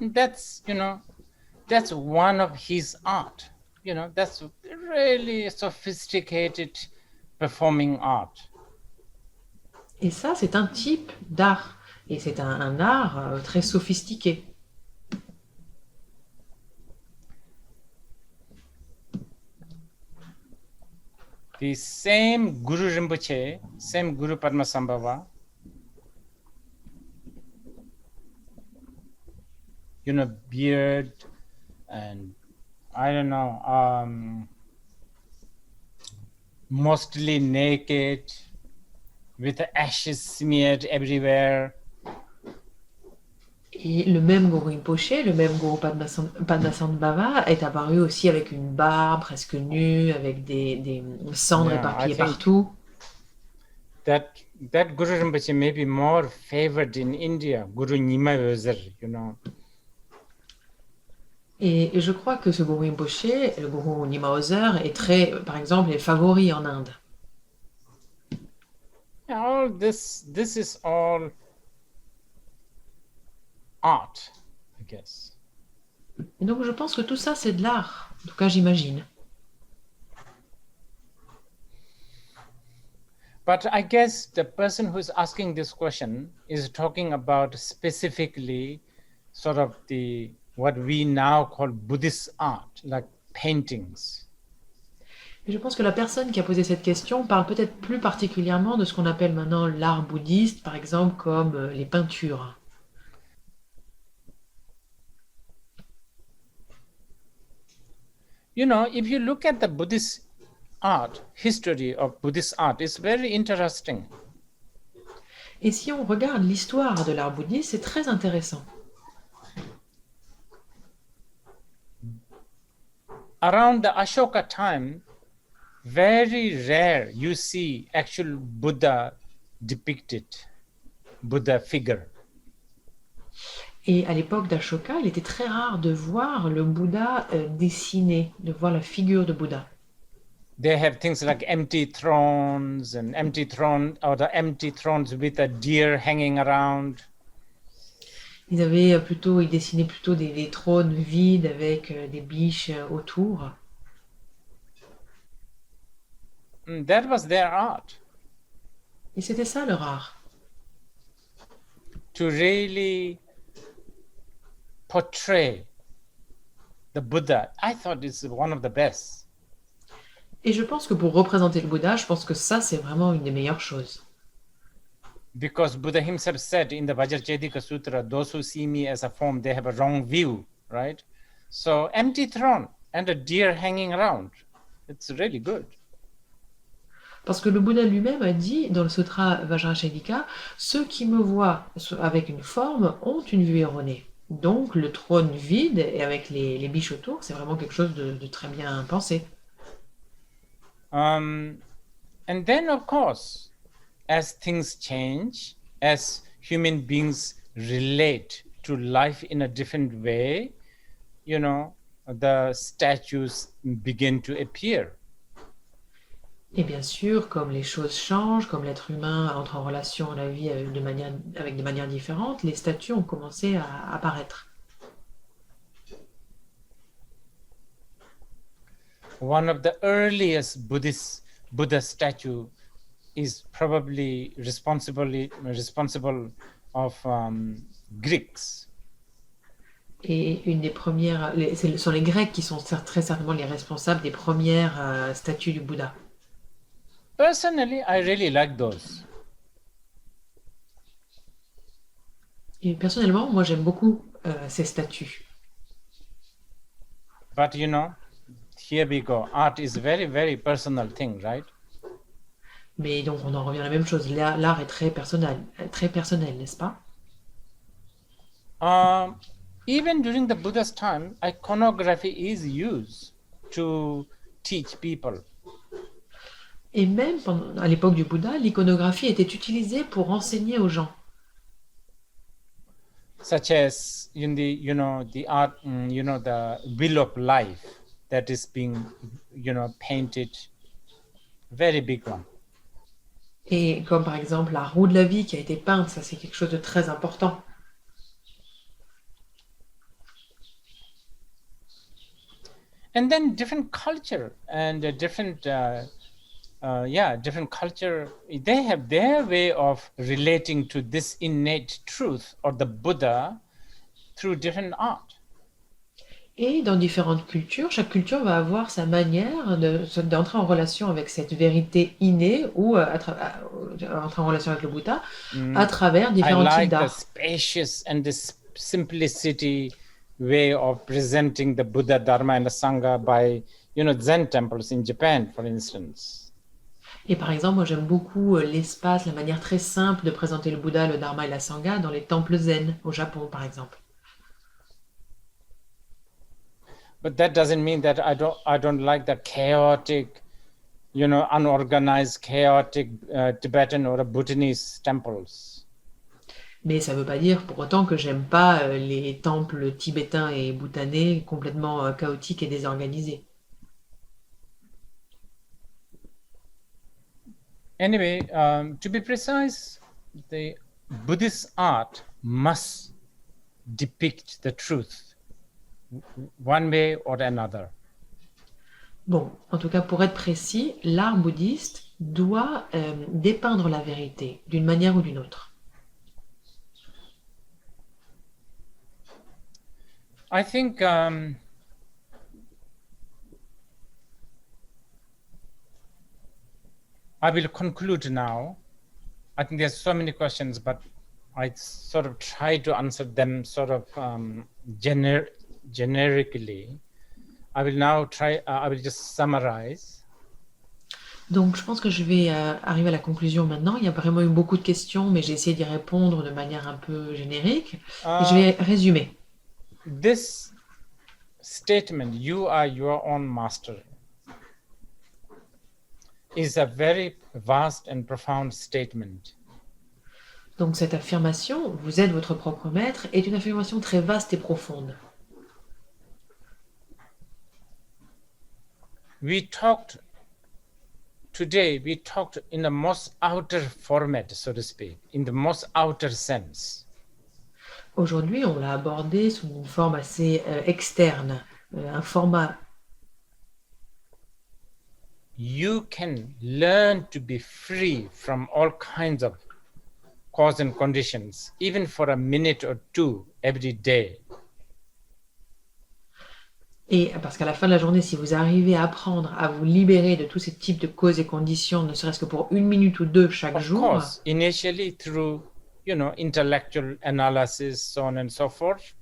That's one of his art. That's really sophisticated performing art. Et ça, c'est un type d'art. Et c'est un art très sophistiqué. The same Guru Rinpoche, same Guru Padmasambhava, beard and I don't know, mostly naked, with ashes smeared everywhere. Et le même Guru Rinpoche, le même Guru Padmasambhava est apparu aussi avec une barbe presque nue, avec des cendres éparpillées partout. That Guru Rinpoche may be more favored in India, Guru Nyima Vezer, Et je crois que ce Guru Rinpoche, le Guru Nyima Ozer, par exemple, est favori en Inde. All this is all art, I guess. Et donc je pense que tout ça c'est de l'art, en tout cas j'imagine. But I guess the person who is asking this question is talking about specifically sort of what we now call Buddhist art, like paintings. Et je pense que la personne qui a posé cette question parle peut-être plus particulièrement de ce qu'on appelle maintenant l'art bouddhiste, par exemple comme les peintures. If you look at the Buddhist art, history of Buddhist art, it's very interesting. Et si on regarde l'histoire de l'art bouddhiste, c'est très intéressant. Around the Ashoka time, very rare you see actual Buddha depicted, Buddha figure. Et à l'époque d'Ashoka, il était très rare de voir le Bouddha dessiné, de voir la figure de Bouddha. They have things like empty thrones and empty throne or the empty thrones with a deer hanging around. Ils dessinaient plutôt des trônes vides avec des biches autour. That was their art. Et c'était ça leur art. To really portray the Buddha, I thought it's one of the best. Et je pense que pour représenter le Bouddha, je pense que ça, c'est vraiment une des meilleures choses. Because Buddha himself said in the Vajracchedika Sutra, those who see me as a form, they have a wrong view, right? So empty throne and a deer hanging around. It's really good. Parce que le Bouddha lui-même a dit dans le sutra Vajracchedika, ceux qui me voient avec une forme ont une vue erronée. Donc le trône vide et avec les biches autour, c'est vraiment quelque chose de très bien pensé. And then, of course, as things change, as human beings relate to life in a different way, the statues begin to appear. Et bien sûr, comme les choses changent, comme l'être humain entre en relation à la vie avec des manières différentes, les statues ont commencé à apparaître. One of the earliest Buddha statue is probably responsible of Greeks. Et une des premières, ce sont les Grecs qui sont très certainement les responsables des premières statues du Bouddha. Personally, I really like those. Et personnellement, moi j'aime beaucoup ces statues. But here we go. Art is very, very personal thing, right? Mais donc on en revient à la même chose. L'art est très personnel, n'est-ce pas? Even during the Buddha's time, iconography is used to teach people. Et même à l'époque du Bouddha, l'iconographie était utilisée pour enseigner aux gens. Such as in the art, the wheel of life that is being, painted, very big one. Et comme par exemple la roue de la vie qui a été peinte, ça c'est quelque chose de très important. And then different culture and different culture, they have their way of relating to this innate truth or the Buddha through different art. Et dans différentes cultures, chaque culture va avoir sa manière d'entrer en relation avec cette vérité innée ou entrer en relation avec le Bouddha à travers différents types d'art. I like the spacious and the simplicity way of presenting the Buddha, Dharma and the Sangha by, Zen temples in Japan, for instance. Et par exemple, moi j'aime beaucoup l'espace, la manière très simple de présenter le Bouddha, le Dharma et la Sangha dans les temples zen au Japon, par exemple. But that doesn't mean that I don't like the chaotic, unorganized, chaotic Tibetan or Bhutanese temples. Mais ça ne veut pas dire pour autant que j'aime pas les temples tibétains et bhoutanais complètement chaotiques et désorganisés. Anyway, to be precise, the Buddhist art must depict the truth one way or another. Bon, en tout cas, pour être précis, l'art bouddhiste doit dépeindre la vérité d'une manière ou d'une autre. I think I will conclude now. I think there's so many questions, but I sort of try to answer them sort of generically. I will now I will just summarize. Donc, je pense que je vais arriver à la conclusion maintenant. Il y a vraiment eu beaucoup de questions, mais j'ai essayé d'y répondre de manière un peu générique. Et je vais résumer. This statement, you are your own master, is a very vast and profound statement. Donc cette affirmation, vous êtes votre propre maître, est une affirmation très vaste et profonde. Today we talked in the most outer format, so to speak, in the most outer sense. Aujourd'hui, on l'a abordé sous une forme assez externe, un format. You can learn to be free from all kinds of cause and conditions, even for a minute or two every day. Et parce qu'à la fin de la journée, si vous arrivez à apprendre à vous libérer de tous ces types de causes et conditions, ne serait-ce que pour une minute ou deux chaque Of jour, course, initially through, intellectual analysis, so on and so forth.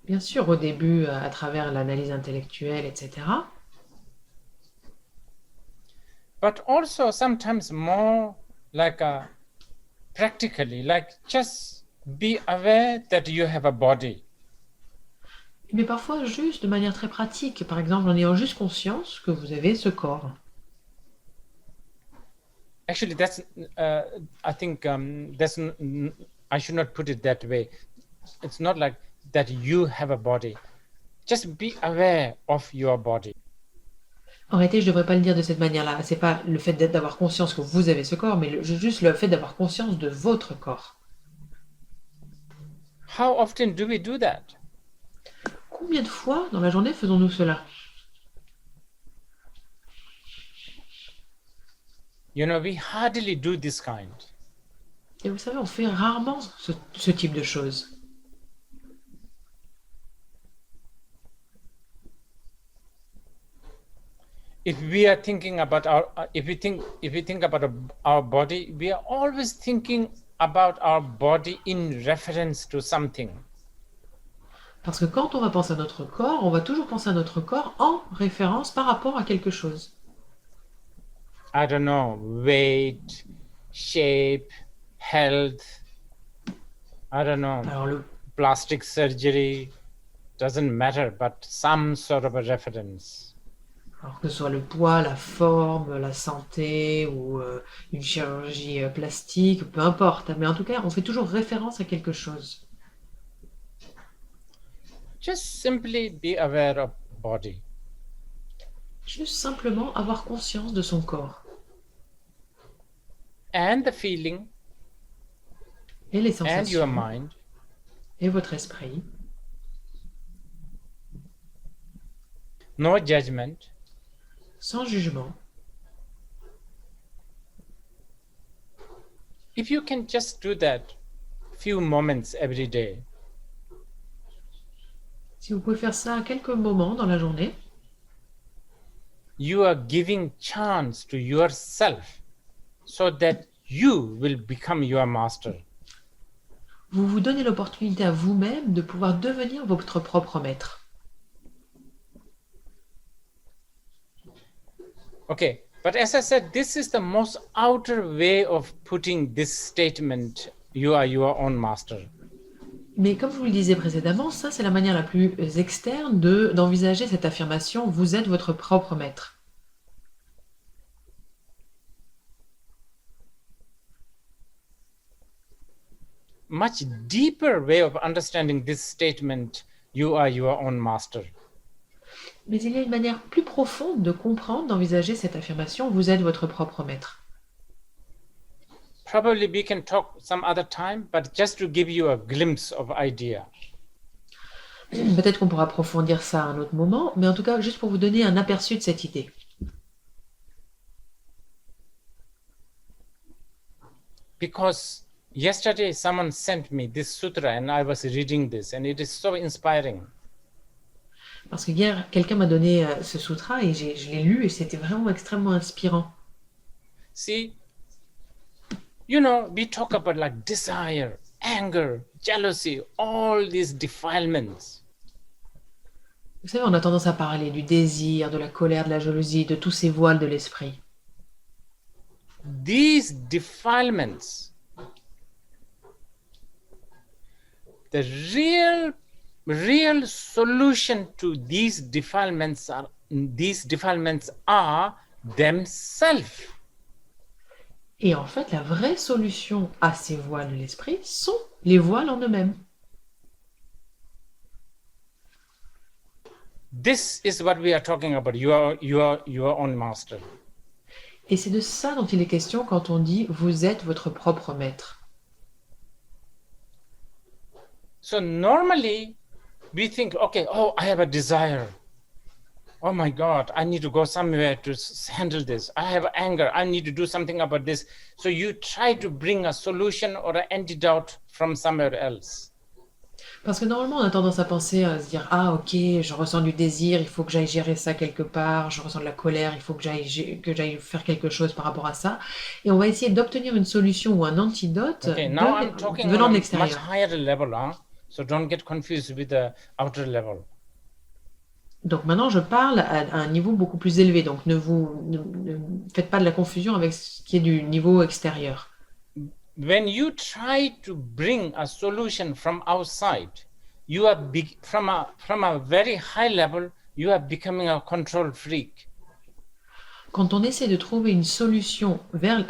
bien sûr, au début, à travers l'analyse intellectuelle, etc., But also sometimes more like practically, like just be aware that you have a body. mais parfois juste de manière très pratique, par exemple en ayant juste conscience que vous avez ce corps. Actually, that's I think I should not put it that way. It's not like that you have a body. Just be aware of your body. En réalité, je ne devrais pas le dire de cette manière-là. C'est pas le fait d'avoir conscience que vous avez ce corps, mais juste le fait d'avoir conscience de votre corps. How often do we do that? Combien de fois dans la journée faisons-nous cela? We hardly do this kind. Et vous savez, on fait rarement ce type de choses. If we are thinking about if we think about our body, we are always thinking about our body in reference to something. Parce que quand on va penser à notre corps, on va toujours penser à notre corps en référence par rapport à quelque chose. I don't know, weight, shape, health, I don't know, Alors plastic surgery, doesn't matter, but some sort of a reference. Alors que ce soit le poids, la forme, la santé ou une chirurgie plastique, peu importe. Mais en tout cas, on fait toujours référence à quelque chose. Just simply be aware of body. Juste simplement avoir conscience de son corps. And the feeling. Et les And your sensations. mind. Et votre esprit. No judgment. Sans jugement. If you can just do that few moments every day. Si vous pouvez faire ça à quelques moments dans la journée, you are giving chance to yourself so that you will become your master. vous vous donnez l'opportunité à vous-même de pouvoir devenir votre propre maître. Okay, but as I said, this is the most outer way of putting this statement, you are your own master. Mais comme je vous le disais précédemment, ça c'est la manière la plus externe d'envisager cette affirmation, vous êtes votre propre maître. Much deeper way of understanding this statement, you are your own master. Mais il y a une manière plus profonde de comprendre, d'envisager cette affirmation, vous êtes votre propre maître. Probably we can talk some other time, but just to give you a glimpse of idea. Peut-être qu'on pourra approfondir ça à un autre moment, mais en tout cas, juste pour vous donner un aperçu de cette idée. Because yesterday someone sent me this sutra and I was reading this and it is so inspiring. Parce que hier, quelqu'un m'a donné ce sutra et je l'ai lu et c'était vraiment extrêmement inspirant. See, we talk about like desire, anger, jealousy, all these defilements. Vous savez, on a tendance à parler du désir, de la colère, de la jalousie, de tous ces voiles de l'esprit. These defilements, the real solution to these defilements are themselves. Et en fait, la vraie solution à ces voiles de l'esprit sont les voiles en eux-mêmes. This is what we are talking about. You are your own master. Et c'est de ça dont il est question quand on dit « vous êtes votre propre maître ». So normally we think, okay, oh, I have a desire. Oh my God, I need to go somewhere to handle this. I have anger. I need to do something about this. So you try to bring a solution or an antidote from somewhere else. Parce que normalement, on a tendance à penser, à se dire « Ah, ok, je ressens du désir, il faut que j'aille gérer ça quelque part. Je ressens de la colère, il faut que j'aille faire quelque chose par rapport à ça. » Et on va essayer d'obtenir une solution ou un antidote Okay, now I'm talking venant on de a much l'extérieur. higher level, huh? So don't get confused with the outer level. Donc maintenant, je parle à un niveau beaucoup plus élevé. Donc ne faites pas de la confusion avec ce qui est du niveau extérieur. When you try to bring a solution from outside, you are from a very high level, you are becoming a control freak. Quand on essaie de trouver une solution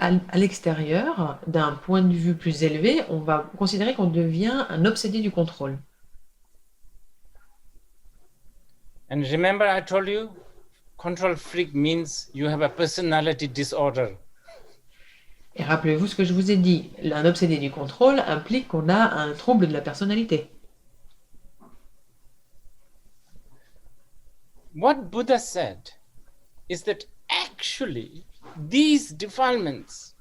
à l'extérieur, d'un point de vue plus élevé, on va considérer qu'on devient un obsédé du contrôle. And remember, I told you, control freak means you have a personality disorder. Et rappelez-vous ce que je vous ai dit, un obsédé du contrôle implique qu'on a un trouble de la personnalité. What Buddha said is that actually these defilements,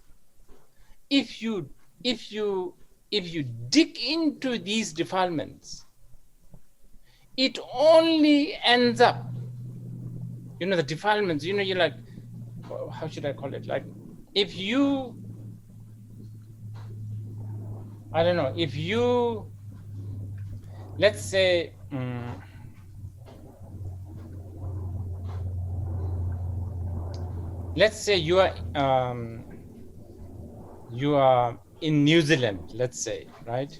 if you dig into these defilements, it only ends up, the defilements, you're like, how should I call it? Like, if you, I don't know, if you, let's say, you are in New Zealand, let's say, right?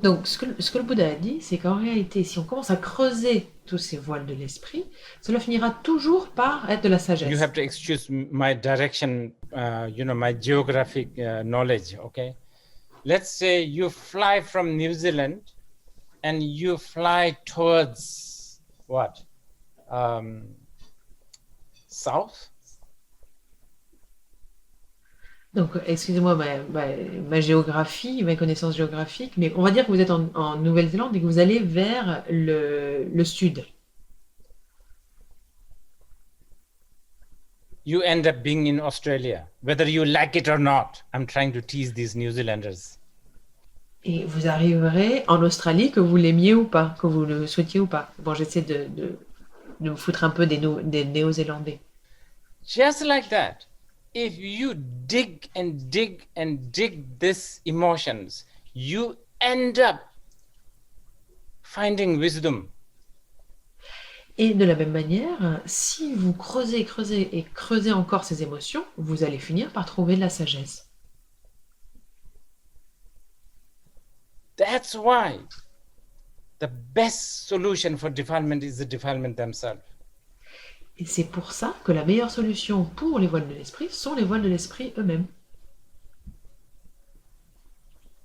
Donc ce que le Bouddha a dit, c'est qu'en réalité, si on commence à creuser tous ces voiles de l'esprit, cela finira toujours par être de la sagesse. You have to excuse my direction, my geographic knowledge, okay? Let's say you fly from New Zealand and you fly towards what? South? Donc, excusez-moi ma géographie, mes connaissances géographiques, mais on va dire que vous êtes en Nouvelle-Zélande et que vous allez vers le sud. You end up being in Australia, whether you like it or not. I'm trying to tease these New Zealanders. Et vous arriverez en Australie, que vous l'aimiez ou pas, que vous le souhaitiez ou pas. Bon, j'essaie de me foutre un peu des Néo-Zélandais. Just like that, if you dig and dig and dig these emotions, you end up finding wisdom. Et de la même manière, si vous creusez et creusez encore ces émotions, vous allez finir par trouver de la sagesse. That's why the best solution for defilement is the defilement themselves. Et c'est pour ça que la meilleure solution pour les voiles de l'esprit sont les voiles de l'esprit eux-mêmes.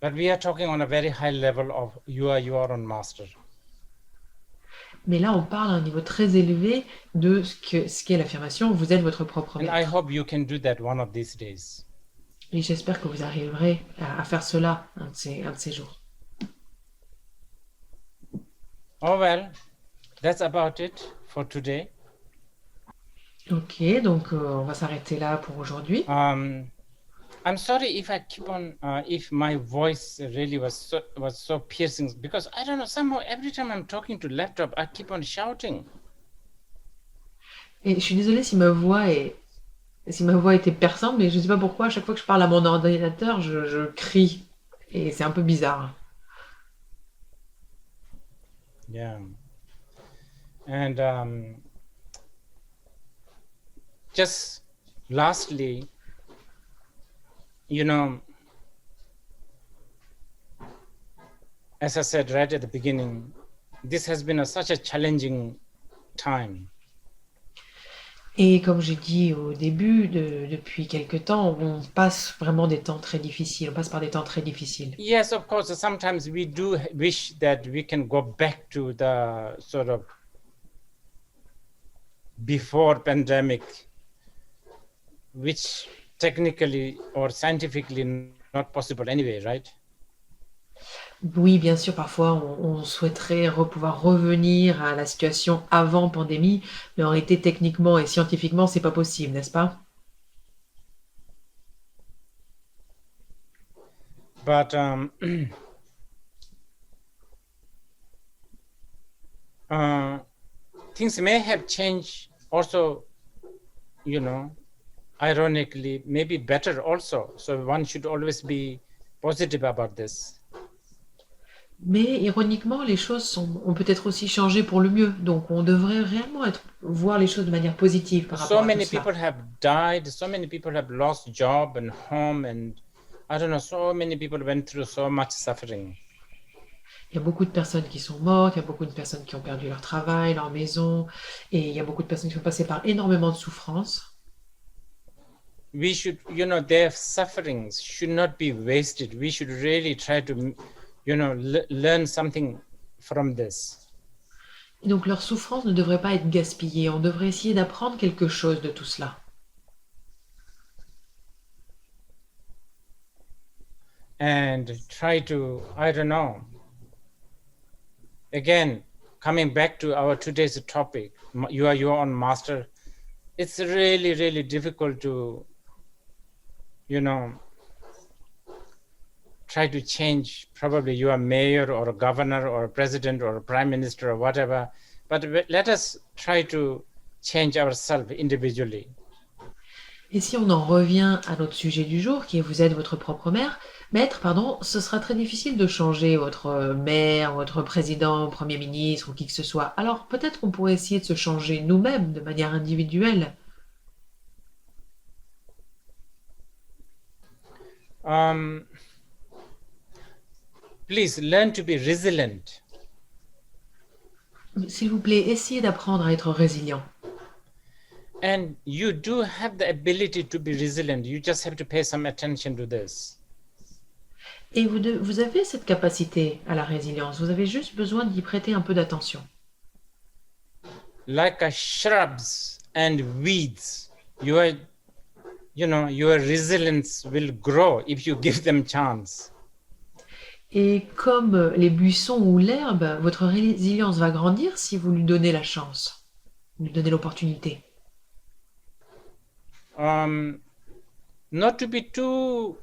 But we are talking on a very high level of you are your own master. Mais là, on parle à un niveau très élevé de ce qu'est l'affirmation « vous êtes votre propre And I maître hope you can do that one of these days. ». Et j'espère que vous arriverez à faire cela un de ces jours. Oh well, that's about it for today. Ok, donc on va s'arrêter là pour aujourd'hui. I'm sorry if I keep on, if my voice really was so piercing, because I don't know, somehow every time I'm talking to laptop, I keep on shouting. Et je suis désolée si ma voix était perçante, mais je ne sais pas pourquoi, à chaque fois que je parle à mon ordinateur, je crie. Et c'est un peu bizarre. Yeah. And just lastly, as I said right at the beginning, this has been such a challenging time. Et comme j'ai dit au début, depuis quelque temps, on passe vraiment des temps très difficiles. On passe par des temps très difficiles. Yes, of course, sometimes we do wish that we can go back to the sort of before pandemic, which technically or scientifically not possible anyway, right? Oui, bien sûr, parfois on souhaiterait pouvoir revenir à la situation avant pandémie, mais en réalité, techniquement et scientifiquement, c'est pas possible, n'est-ce pas? But things may have changed also, you know, ironically, maybe better also. So one should always be positive about this. Mais ironiquement, les choses ont peut-être aussi changé pour le mieux, donc on devrait réellement voir les choses de manière positive par So rapport à tout many people cela. have died, so many people have lost job and home, and I don't know, so many people went through so much suffering. Il y a beaucoup de personnes qui sont mortes, il y a beaucoup de personnes qui ont perdu leur travail, leur maison, et il y a beaucoup de personnes qui sont passées par énormément de souffrances. We should, their sufferings should not be wasted. We should really try to, learn something from this. Et donc leurs souffrances ne devraient pas être gaspillées, on devrait essayer d'apprendre quelque chose de tout cela. And try to, I don't know, again, coming back to our today's topic, you are your own master. It's really, really difficult to, try to change probably you are mayor or a governor or a president or a prime minister or whatever, but let us try to change ourselves individually. Et si on en revient à notre sujet du jour, qui est vous êtes votre propre maître, pardon, ce sera très difficile de changer votre maire, votre président, premier ministre ou qui que ce soit. Alors peut-être qu'on pourrait essayer de se changer nous-mêmes de manière individuelle. Please learn to be resilient. S'il vous plaît, essayez d'apprendre à être résilient. And you do have the ability to be resilient. You just have to pay some attention to this. Et vous avez cette capacité à la résilience, vous avez juste besoin d'y prêter un peu d'attention. Like a shrubs and weeds, your resilience will grow if you give them chance. Et comme les buissons ou l'herbe, votre résilience va grandir si vous lui donnez la chance, lui donnez l'opportunité. Not to be too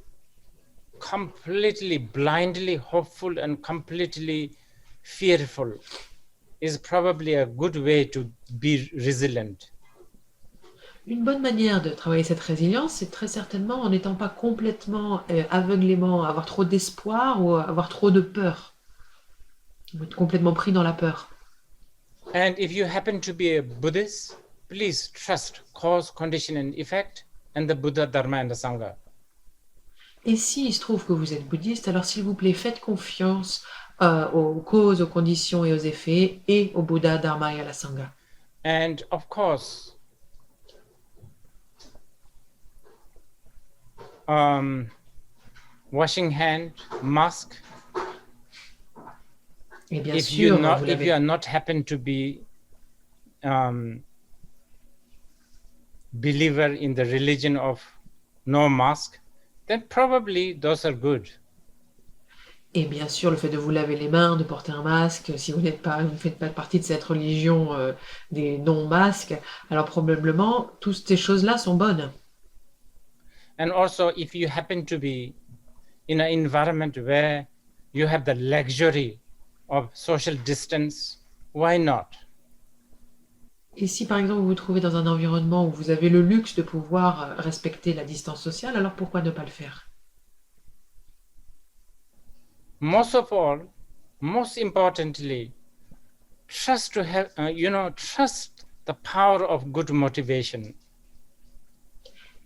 completely blindly hopeful and completely fearful is probably a good way to be resilient. Une bonne manière de travailler cette résilience, c'est très certainement en n'étant pas complètement aveuglément, avoir trop d'espoir ou avoir trop de peur. Ou être complètement pris dans la peur. And if you happen to be a Buddhist, please trust cause, condition, and effect, and the Buddha, Dharma, and the Sangha. Et s'il se trouve que vous êtes bouddhiste, alors s'il vous plaît, faites confiance aux causes, aux conditions et aux effets, et au Bouddha, Dharma et à la Sangha. And of course, washing hand, mask. Et bien If sûr, you are not happen to be believer in the religion of no mask, then probably those are good. Et bien sûr, le fait de vous laver les mains, de porter un masque, si vous ne faites pas partie de cette religion des non-masques, alors probablement, toutes ces choses-là sont bonnes. And also, if you happen to be in an environment where you have the luxury of social distance, why not? Et si par exemple vous vous trouvez dans un environnement où vous avez le luxe de pouvoir respecter la distance sociale, alors pourquoi ne pas le faire? Most of all, most importantly, trust to have, trust the power of good motivation.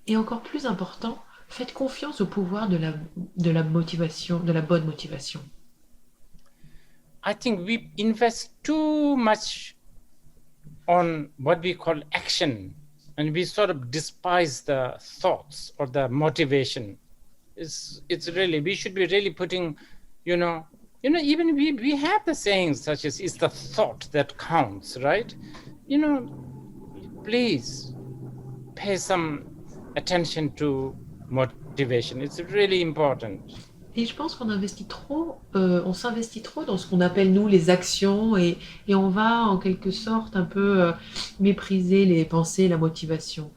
Et encore plus important, faites confiance au pouvoir de la motivation, de la bonne motivation. I think we invest too much on what we call action and we sort of despise the thoughts or the motivation. It's really, we should be really putting, even we have the sayings such as, it's the thought that counts, right? Please pay some attention to motivation. It's really important. Et je pense qu'on investit trop, on s'investit trop dans ce qu'on appelle nous les actions et on va en quelque sorte un peu mépriser les pensées, la motivation.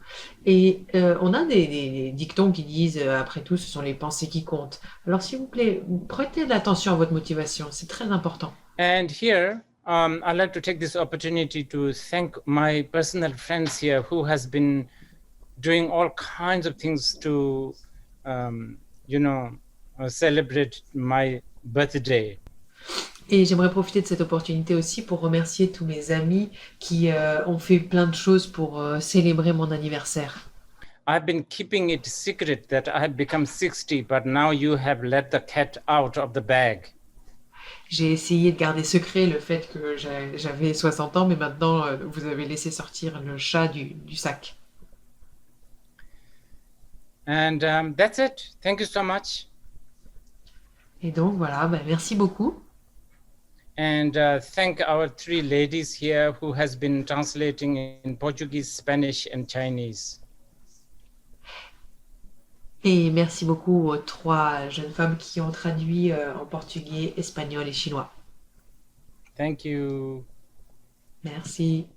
Et on a des dictons qui disent après tout, ce sont les pensées qui comptent. Alors s'il vous plaît, prêtez de l'attention à votre motivation, c'est très important. And here, I'd like to take this opportunity to thank my personal friends here who has been doing all kinds of things to, celebrate my birthday. Et j'aimerais profiter de cette opportunité aussi pour remercier tous mes amis qui ont fait plein de choses pour célébrer mon anniversaire. I've been keeping it secret that I have become 60, but now you have let the cat out of the bag. J'ai essayé de garder secret le fait que j'avais 60 ans, mais maintenant vous avez laissé sortir le chat du sac. And that's it. Thank you so much. Et donc voilà, merci beaucoup. And thank our three ladies here who has been translating in Portuguese, Spanish, and Chinese. Et merci beaucoup aux 3 jeunes femmes qui ont traduit en portugais, espagnol et chinois. Thank you. Merci.